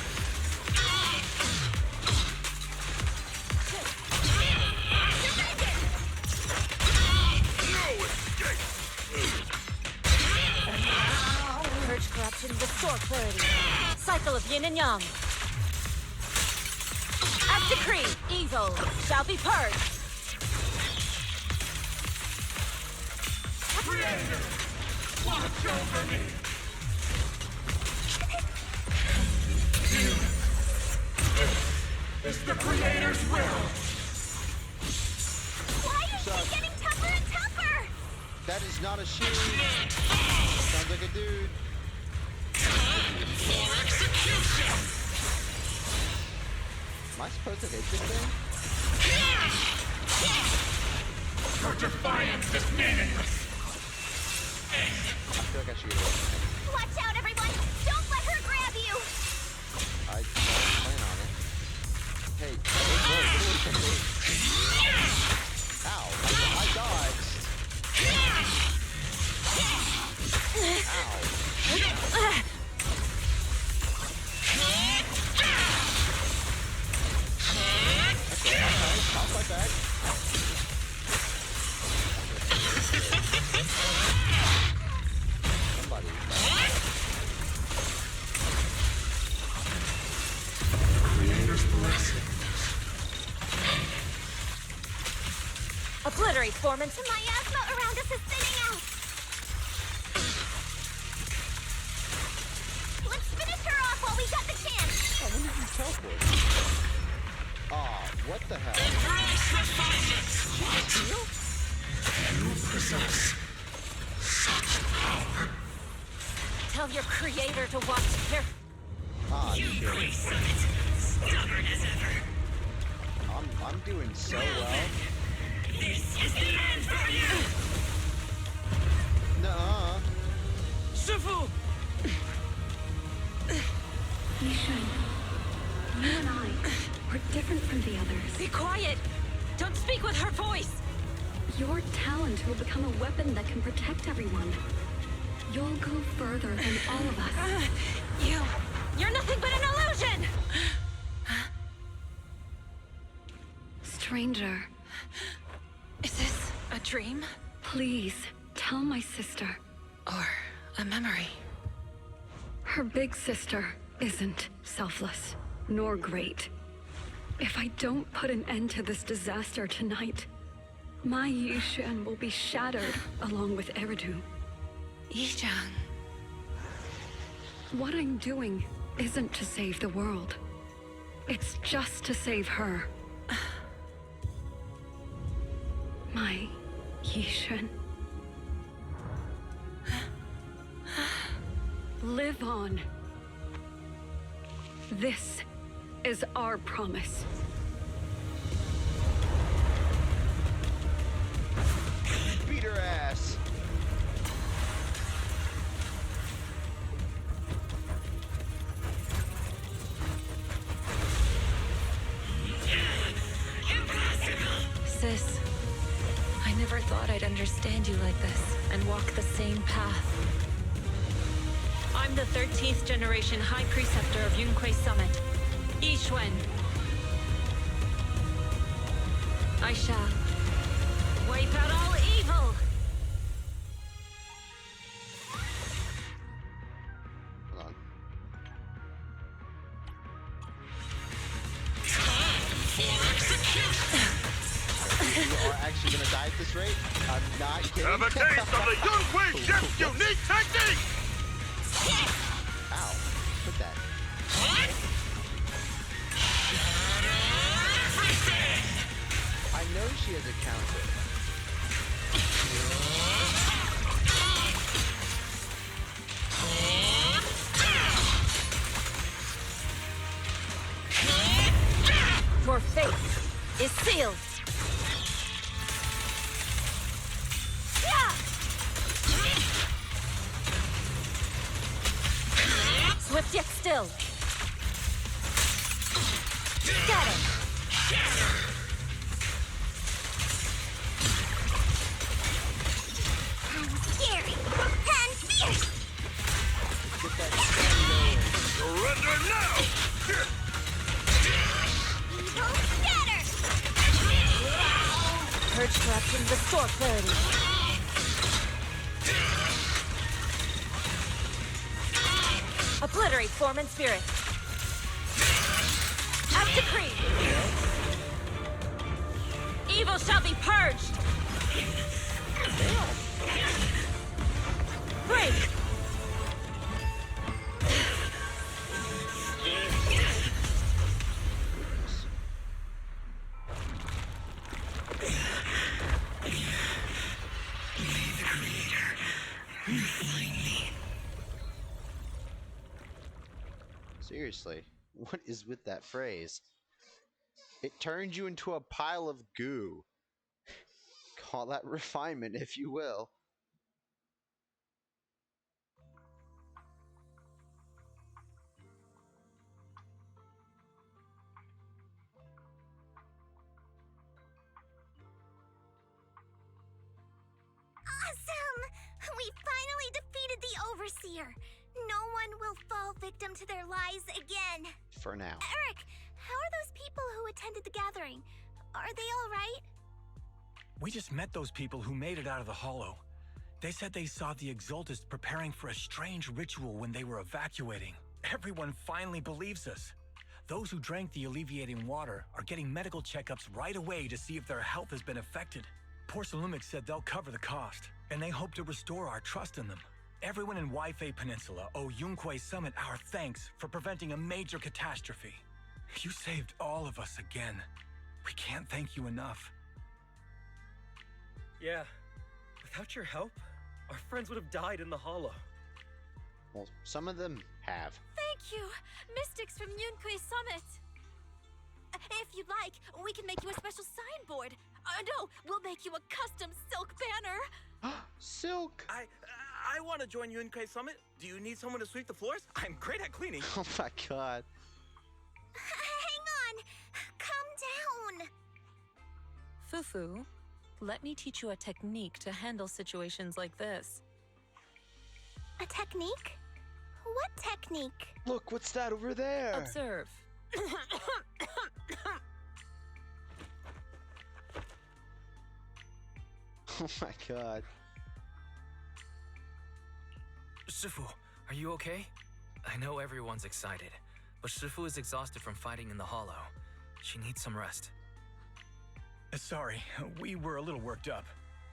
Purge corruption, restore clarity. Cycle of yin and yang. As decreed, evil shall be purged. Creator, watch over me! It's the Creator's will! Why is he getting tougher and tougher? That is not a she. Sounds like a dude. For execution! Am I supposed to hit this thing? Your defiance is meaningless! I feel like I should get away from it. Watch out, everyone! Don't let her grab you! I don't plan on it. Hey, whoa, get away from me. Ow, I dodged. Ow. Okay, I'll fight back. Somebody. Creator's blessing. Obliterate formants. The miasma around us is thinning out! Let's finish her off while we got the chance! Oh, when did you teleport? Aw, what the hell? Embrace refinement! She just healed? You possess such power. Tell your creator to watch care. Ah, You shit. puissant, stubborn as ever. I'm doing so well. This is the end for you! Nuh-uh. Shifu! Yishan, you and I, we're different from the others. Be quiet! Don't speak with her voice! Your talent will become a weapon that can protect everyone. You'll go further than all of us. You're nothing but an illusion! Stranger. Is this a dream? Please, tell my sister. Or a memory? Her big sister isn't selfless, nor great. If I don't put an end to this disaster tonight, my Yishan will be shattered along with Eridu. Yishan. What I'm doing isn't to save the world. It's just to save her. My Yishan. Live on. This is our promise. Beat her ass. Sis, I never understand you like this and walk the same path. I'm the 13th generation High Preceptor of Yunquei Summit, Yi Xuan. I shall wipe out all evil! Hold on. You are actually gonna die at this rate? I'm not kidding. Have a taste of the Yunquei Chef's unique technique! Ow. Put that. I know she has a counter. Your fate is sealed. Swift yet still. Scatter. Scary and fierce. Surrender now! Evil scatter. Purge corruption, restore clarity. Obliterate form and spirit. As decreed. Evil shall be purged. Break. Seriously, what is with that phrase? It turns you into a pile of goo. Call that refinement, if you will. Awesome! We finally defeated the Overseer. No one will fall victim to their lies again. For now. Eric, how are those people who attended the gathering? Are they all right? We just met those people who made it out of the hollow. They said they saw the Exaltists preparing for a strange ritual when they were evacuating. Everyone finally believes us. Those who drank the alleviating water are getting medical checkups right away to see if their health has been affected. Porcelumix said they'll cover the cost, and they hope to restore our trust in them. Everyone in Waifei Peninsula owe Yunquei Summit our thanks for preventing a major catastrophe. You saved all of us again. We can't thank you enough. Yeah. Without your help, our friends would have died in the hollow. Well, some of them have. Thank you, Mystics from Yunquei Summit. If you'd like, we can make you a special signboard. No, we'll make you a custom silk banner. Silk! I want to join Yunquei Summit. Do you need someone to sweep the floors? I'm great at cleaning. Oh my god. Hang on! Calm down! Fufu, let me teach you a technique to handle situations like this. A technique? What technique? Look, what's that over there? Observe. Oh my god. Shifu, are you okay? I know everyone's excited, but Shifu is exhausted from fighting in the hollow. She needs some rest. Sorry, we were a little worked up.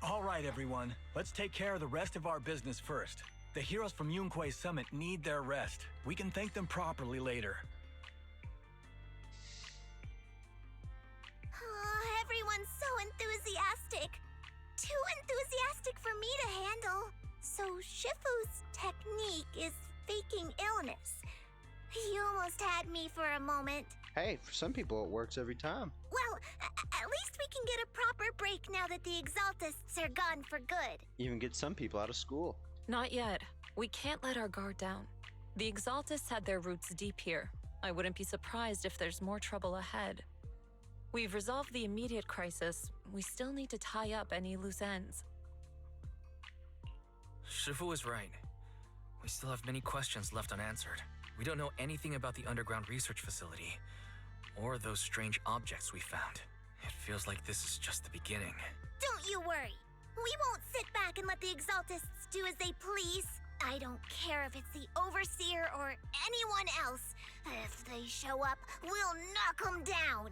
All right, everyone, let's take care of the rest of our business first. The heroes from Yunquei Summit need their rest. We can thank them properly later. Oh, everyone's so enthusiastic. Too enthusiastic for me to handle. So Shifu's technique is faking illness. He almost had me for a moment. Hey, for some people it works every time. Well, at least we can get a proper break now that the Exaltists are gone for good. Even get some people out of school. Not yet. We can't let our guard down. The Exaltists had their roots deep here. I wouldn't be surprised if there's more trouble ahead. We've resolved the immediate crisis. We still need to tie up any loose ends. Shifu is right. We still have many questions left unanswered. We don't know anything about the underground research facility, or those strange objects we found. It feels like this is just the beginning. Don't you worry. We won't sit back and let the Exaltists do as they please. I don't care if it's the Overseer or anyone else. If they show up, we'll knock them down.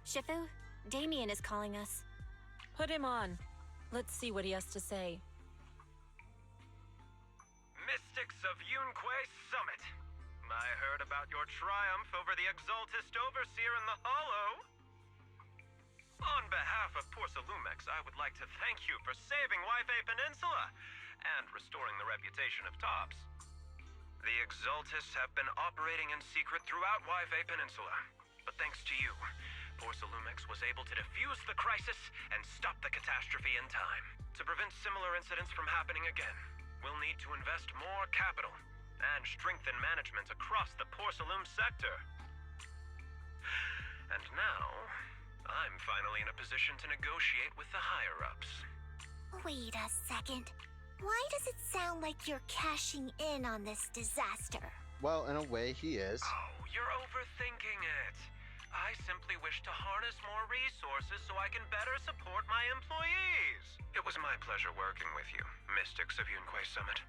Shifu, Damien is calling us. Put him on. Let's see what he has to say. Mystics of Yunquei Summit. I heard about your triumph over the Exaltist Overseer in the Hollow. On behalf of Porcelumex, I would like to thank you for saving Waifei Peninsula and restoring the reputation of Tops. The Exaltists have been operating in secret throughout Waifei Peninsula, but thanks to you, Porcelumex was able to defuse the crisis and stop the catastrophe in time. To prevent similar incidents from happening again, we'll need to invest more capital and strengthen management across the Porcelume sector. And now, I'm finally in a position to negotiate with the higher-ups. Wait a second. Why does it sound like you're cashing in on this disaster? Well, in a way, he is. Oh, you're overthinking it. I simply wish to harness more resources so I can better support my employees. It was my pleasure working with you, Mystics of Yunquei Summit.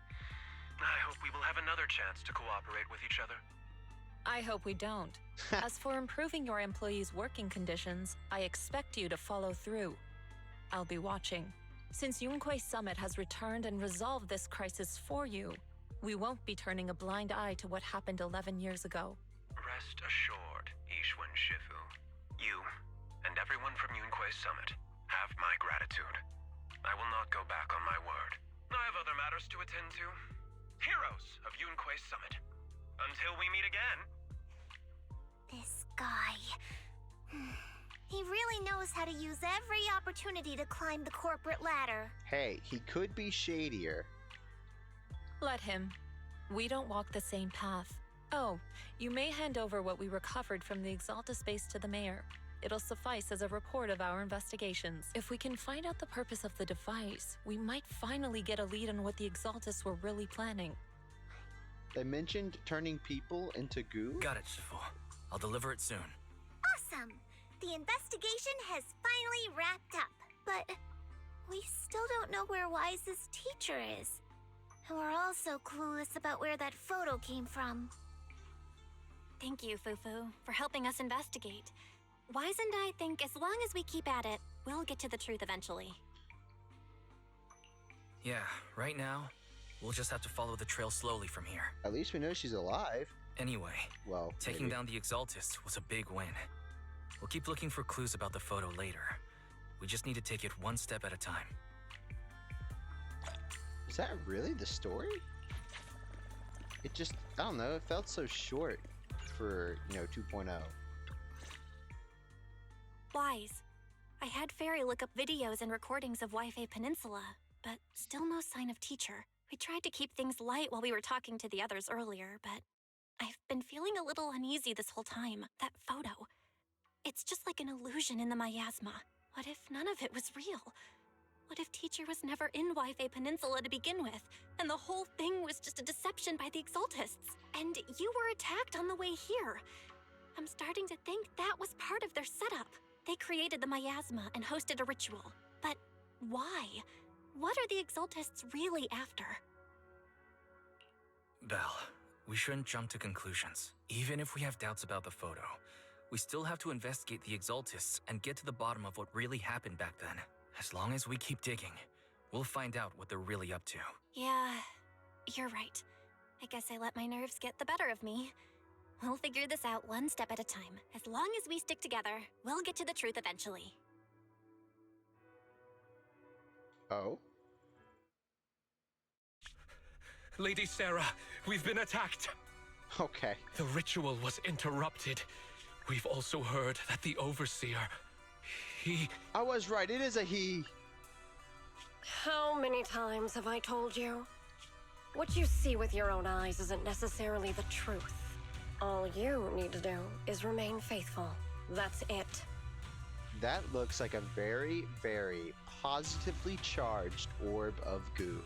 I hope we will have another chance to cooperate with each other. I hope we don't. As for improving your employees' working conditions, I expect you to follow through. I'll be watching. Since Yunquei Summit has returned and resolved this crisis for you, we won't be turning a blind eye to what happened 11 years ago. Rest assured, Ishwan Shifu. You and everyone from Yunquei Summit have my gratitude. I will not go back on my word. I have other matters to attend to. Heroes of Yunquei Summit. Until we meet again. This guy... He really knows how to use every opportunity to climb the corporate ladder. Hey, he could be shadier. Let him. We don't walk the same path. Oh, you may hand over what we recovered from the Exalta space to the mayor. It'll suffice as a report of our investigations. If we can find out the purpose of the device, we might finally get a lead on what the Exaltists were really planning. They mentioned turning people into goo? Got it, Shifu. I'll deliver it soon. Awesome! The investigation has finally wrapped up. But we still don't know where Wise's teacher is. And we're also clueless about where that photo came from. Thank you, Fufu, for helping us investigate. Wise and I think as long as we keep at it, we'll get to the truth eventually. Yeah, right now, we'll just have to follow the trail slowly from here. At least we know she's alive. Anyway, well, taking maybe. down the Exaltists was a big win. We'll keep looking for clues about the photo later. We just need to take it one step at a time. Is that really the story? It just, I don't know, it felt so short for, 2.0. Wise. I had Fairy look up videos and recordings of Waifei Peninsula, but still no sign of teacher. We tried to keep things light while we were talking to the others earlier, but I've been feeling a little uneasy this whole time. That photo. It's just like an illusion in the miasma. What if none of it was real? What if teacher was never in Waifei Peninsula to begin with, and the whole thing was just a deception by the Exaltists? And you were attacked on the way here. I'm starting to think that was part of their setup. They created the miasma and hosted a ritual. But why? What are the Exaltists really after? Belle, we shouldn't jump to conclusions. Even if we have doubts about the photo, we still have to investigate the Exaltists and get to the bottom of what really happened back then. As long as we keep digging, we'll find out what they're really up to. Yeah, you're right. I guess I let my nerves get the better of me. We'll figure this out one step at a time. As long as we stick together, we'll get to the truth eventually. Oh? Lady Sarah, we've been attacked. Okay. The ritual was interrupted. We've also heard that the Overseer, he... I was right, it is a he. How many times have I told you? What you see with your own eyes isn't necessarily the truth. All you need to do is remain faithful. That's it. That looks like a very, very positively charged orb of goo.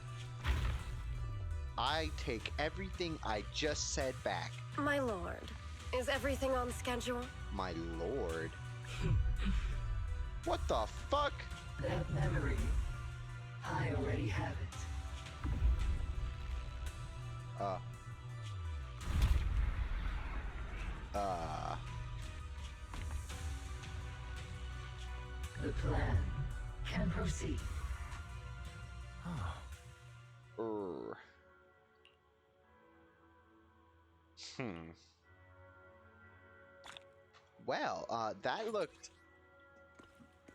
I take everything I just said back. My lord, is everything on schedule? My lord? What the fuck? That memory, I already have it. The plan can proceed. Well, that looked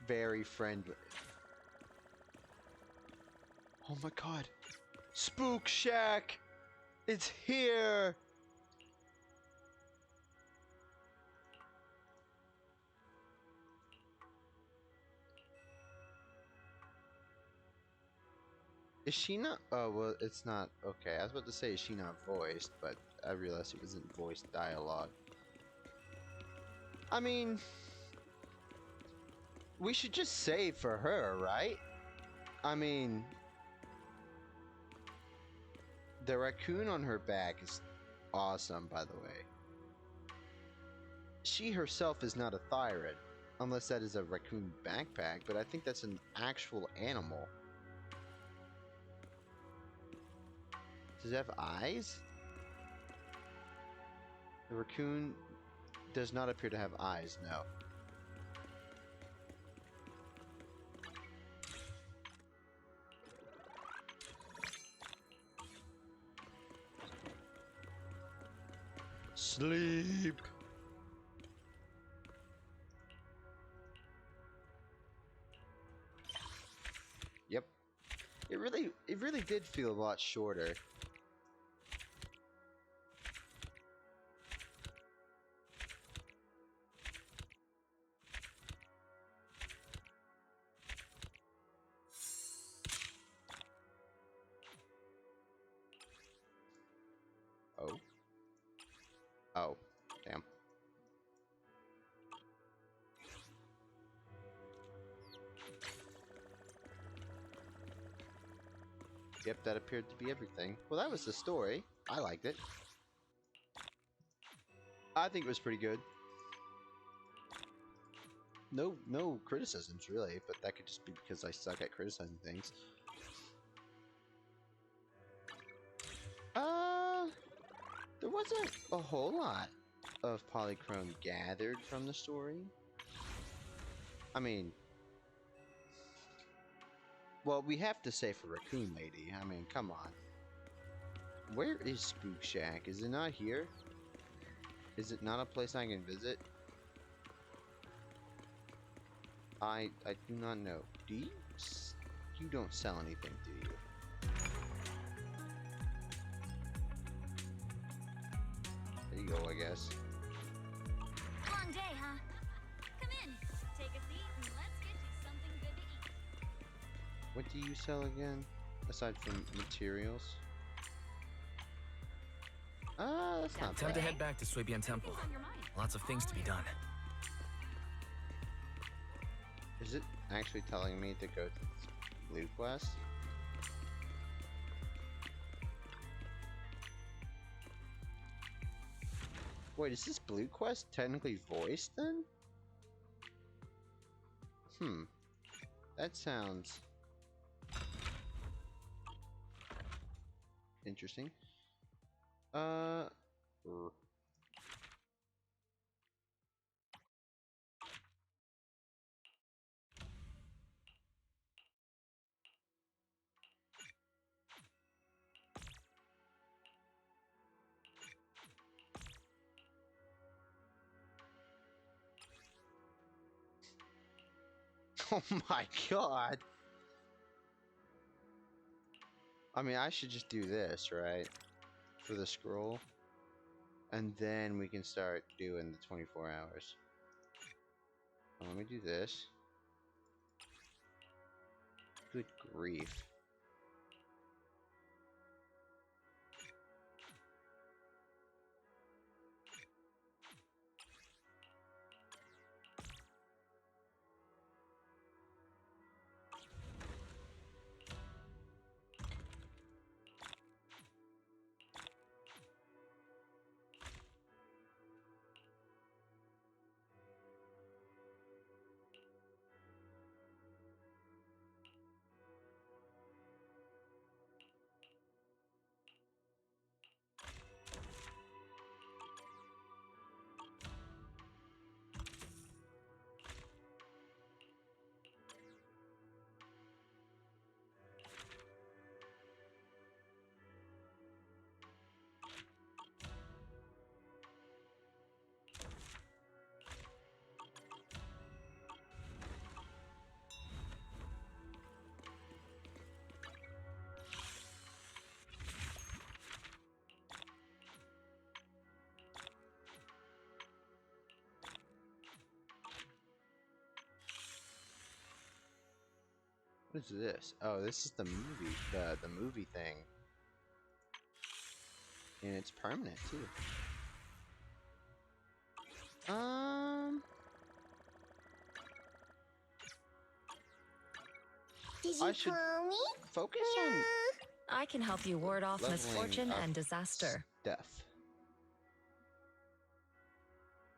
very friendly. Oh my god. Spook Shack! It's here! Is she not? Oh, well, it's not. Okay, I was about to say, is she not voiced? But I realized it wasn't voiced dialogue. I mean, we should just save for her, right? I mean, the raccoon on her back is awesome, by the way. She herself is not a thyrid, unless that is a raccoon backpack, but I think that's an actual animal. Does it have eyes? The raccoon does not appear to have eyes, no. Sleep. Yep. It really did feel a lot shorter. Oh. Oh, damn. Yep, that appeared to be everything. Well, that was the story. I liked it. I think it was pretty good. No criticisms, really, but that could just be because I suck at criticizing things. There wasn't a whole lot of polychrome gathered from the story. I mean, well, we have to say for Raccoon Lady. I mean, come on. Where is Spook Shack? Is it not here? Is it not a place I can visit? I do not know. Do you? You don't sell anything, do you? There you go, I guess. Long day, huh? Come in, take a seat, and let's get you something good to eat. What do you sell again? Aside from materials? That's not Time bad. to head back to Suibian Temple. Lots of things to be done. Is it actually telling me to go to Blue Quest? Wait, is this Blue Quest technically voiced then? That sounds interesting. Oh my god! I mean, I should just do this, right? For the scroll. And then we can start doing the 24 hours. Let me do this. Good grief. What's this? Oh, this is the movie, the movie thing. And it's permanent too. Did you call me? Focus on I can help you ward off leveling misfortune up and disaster. stuff.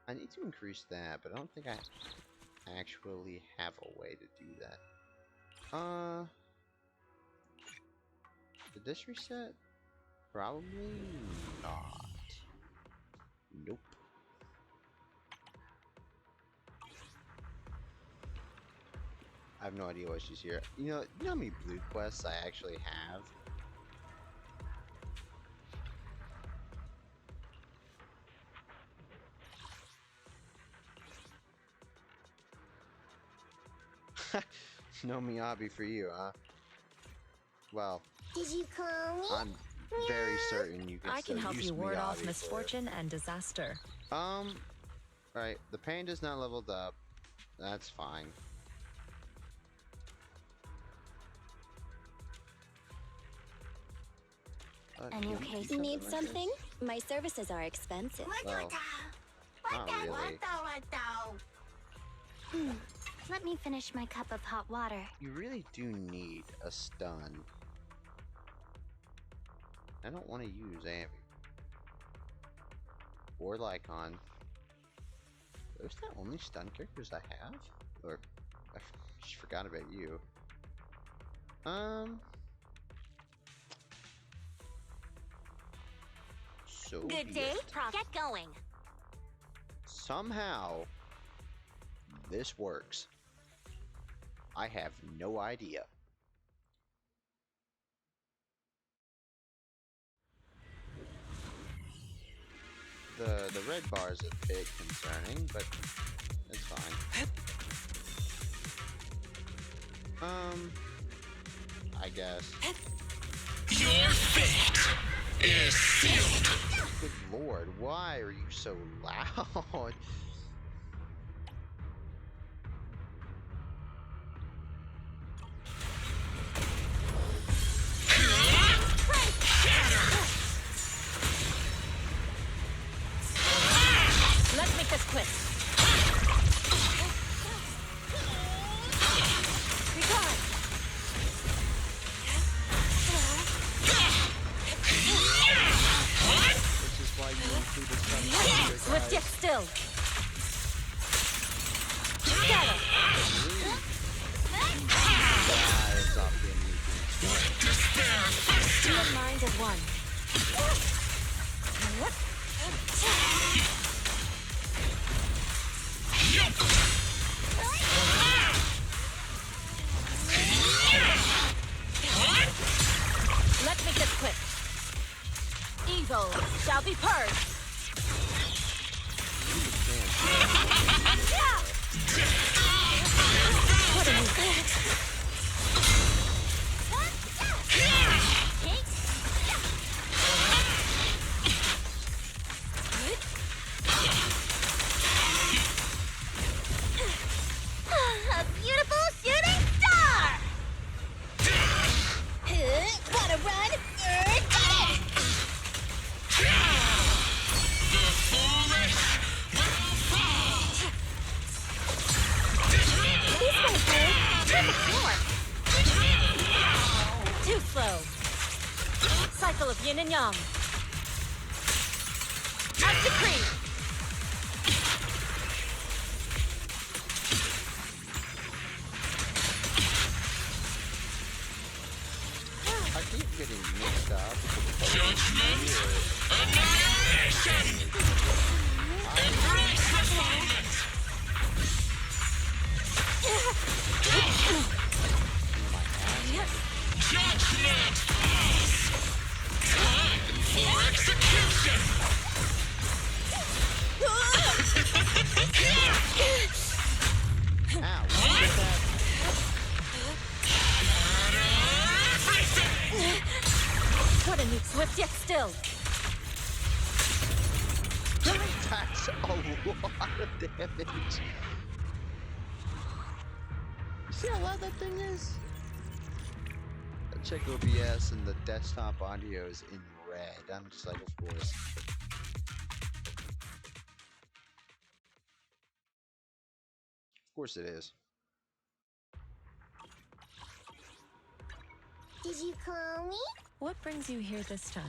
I need to increase that, but I don't think I actually have a way to do that. Did this reset? Probably not. Nope. I have no idea why she's here. You know how many blue quests I actually have? No Miyabi for you, huh? Well, Did you call me? I'm very certain you can I still can help use you ward off Miyabi for it. misfortune and disaster. Right, the panda's not leveled up. That's fine. In your case, you need something? My services are expensive. Well, not really. Let me finish my cup of hot water. You really do need a stun. I don't want to use Ambi. Or Lycon. Those the only stun characters I have? Or I just forgot about you. So Good day, Prof. Get going. Somehow this works. I have no idea. The red bar is a bit concerning, but it's fine. I guess. Your fate is sealed. Good lord, why are you so loud? Let's make this quick. This is why you included some Swift yet still. Two of mind as one. Let's make this quick. Evil shall be purged. What a move. A beautiful shooting star! Wanna run? Got it! The foolish will fall. These guys do perfect floor. Too slow. Cycle of yin and yang. As decreed. I keep getting mixed up. Judgment, annihilation. Embrace refinement. Judgment falls. Time for execution. Ow, what is that? What a new swift yet still. That's a lot of damage. You see how loud that thing is? check OBS and the desktop audio is in red. I'm just like, of course. Of course it is. Did you call me? What brings you here this time?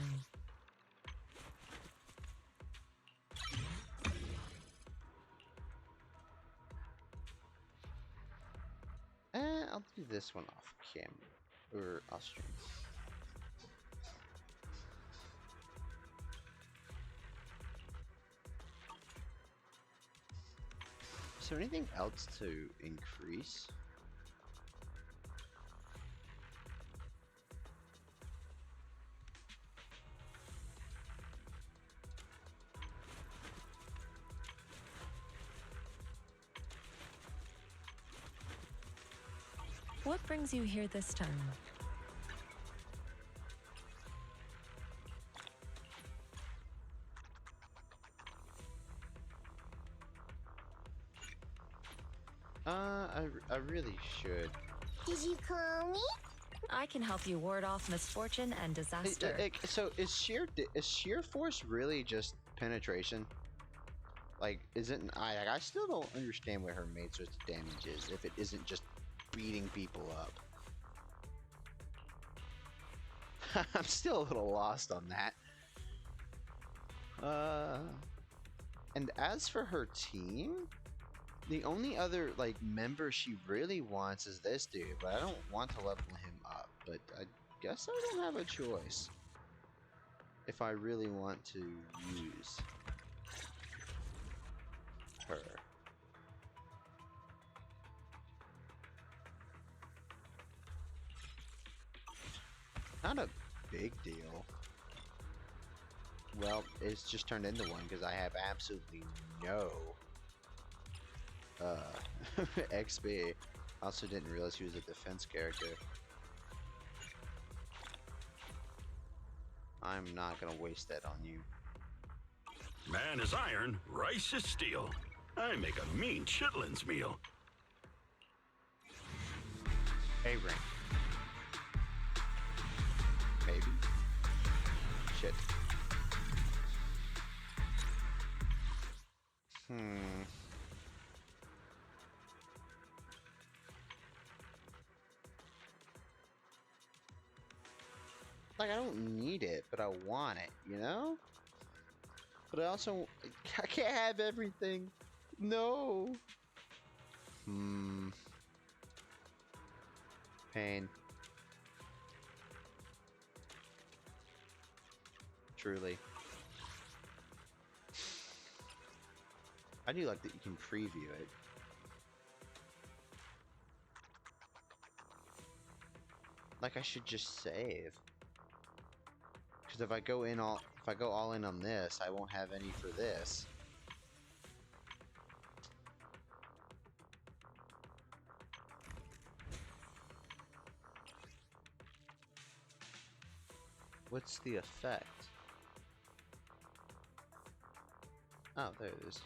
I'll do this one off camera, or off stream. Is there anything else to increase? What brings you here this time? I really should. Did you call me? I can help you ward off misfortune and disaster. So is sheer force really just penetration? Like, isn't I still don't understand what her main source of damage is if it isn't just beating people up. I'm still a little lost on that. And as for her team, the only other like member she really wants is this dude, but I don't want to level him up. But I guess I don't have a choice if I really want to use her. Not a big deal. Well, it's just turned into one because I have absolutely no XP. Also didn't realize he was a defense character. I'm not gonna waste that on you. Man is iron, rice is steel. I make a mean chitlins meal. A ring. Maybe. Shit. Like, I don't need it, but I want it, you know? But I also... I can't have everything. No. Pain. Truly. I do like that you can preview it. Like, I should just save. Because if I go all in on this, I won't have any for this. What's the effect? Oh, there it is.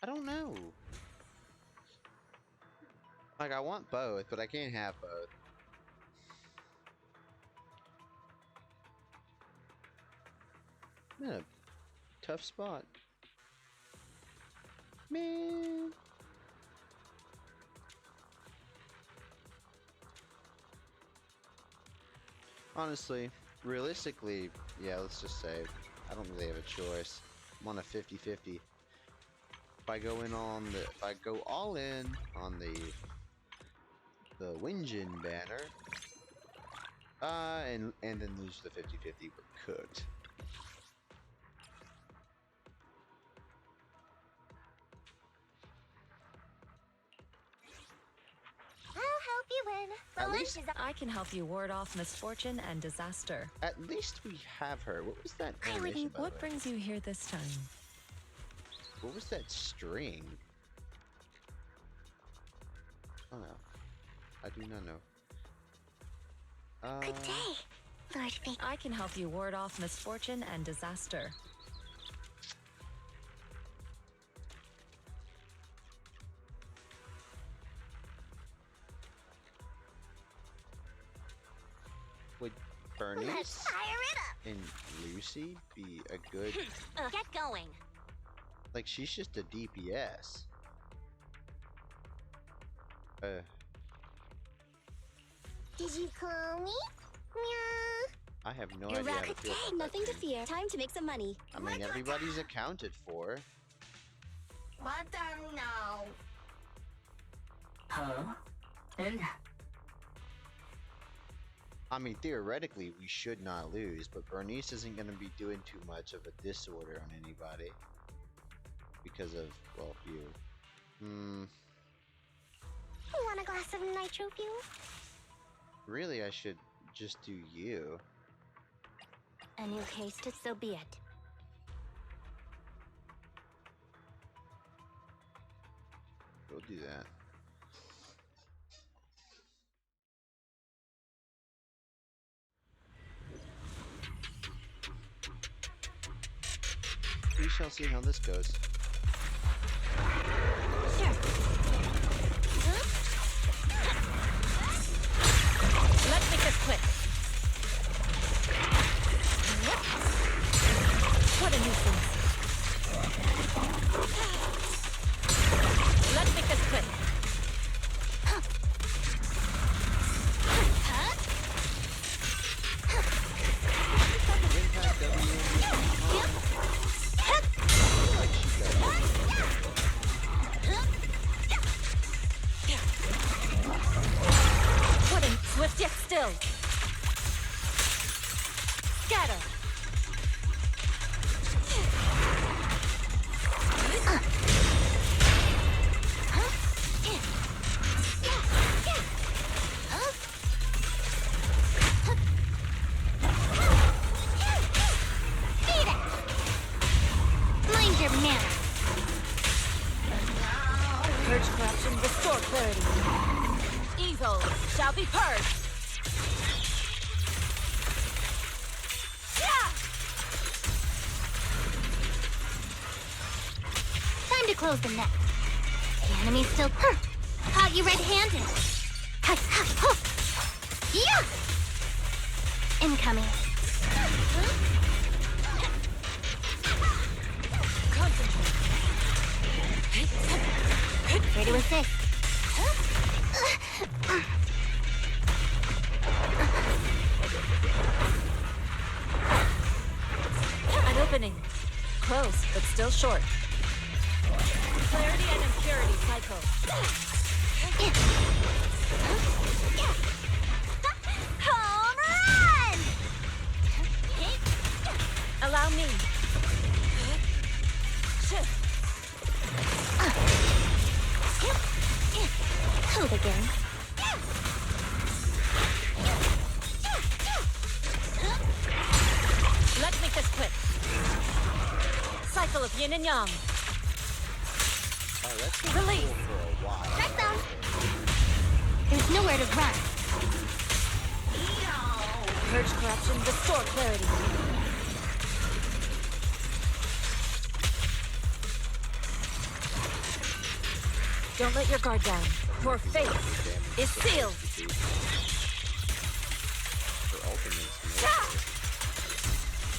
I don't know. Like, I want both, but I can't have both. I'm in a tough spot. Man. Honestly, realistically, yeah, let's just say I don't really have a choice. I'm on a 50-50. If I go all in on the Winjin banner, and then lose the 50-50, we're cooked. I'll help you win. The At lunch least is I can help you ward off misfortune and disaster. At least we have her. What was that animation, by the What way? brings you here this time? What was that string? Oh no. I do not know. Good day, Lord Fake. I can help you ward off misfortune and disaster. Would Let's Bernice fire it up. and Lucy be a good... Get going. Like, she's just a DPS. Did you call me? Meow. I have no You're idea how right. to feel about that Nothing to thing. fear. Time to make some money. I mean, everybody's accounted for. What now? Huh? I mean, theoretically, we should not lose, but Bernice isn't going to be doing too much of a disorder on anybody. Because of, well, you. Want a glass of nitro fuel? Really, I should just do you. And you taste it, so be it. Go do that. We shall see how this goes. Sure. Let's make this quick. What a nuisance. Let's make this quick. What in swift yet still. Scatter. Mind your manners. Purge corruption, restore clarity. Evil shall be purged. Time to close the net. The enemy's still caught you red-handed. Yeah! Incoming. Ready to assist. An opening. Close, but still short. Clarity and impurity cycle. Home run! Allow me. Shift. Hold again. Let's make this quick. Cycle of yin and yang. Oh, that's been Release. cool for a while. Strike down. There's nowhere to run. Purge corruption, restore clarity. Don't let your guard down. Your fate is sealed. For ultimates,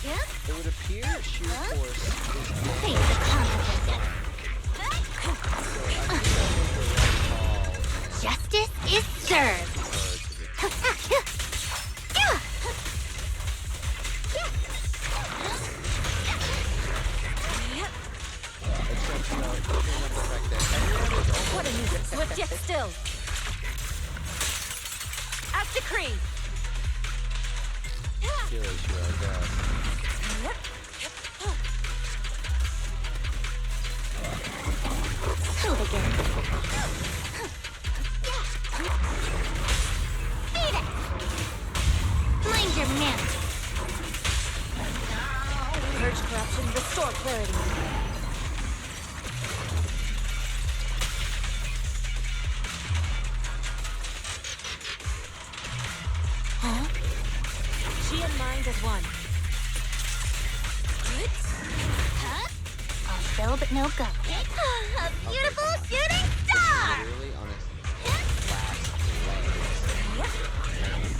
Yep. it would appear sheer force is Face the consequences. Justice is served. What a nuisance. Swift yet still. As decreed. Hold again. Beat it! Mind your manners. Purge corruption, restore clarity. Huh? one. Huh? All fill but no go. A beautiful shooting star! Literally on its last legs.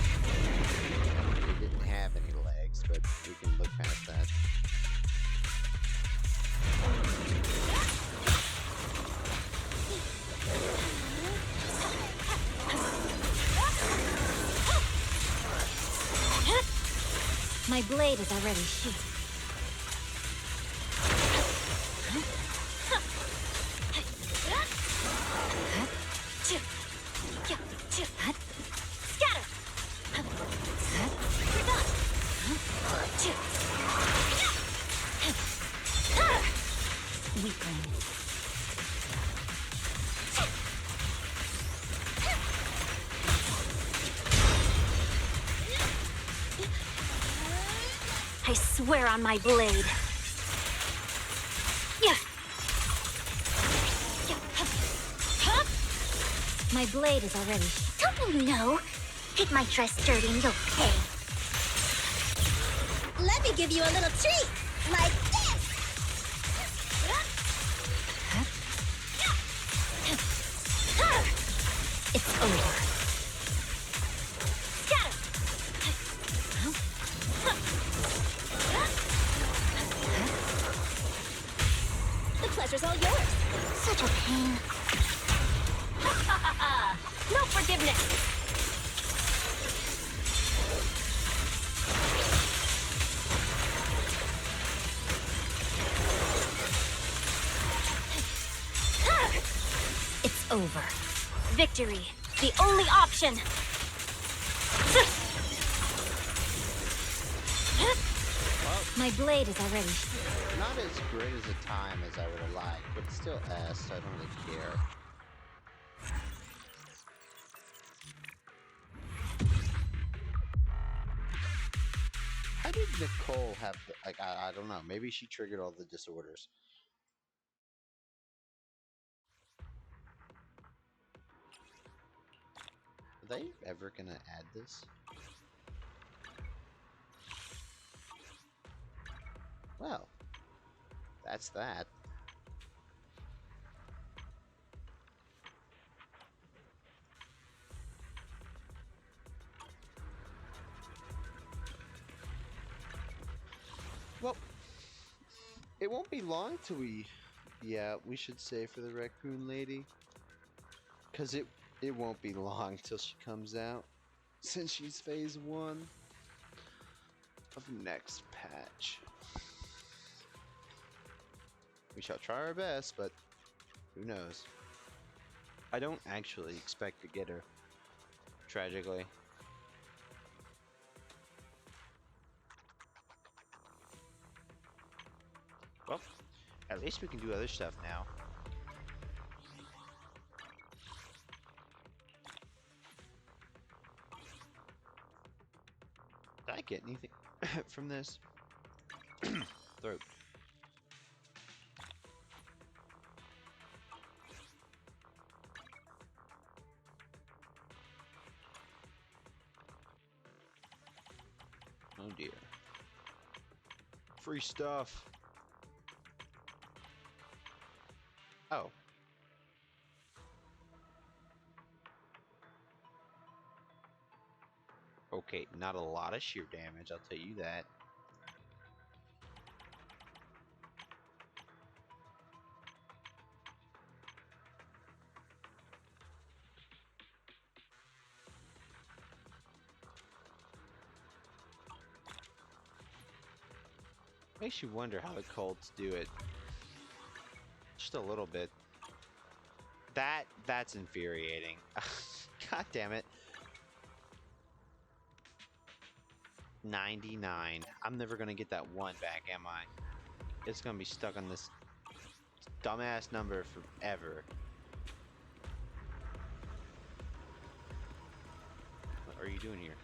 It didn't have any legs, but we can look past that. My blade is already sheathed. Scatter! We're done! Weakling. I swear on my blade. My blade is already. Don't you know? Get my dress dirty and you'll pay. Let me give you a little treat, like this. It's over. Scatter. The pleasure's all yours. Such a pain. No forgiveness. It's over. Victory, the only option. My blade is already. Not as great as a time as I would have liked, but still S, so I don't really care. How did Nicole have, like, I don't know, maybe she triggered all the disorders. Are they ever gonna add this? Well, that's that. Well, it won't be long till we, yeah, we should say for the raccoon lady, because it won't be long till she comes out, since she's phase 1 of next patch. We shall try our best, but who knows? I don't actually expect to get her, tragically. Well, at least we can do other stuff now. Did I get anything from this? Throat. Oh dear. Free stuff. Oh. Okay, not a lot of sheer damage, I'll tell you that. Makes you wonder how the Colts do it. Just a little bit. That's infuriating. God damn it. 99. I'm never gonna get that 1 back, am I? It's gonna be stuck on this dumbass number forever. What are you doing here?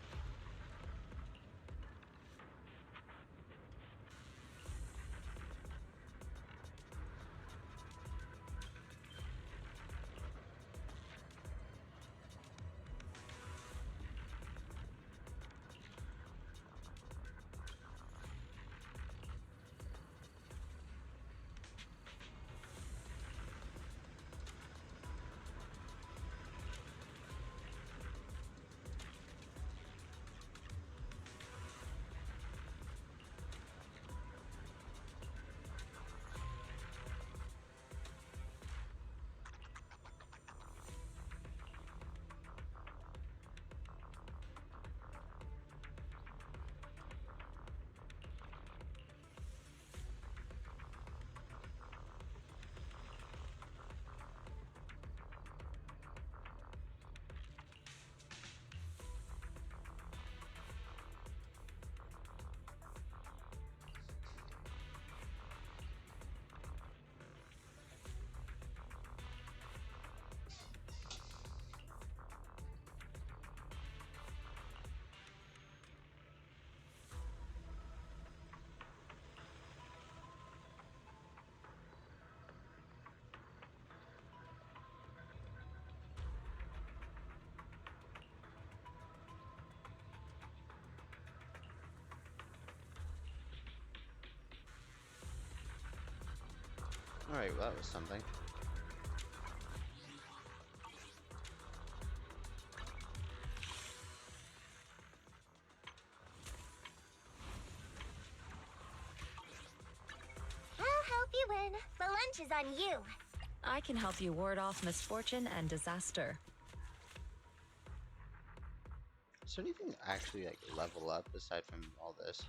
Alright, well, that was something. I'll help you win. The lunch is on you. I can help you ward off misfortune and disaster. Is there anything actually like level up aside from all this?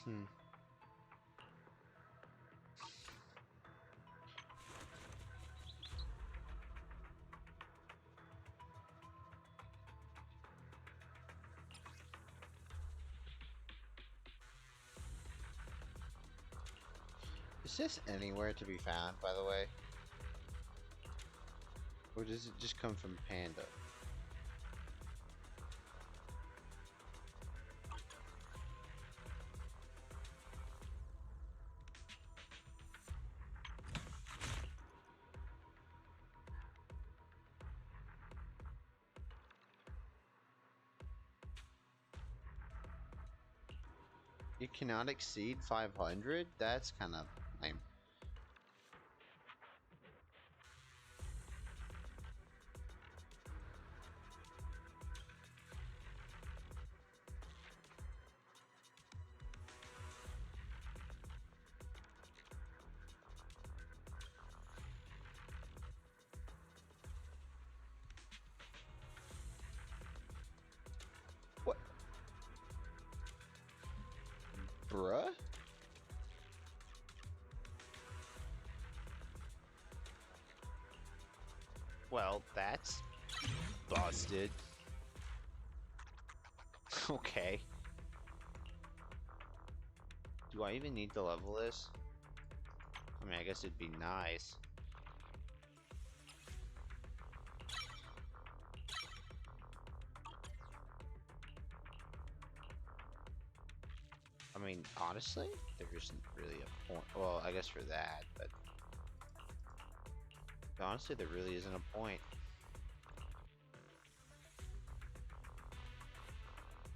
Hmm. Is this anywhere to be found, by the way? Or does it just come from Panda? You cannot exceed 500? That's kind of lame. What? Bruh? Well, that's busted. Okay. Do I even need to level this? I mean, I guess it'd be nice. I mean, honestly, there isn't really a point. Well, I guess for that, but honestly, there really isn't a point.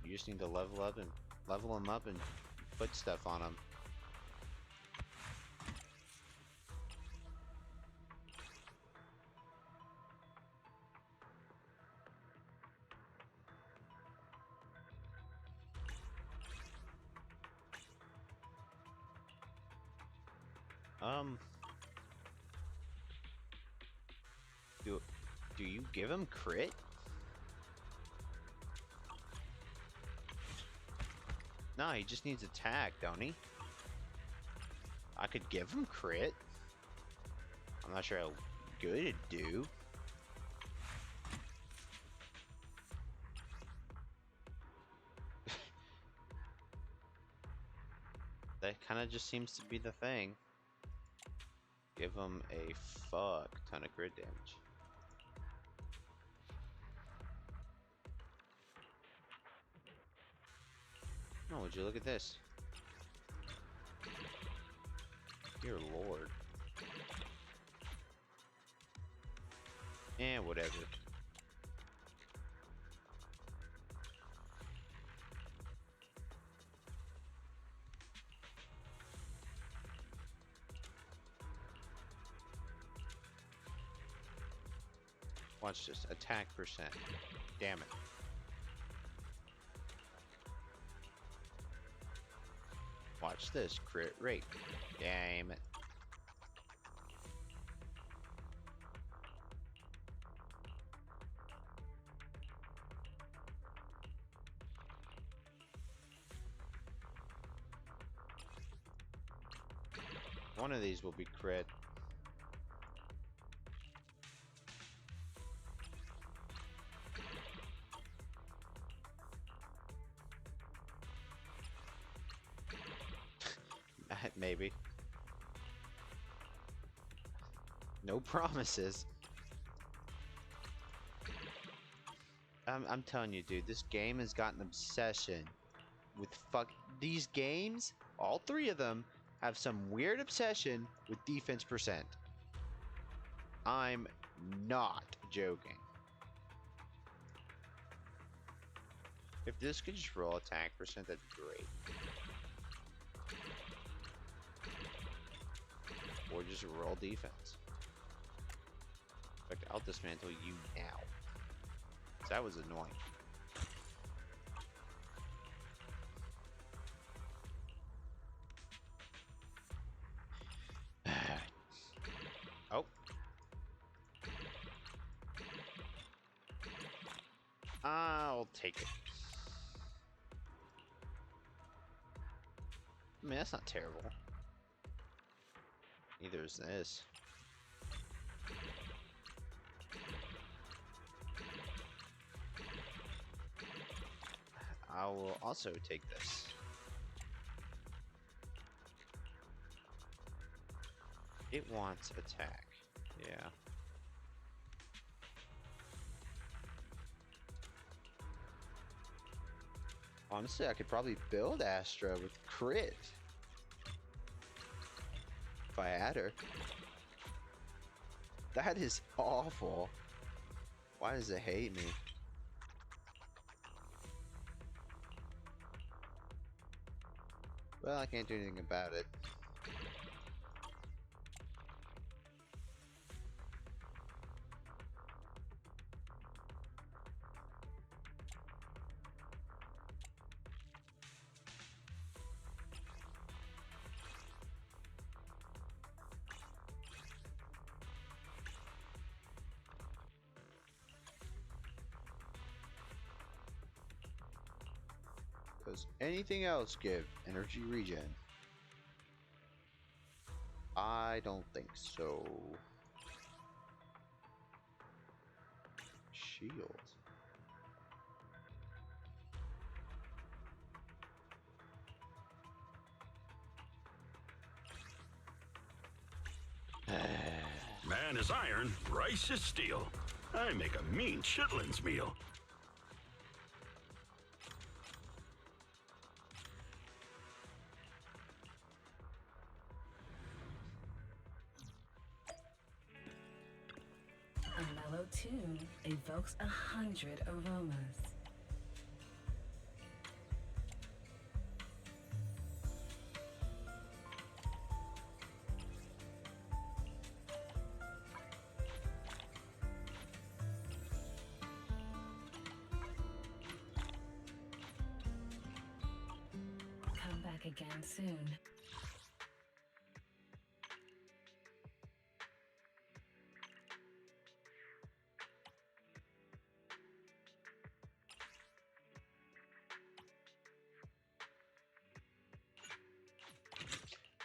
You just need to level them up and put stuff on them. Do you give him crit? No, he just needs attack, don't he? I could give him crit. I'm not sure how good it'd do. That kind of just seems to be the thing. Give him a fuck ton of crit damage. Oh, would you look at this? Dear Lord. Eh, whatever. Watch this. Attack percent. Damn it. Watch this. Crit rate. Damn it. One of these will be crit. Maybe. No promises. I'm telling you, dude, this game has got an obsession with these games. All three of them have some weird obsession with defense percent. I'm not joking. If this could just roll attack percent, that'd be great. Or just roll defense. In fact, I'll dismantle you now. That was annoying. Oh. I'll take it. I mean, that's not terrible. Neither is this. I will also take this. It wants attack. Yeah. Honestly, I could probably build Astra with crit. If I had her. That is awful. Why does it hate me? Well, I can't do anything about it. Does anything else give energy regen? I don't think so. Shield. Man is iron, rice is steel. I make a mean chitlins meal. A mellow tune evokes 100 aromas. Come back again soon.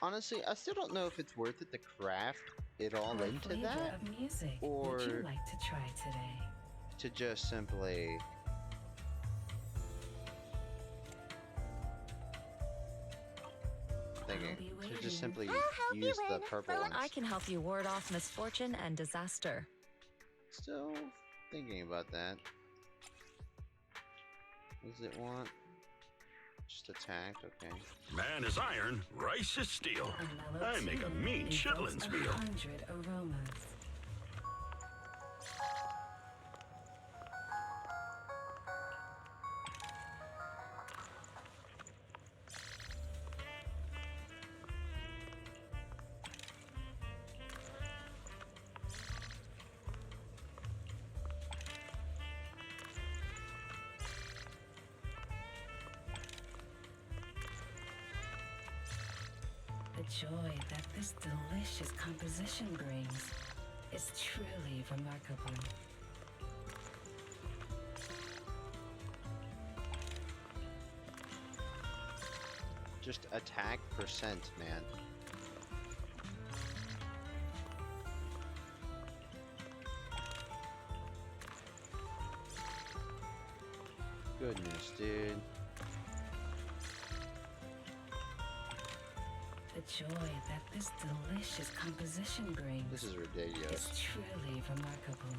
Honestly, I still don't know if it's worth it to craft it all What into flavor that, of music or would you like to try today? to just simply to just simply use the purple ones. I can help you ward off misfortune and disaster. Still thinking about that. What does it want? Just attack, okay. Man is iron, rice is steel. I make a mean chitlins meal. 100 aromas. joy that this delicious composition brings is truly remarkable. Just attack percent, man. Goodness, dude. The joy that this delicious composition brings This is ridiculous. is truly remarkable.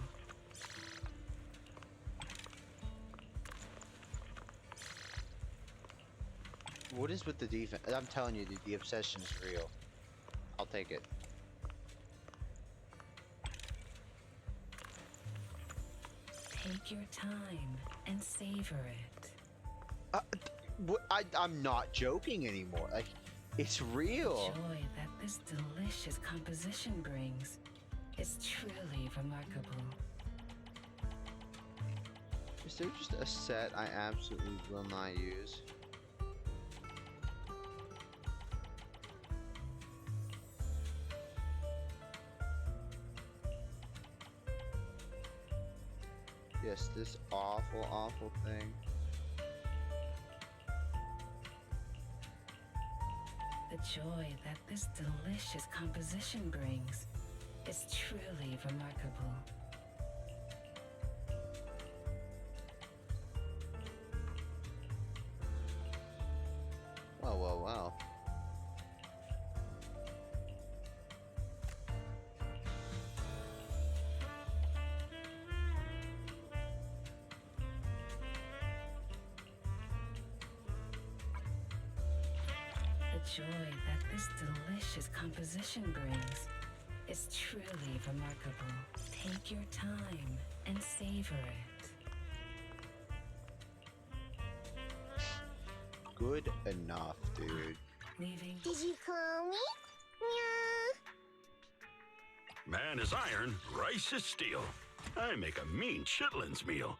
What is with the defense? I'm telling you, dude, the obsession is real. I'll take it. Take your time and savor it. I'm not joking anymore. Like, it's real. The joy that this delicious composition brings is truly remarkable. Is there just a set I absolutely will not use? Yes, this awful, awful thing. The joy that this delicious composition brings is truly remarkable. Well, well, well. The joy that this delicious composition brings is truly remarkable. Take your time and savor it. Good enough, dude. Leaving. Did you call me? Yeah. Man is iron, rice is steel. I make a mean chitlins meal.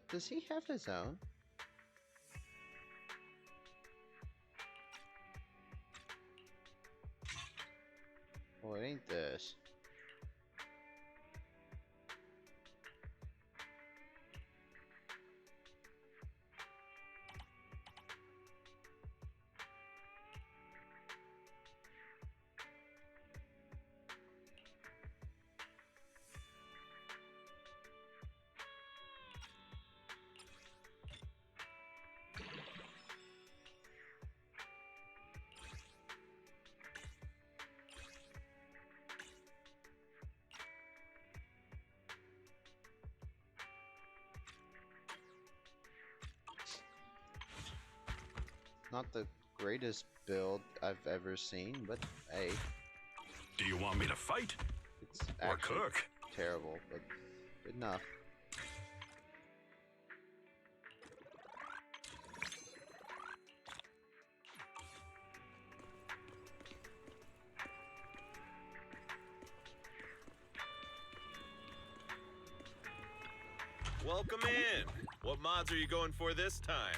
Does he have his own? Oh, it ain't this. Not the greatest build I've ever seen, but hey. Do you want me to fight? It's or actually cook? Terrible, but good enough. Welcome in. What mods are you going for this time?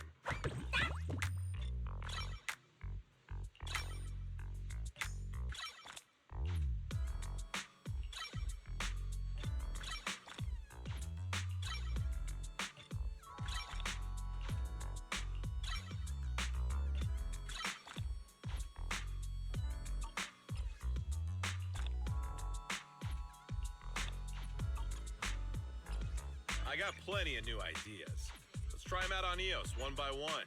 I got plenty of new ideas. Let's try them out on EOS one by one.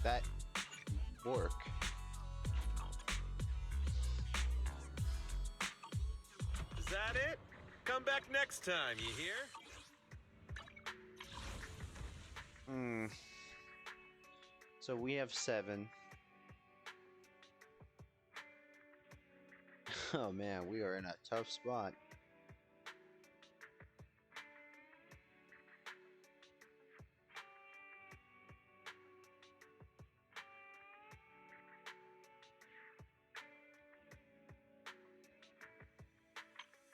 That work. that it? Come back next time, you hear? So we have 7. Oh man, we are in a tough spot.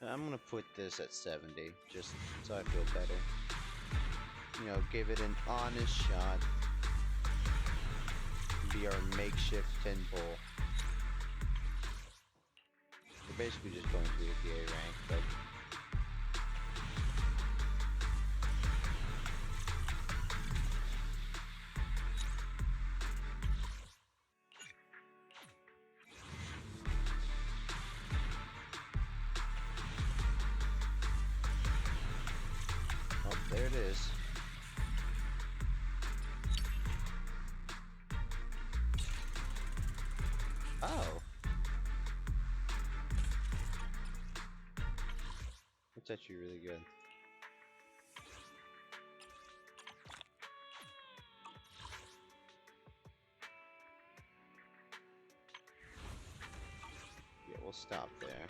I'm gonna put this at 70, just so I feel better. You know, give it an honest shot. Be our makeshift pinball. We're basically just going to the A rank, but oh, there it is. Oh. It's actually really good. Yeah, we'll stop there.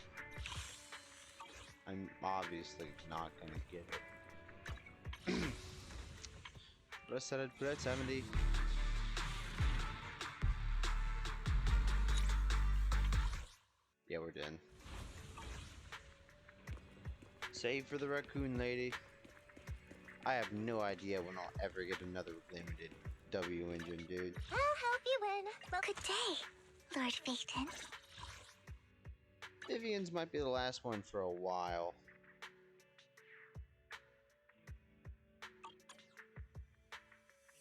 I'm obviously not gonna get it. But I said I'd put it at 70. Yeah, we're done. Save for the raccoon lady. I have no idea when I'll ever get another limited W engine, dude. I'll help you win. Well, good day, Lord Phaeton. Vivian's might be the last one for a while.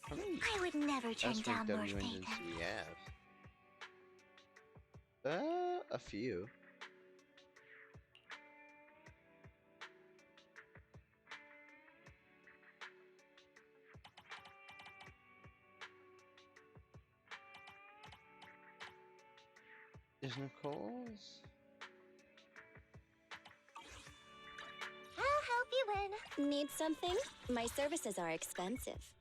How many I would never turn S-rank down Lord W engines Phaeton. do we have? A few. Is Nicole's? I'll help you win. Need something? My services are expensive.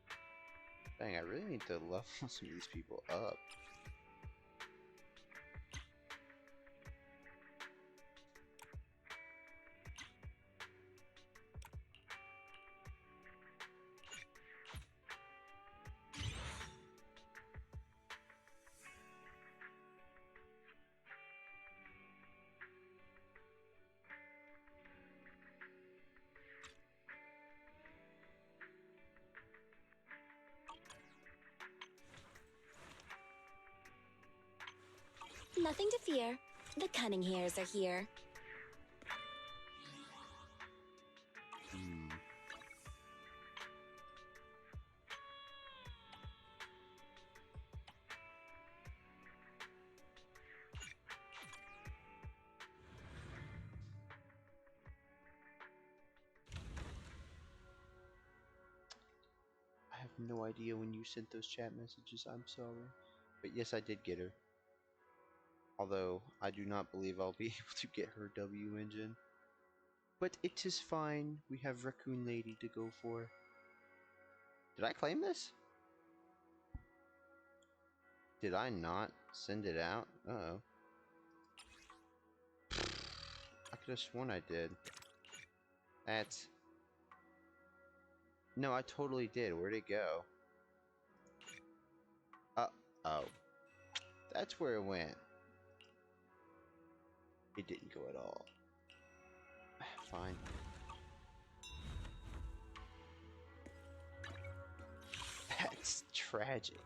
Dang, I really need to level some of these people up. Nothing to fear. The cunning hairs are here. I have no idea when you sent those chat messages, I'm sorry. But yes, I did get her. Although, I do not believe I'll be able to get her W engine. But it is fine, we have Raccoon Lady to go for. Did I claim this? Did I not send it out? Uh-oh. I could have sworn I did. That's... No, I totally did. Where'd it go? Oh. That's where it went. It didn't go at all. Fine. That's tragic.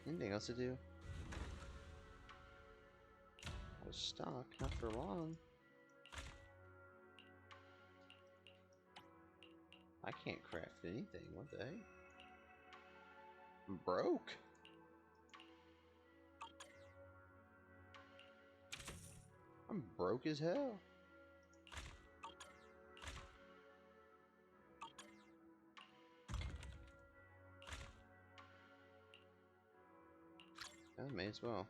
Anything else to do? I was stuck, not for long. I can't craft anything, what the heck? I'm broke. I'm broke as hell. I may as well.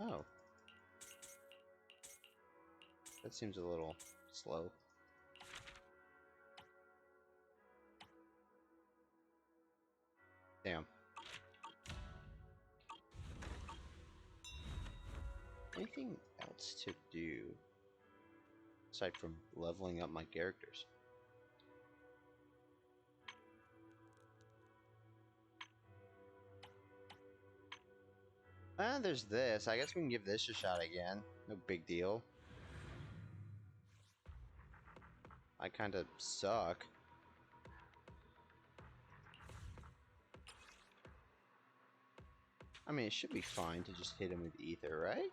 Oh. That seems a little slow. Damn. Anything else to do aside from leveling up my characters? There's this. I guess we can give this a shot again. No big deal. I kind of suck. I mean, it should be fine to just hit him with ether, right?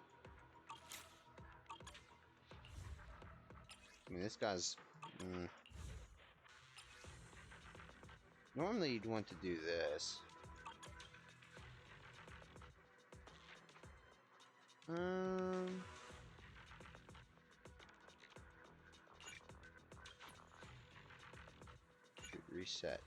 I mean, this guy's... Normally you'd want to do this. Should reset.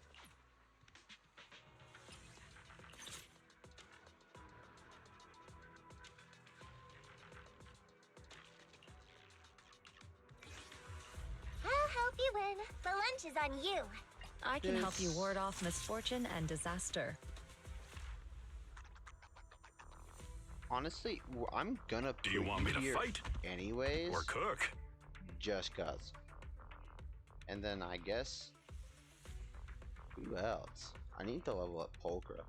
I'll help you win. The lunch is on you. I can help you ward off misfortune and disaster. Honestly, I'm gonna. Do you want me to fight? Anyways. Or cook? Just cause. And then I guess. Who else? I need to level up Polkra.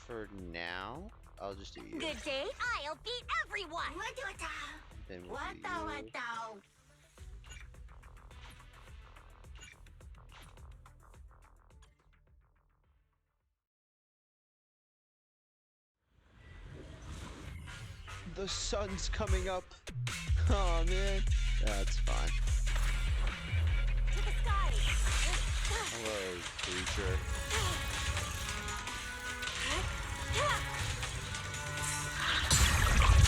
For now, I'll just do you. Good day. I'll beat everyone. Then we'll do you. The sun's coming up. Oh man, that's fine. To the sky. Hello, creature.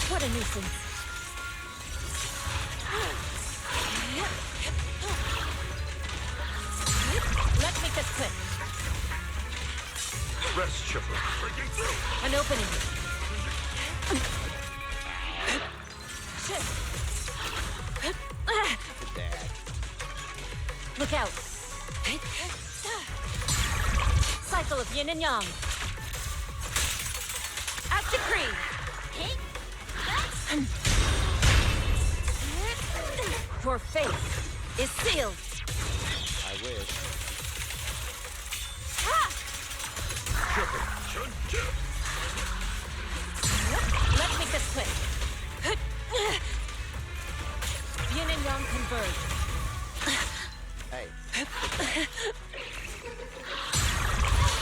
What a nuisance. Let's make this quick. Rest, Chipper. Breaking through. An opening. Look out. Cycle of yin and yang. As decreed. Your fate is sealed. I wish. Let's make this quick. Yin and yang converge. Hey.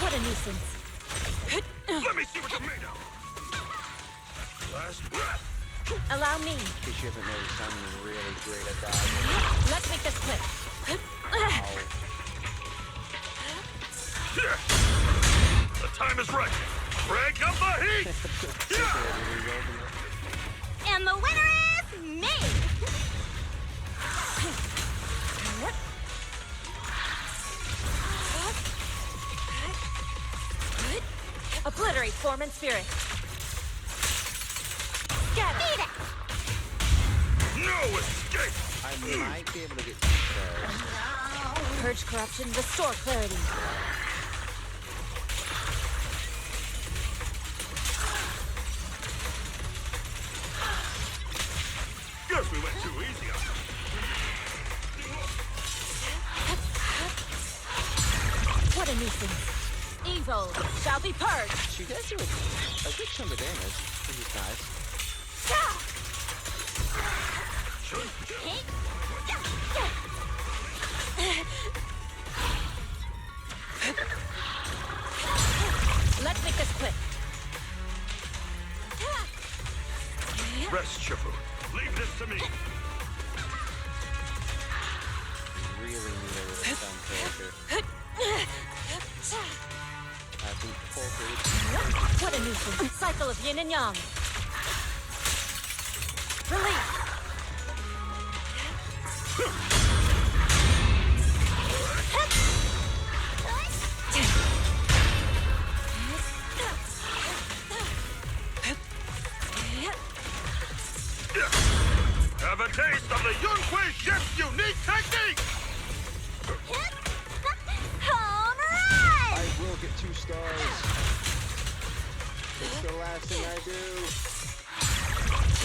What a nuisance. Let me see what you're made of. Last breath. Allow me. In case you haven't noticed, I'm really great at dodging. Let's make this quick. The time is right. Crank up the heat. And the winner is me. Obliterate form and spirit. Scatter. Beat it. No escape. I might be able to get first. Purge corruption, restore clarity. Guess we went too easy on her. What a nuisance. Evil shall be purged. She does do a good chunk of damage, which is nice. Let's make this quick. Rest, Chipper. Leave this to me. Really need a really dumb character. I think Polkra. What a nuisance. Cycle of yin and yang. Release. Have a taste of the Yunhui Chef's unique technique! Home run! I will get 2 stars. It's the last thing I do.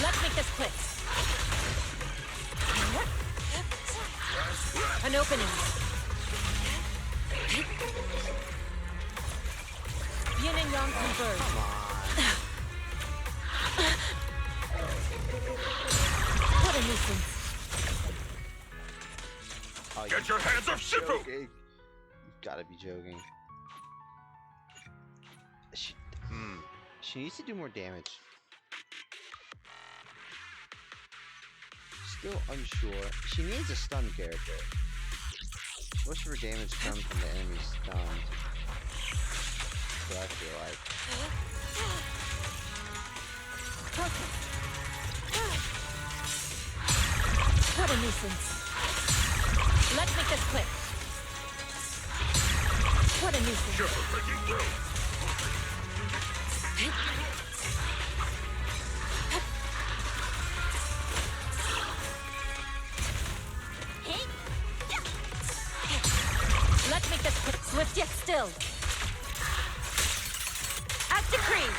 Let's make this quick. An opening. Yin and Yang converge. What a nuisance. Oh, Get your hands off Shifu! You've gotta be joking. She needs to do more damage. Still unsure. She needs a stun character. Most of her damage comes from the enemy stunned. That's what I feel like. What a nuisance. Let's make this quick. What a nuisance. Shifu breaking through! Let's make this quick. Swift yet still. As decreed.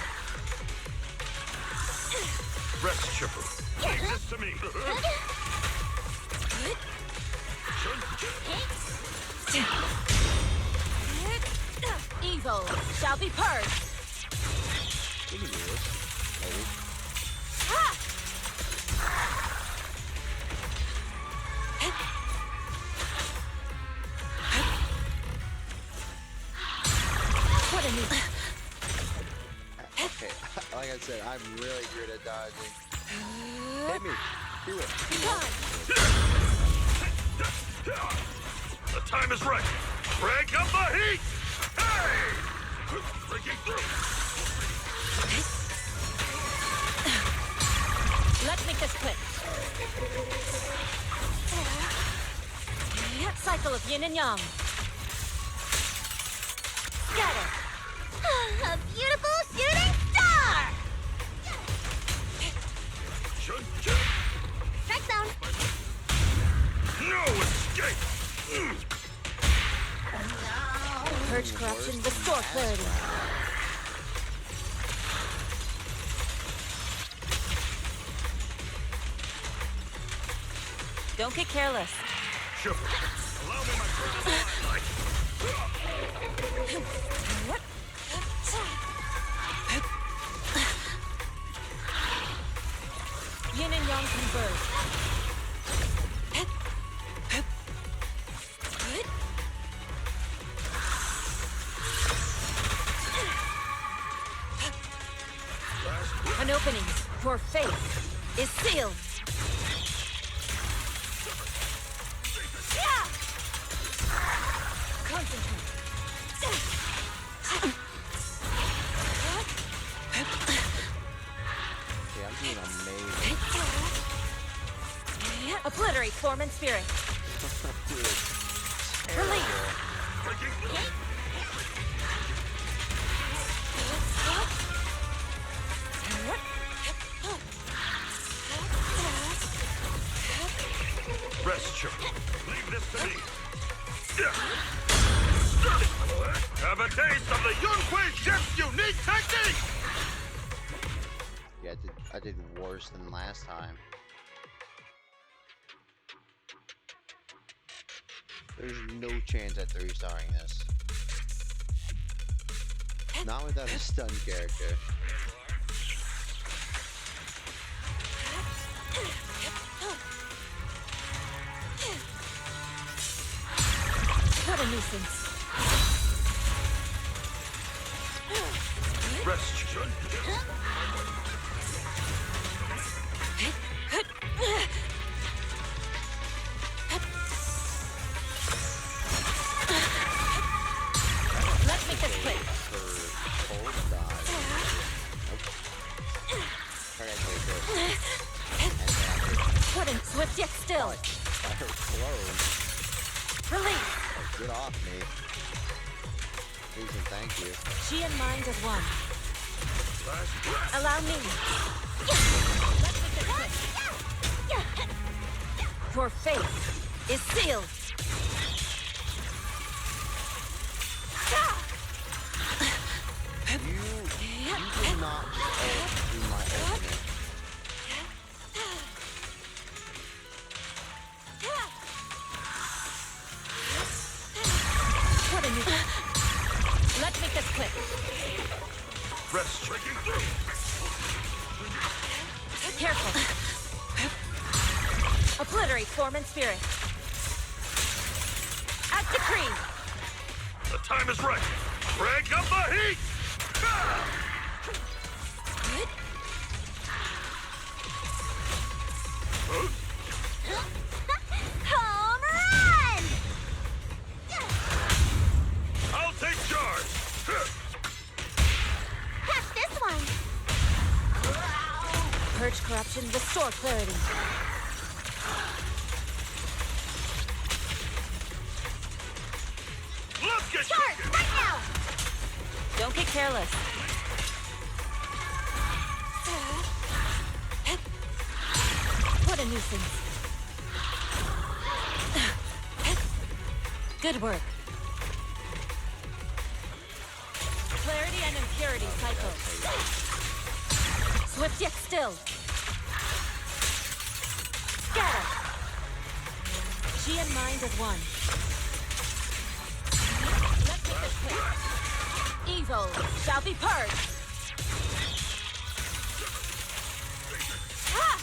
Rest, Shifu. Leave this to me. Evil shall be purged. We can do this. Maybe. What a nuisance. Okay, like I said, I'm really good at dodging. Hit me. Do it. The time is right. Crank up the heat! Hey! Breaking through! Let's make this quick. Cycle of yin and yang. Scatter. A beautiful shooting star! Strike zone. No escape! Purge corruption, restore clarity. Don't get careless. Shifu, allow me my personal limelight. Yin and yang converge. An opening for faith is sealed. Concentrate. Yeah, I'm doing amazing. Obliterate form and spirit. Dude, Release. Rest, Shifu. Leave this to me. Have a taste of the Yunhui Chef's unique technique! Yeah, I did worse than last time. There's no chance at 3-starring this. Not without a stun character. What a nuisance. Rest, Shifu. Let's make this quick. What in swift yet still. Fire clone. Release. Oh, get off me. Please and thank you. She and mind as one. Allow me. Let's make this quick. Your fate is sealed. You did not just do my ultimate. What a new... Let's make this quick. Rest breaking through. Careful. Obliterate form and spirit. As decreed. The time is right. Crank up the heat. Home run! I'll take charge. Catch this one! Purge corruption, restore clarity. Let's get Charge kicking. right now! Don't get careless. What a nuisance. Good work. Clarity and impurity cycle. Swift yet still. Scatter. Chi and mind as one. Let's make this quick. Evil shall be purged. Ah!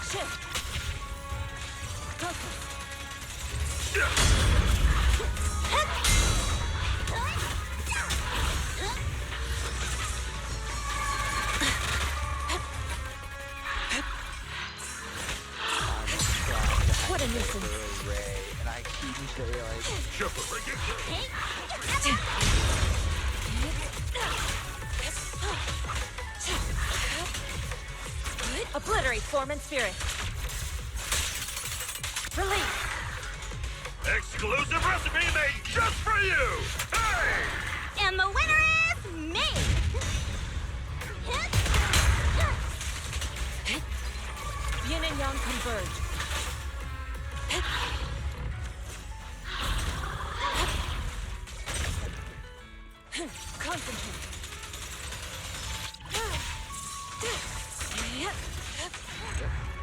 Shift. Focus. What a nuisance. And I keep saying like, Chipper, breaking Obliterate form and spirit. Release. Exclusive recipe made just for you. Hey! And the winner is me! Yin and yang converge. Concentrate.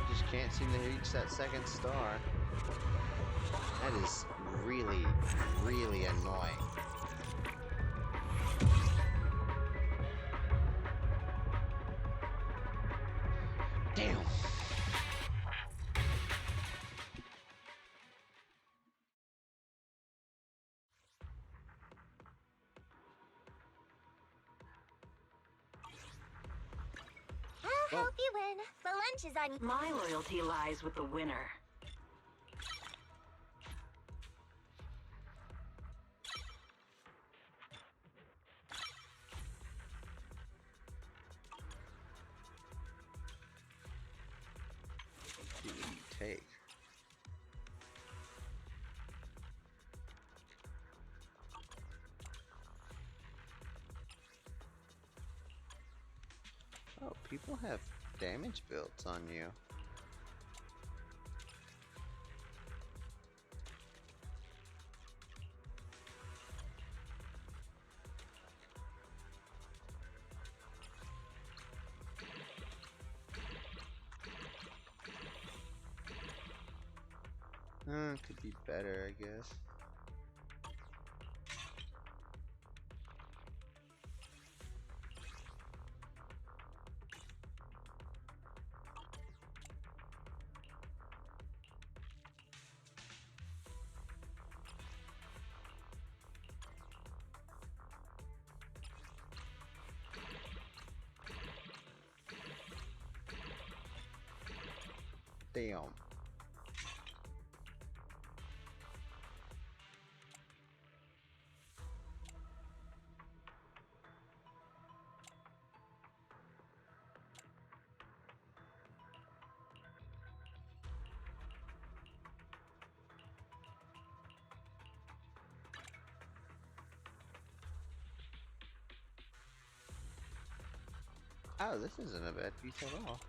just can't seem to reach that second star. That is really, really annoying. Damn. I'll help you win. The lunch is on... My loyalty lies with the winner. What do you take? Oh, people have damage builds on you. Could be better, I guess. Damn. Oh, this isn't a bad piece at all.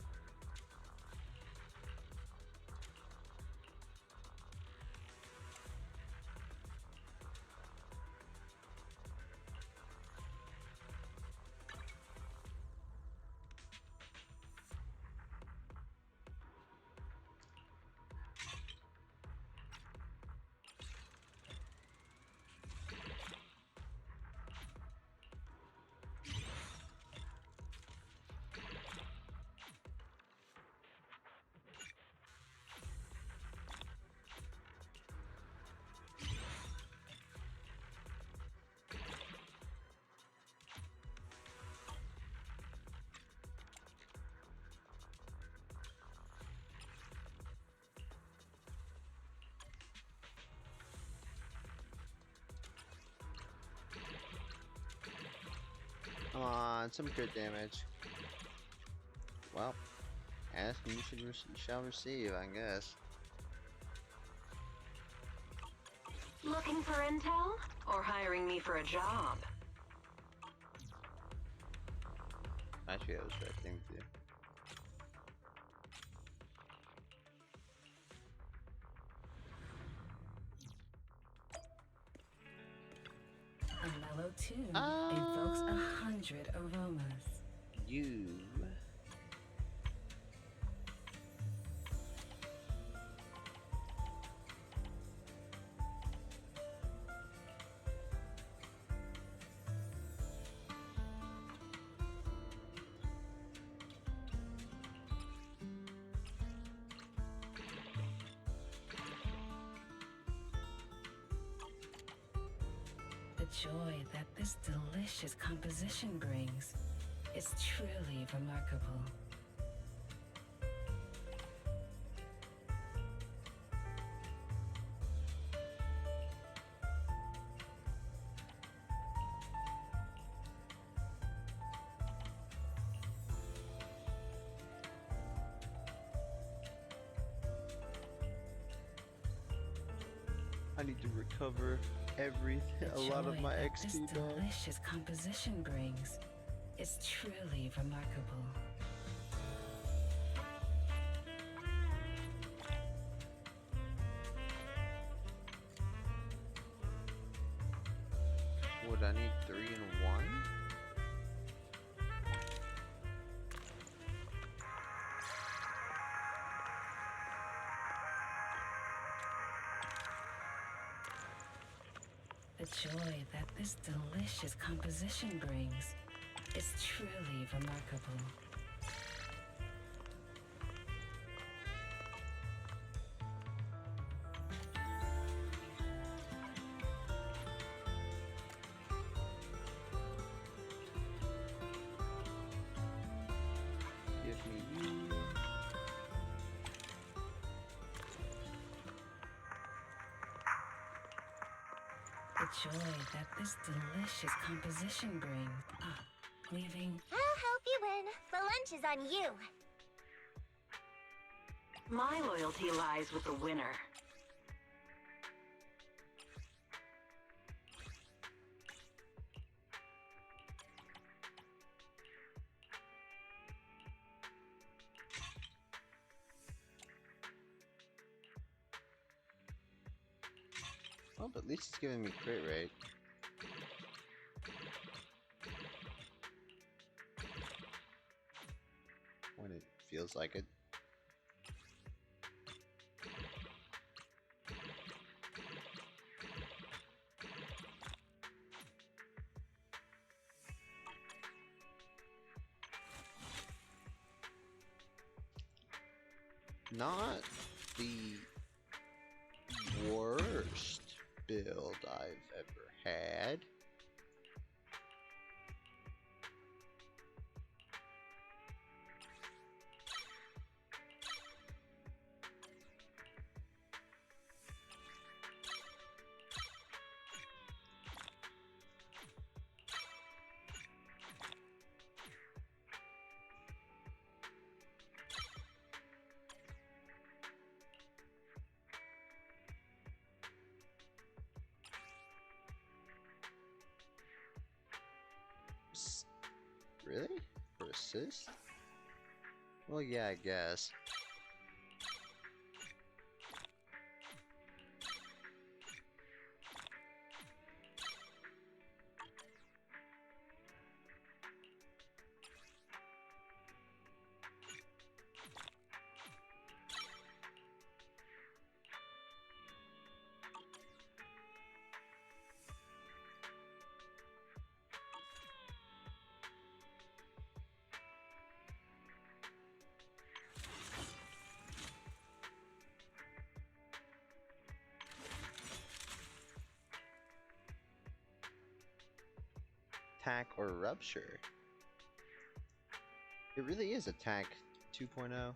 Come on, some crit damage. Well, ask and you shall receive, I guess. Looking for intel? Or hiring me for a job? Actually, that was the right thing to do. A mellow tune evokes 100 aromas. You. The joy that this delicious composition brings is truly remarkable. I need to recover everything, a lot of my XP this back. delicious composition brings is truly remarkable. Would I need 3 in 1? The joy that this delicious composition brings is truly remarkable. Give me you. The joy that this delicious composition brings. Leaving. I'll help you win. The lunch is on you. My loyalty lies with the winner. Well, but at least it's giving me crit rate. When it feels like it. Not the worst build I've ever had. Really? For assist? Well, yeah, I guess. Attack or rupture. It really is attack 2.0.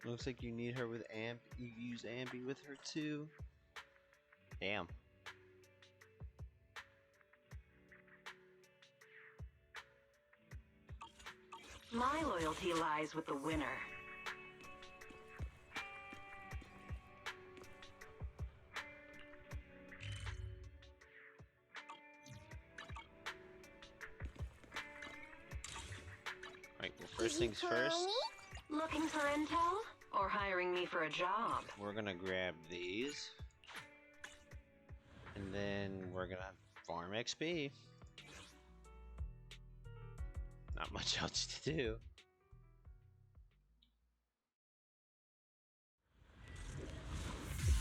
Looks like you need her with Amp. You use Ambi with her too. Damn. My loyalty lies with the winner. Right, well, first things first. Looking for intel? Or hiring me for a job? We're gonna grab these. And then we're gonna farm XP. Not much else to do.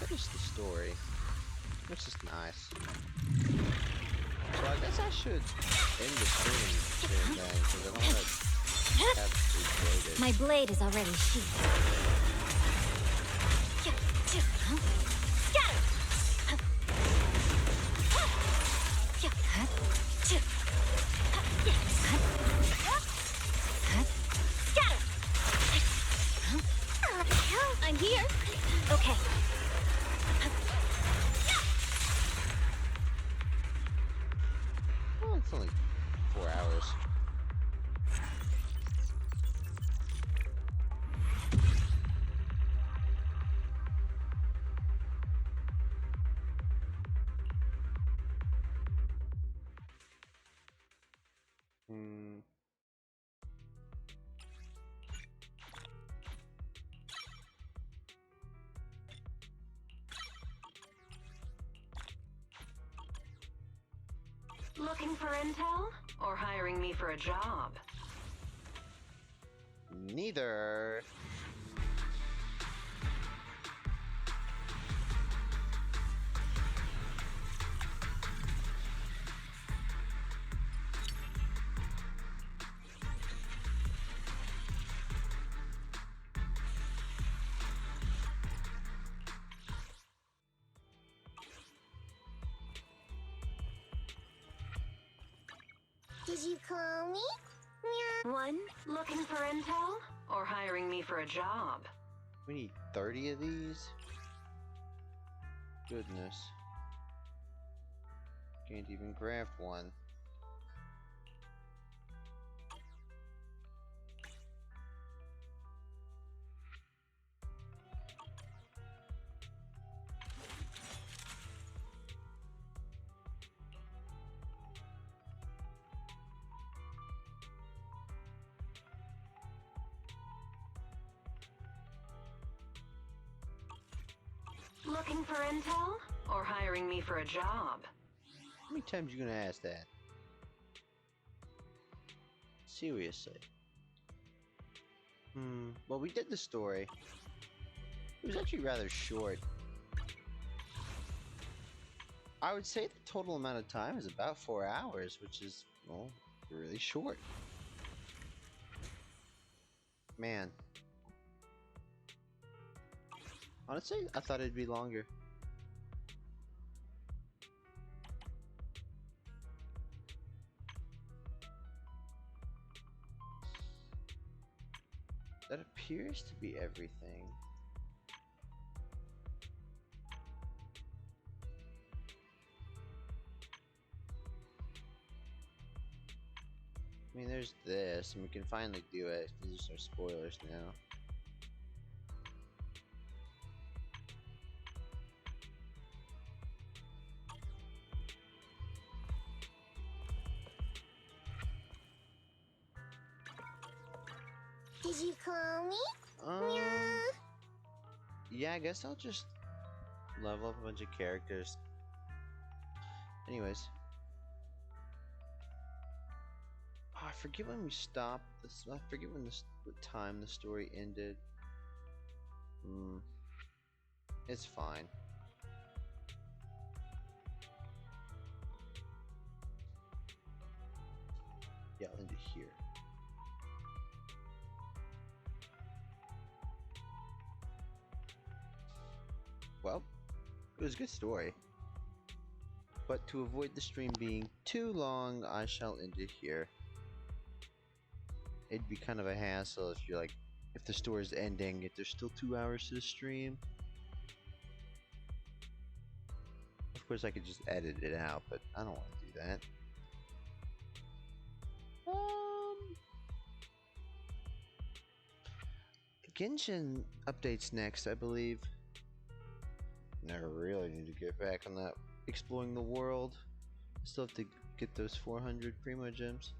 Finish the story, which is nice. So I guess I should end the stream soon then, because I don't want to have to replay it. My blade is already sheathed. I'm here. Okay. Well, it's only 4 hours. Looking for intel? Or hiring me for a job? Neither. Did you call me? One, looking for intel? Or hiring me for a job? We need 30 of these? Goodness. Can't even craft one. Looking for intel? Or hiring me for a job? How many times you gonna ask that? Seriously. Well, we did the story. It was actually rather short. I would say the total amount of time is about 4 hours, which is, well, really short. Man. Honestly, I thought it'd be longer. That appears to be everything. I mean, there's this, and we can finally do it. These are spoilers now. Did you call me? Yeah, I guess I'll just level up a bunch of characters. Anyways. Oh, I forget when we stopped this. I forget when what time the story ended. It's fine. Yeah, I'll end it here. Well, it was a good story. But to avoid the stream being too long, I shall end it here. It'd be kind of a hassle if if the store is ending, if there's still 2 hours to the stream. Of course, I could just edit it out, but I don't want to do that. Genshin updates next, I believe. And I really need to get back on that exploring the world. I still have to get those 400 Primo Gems.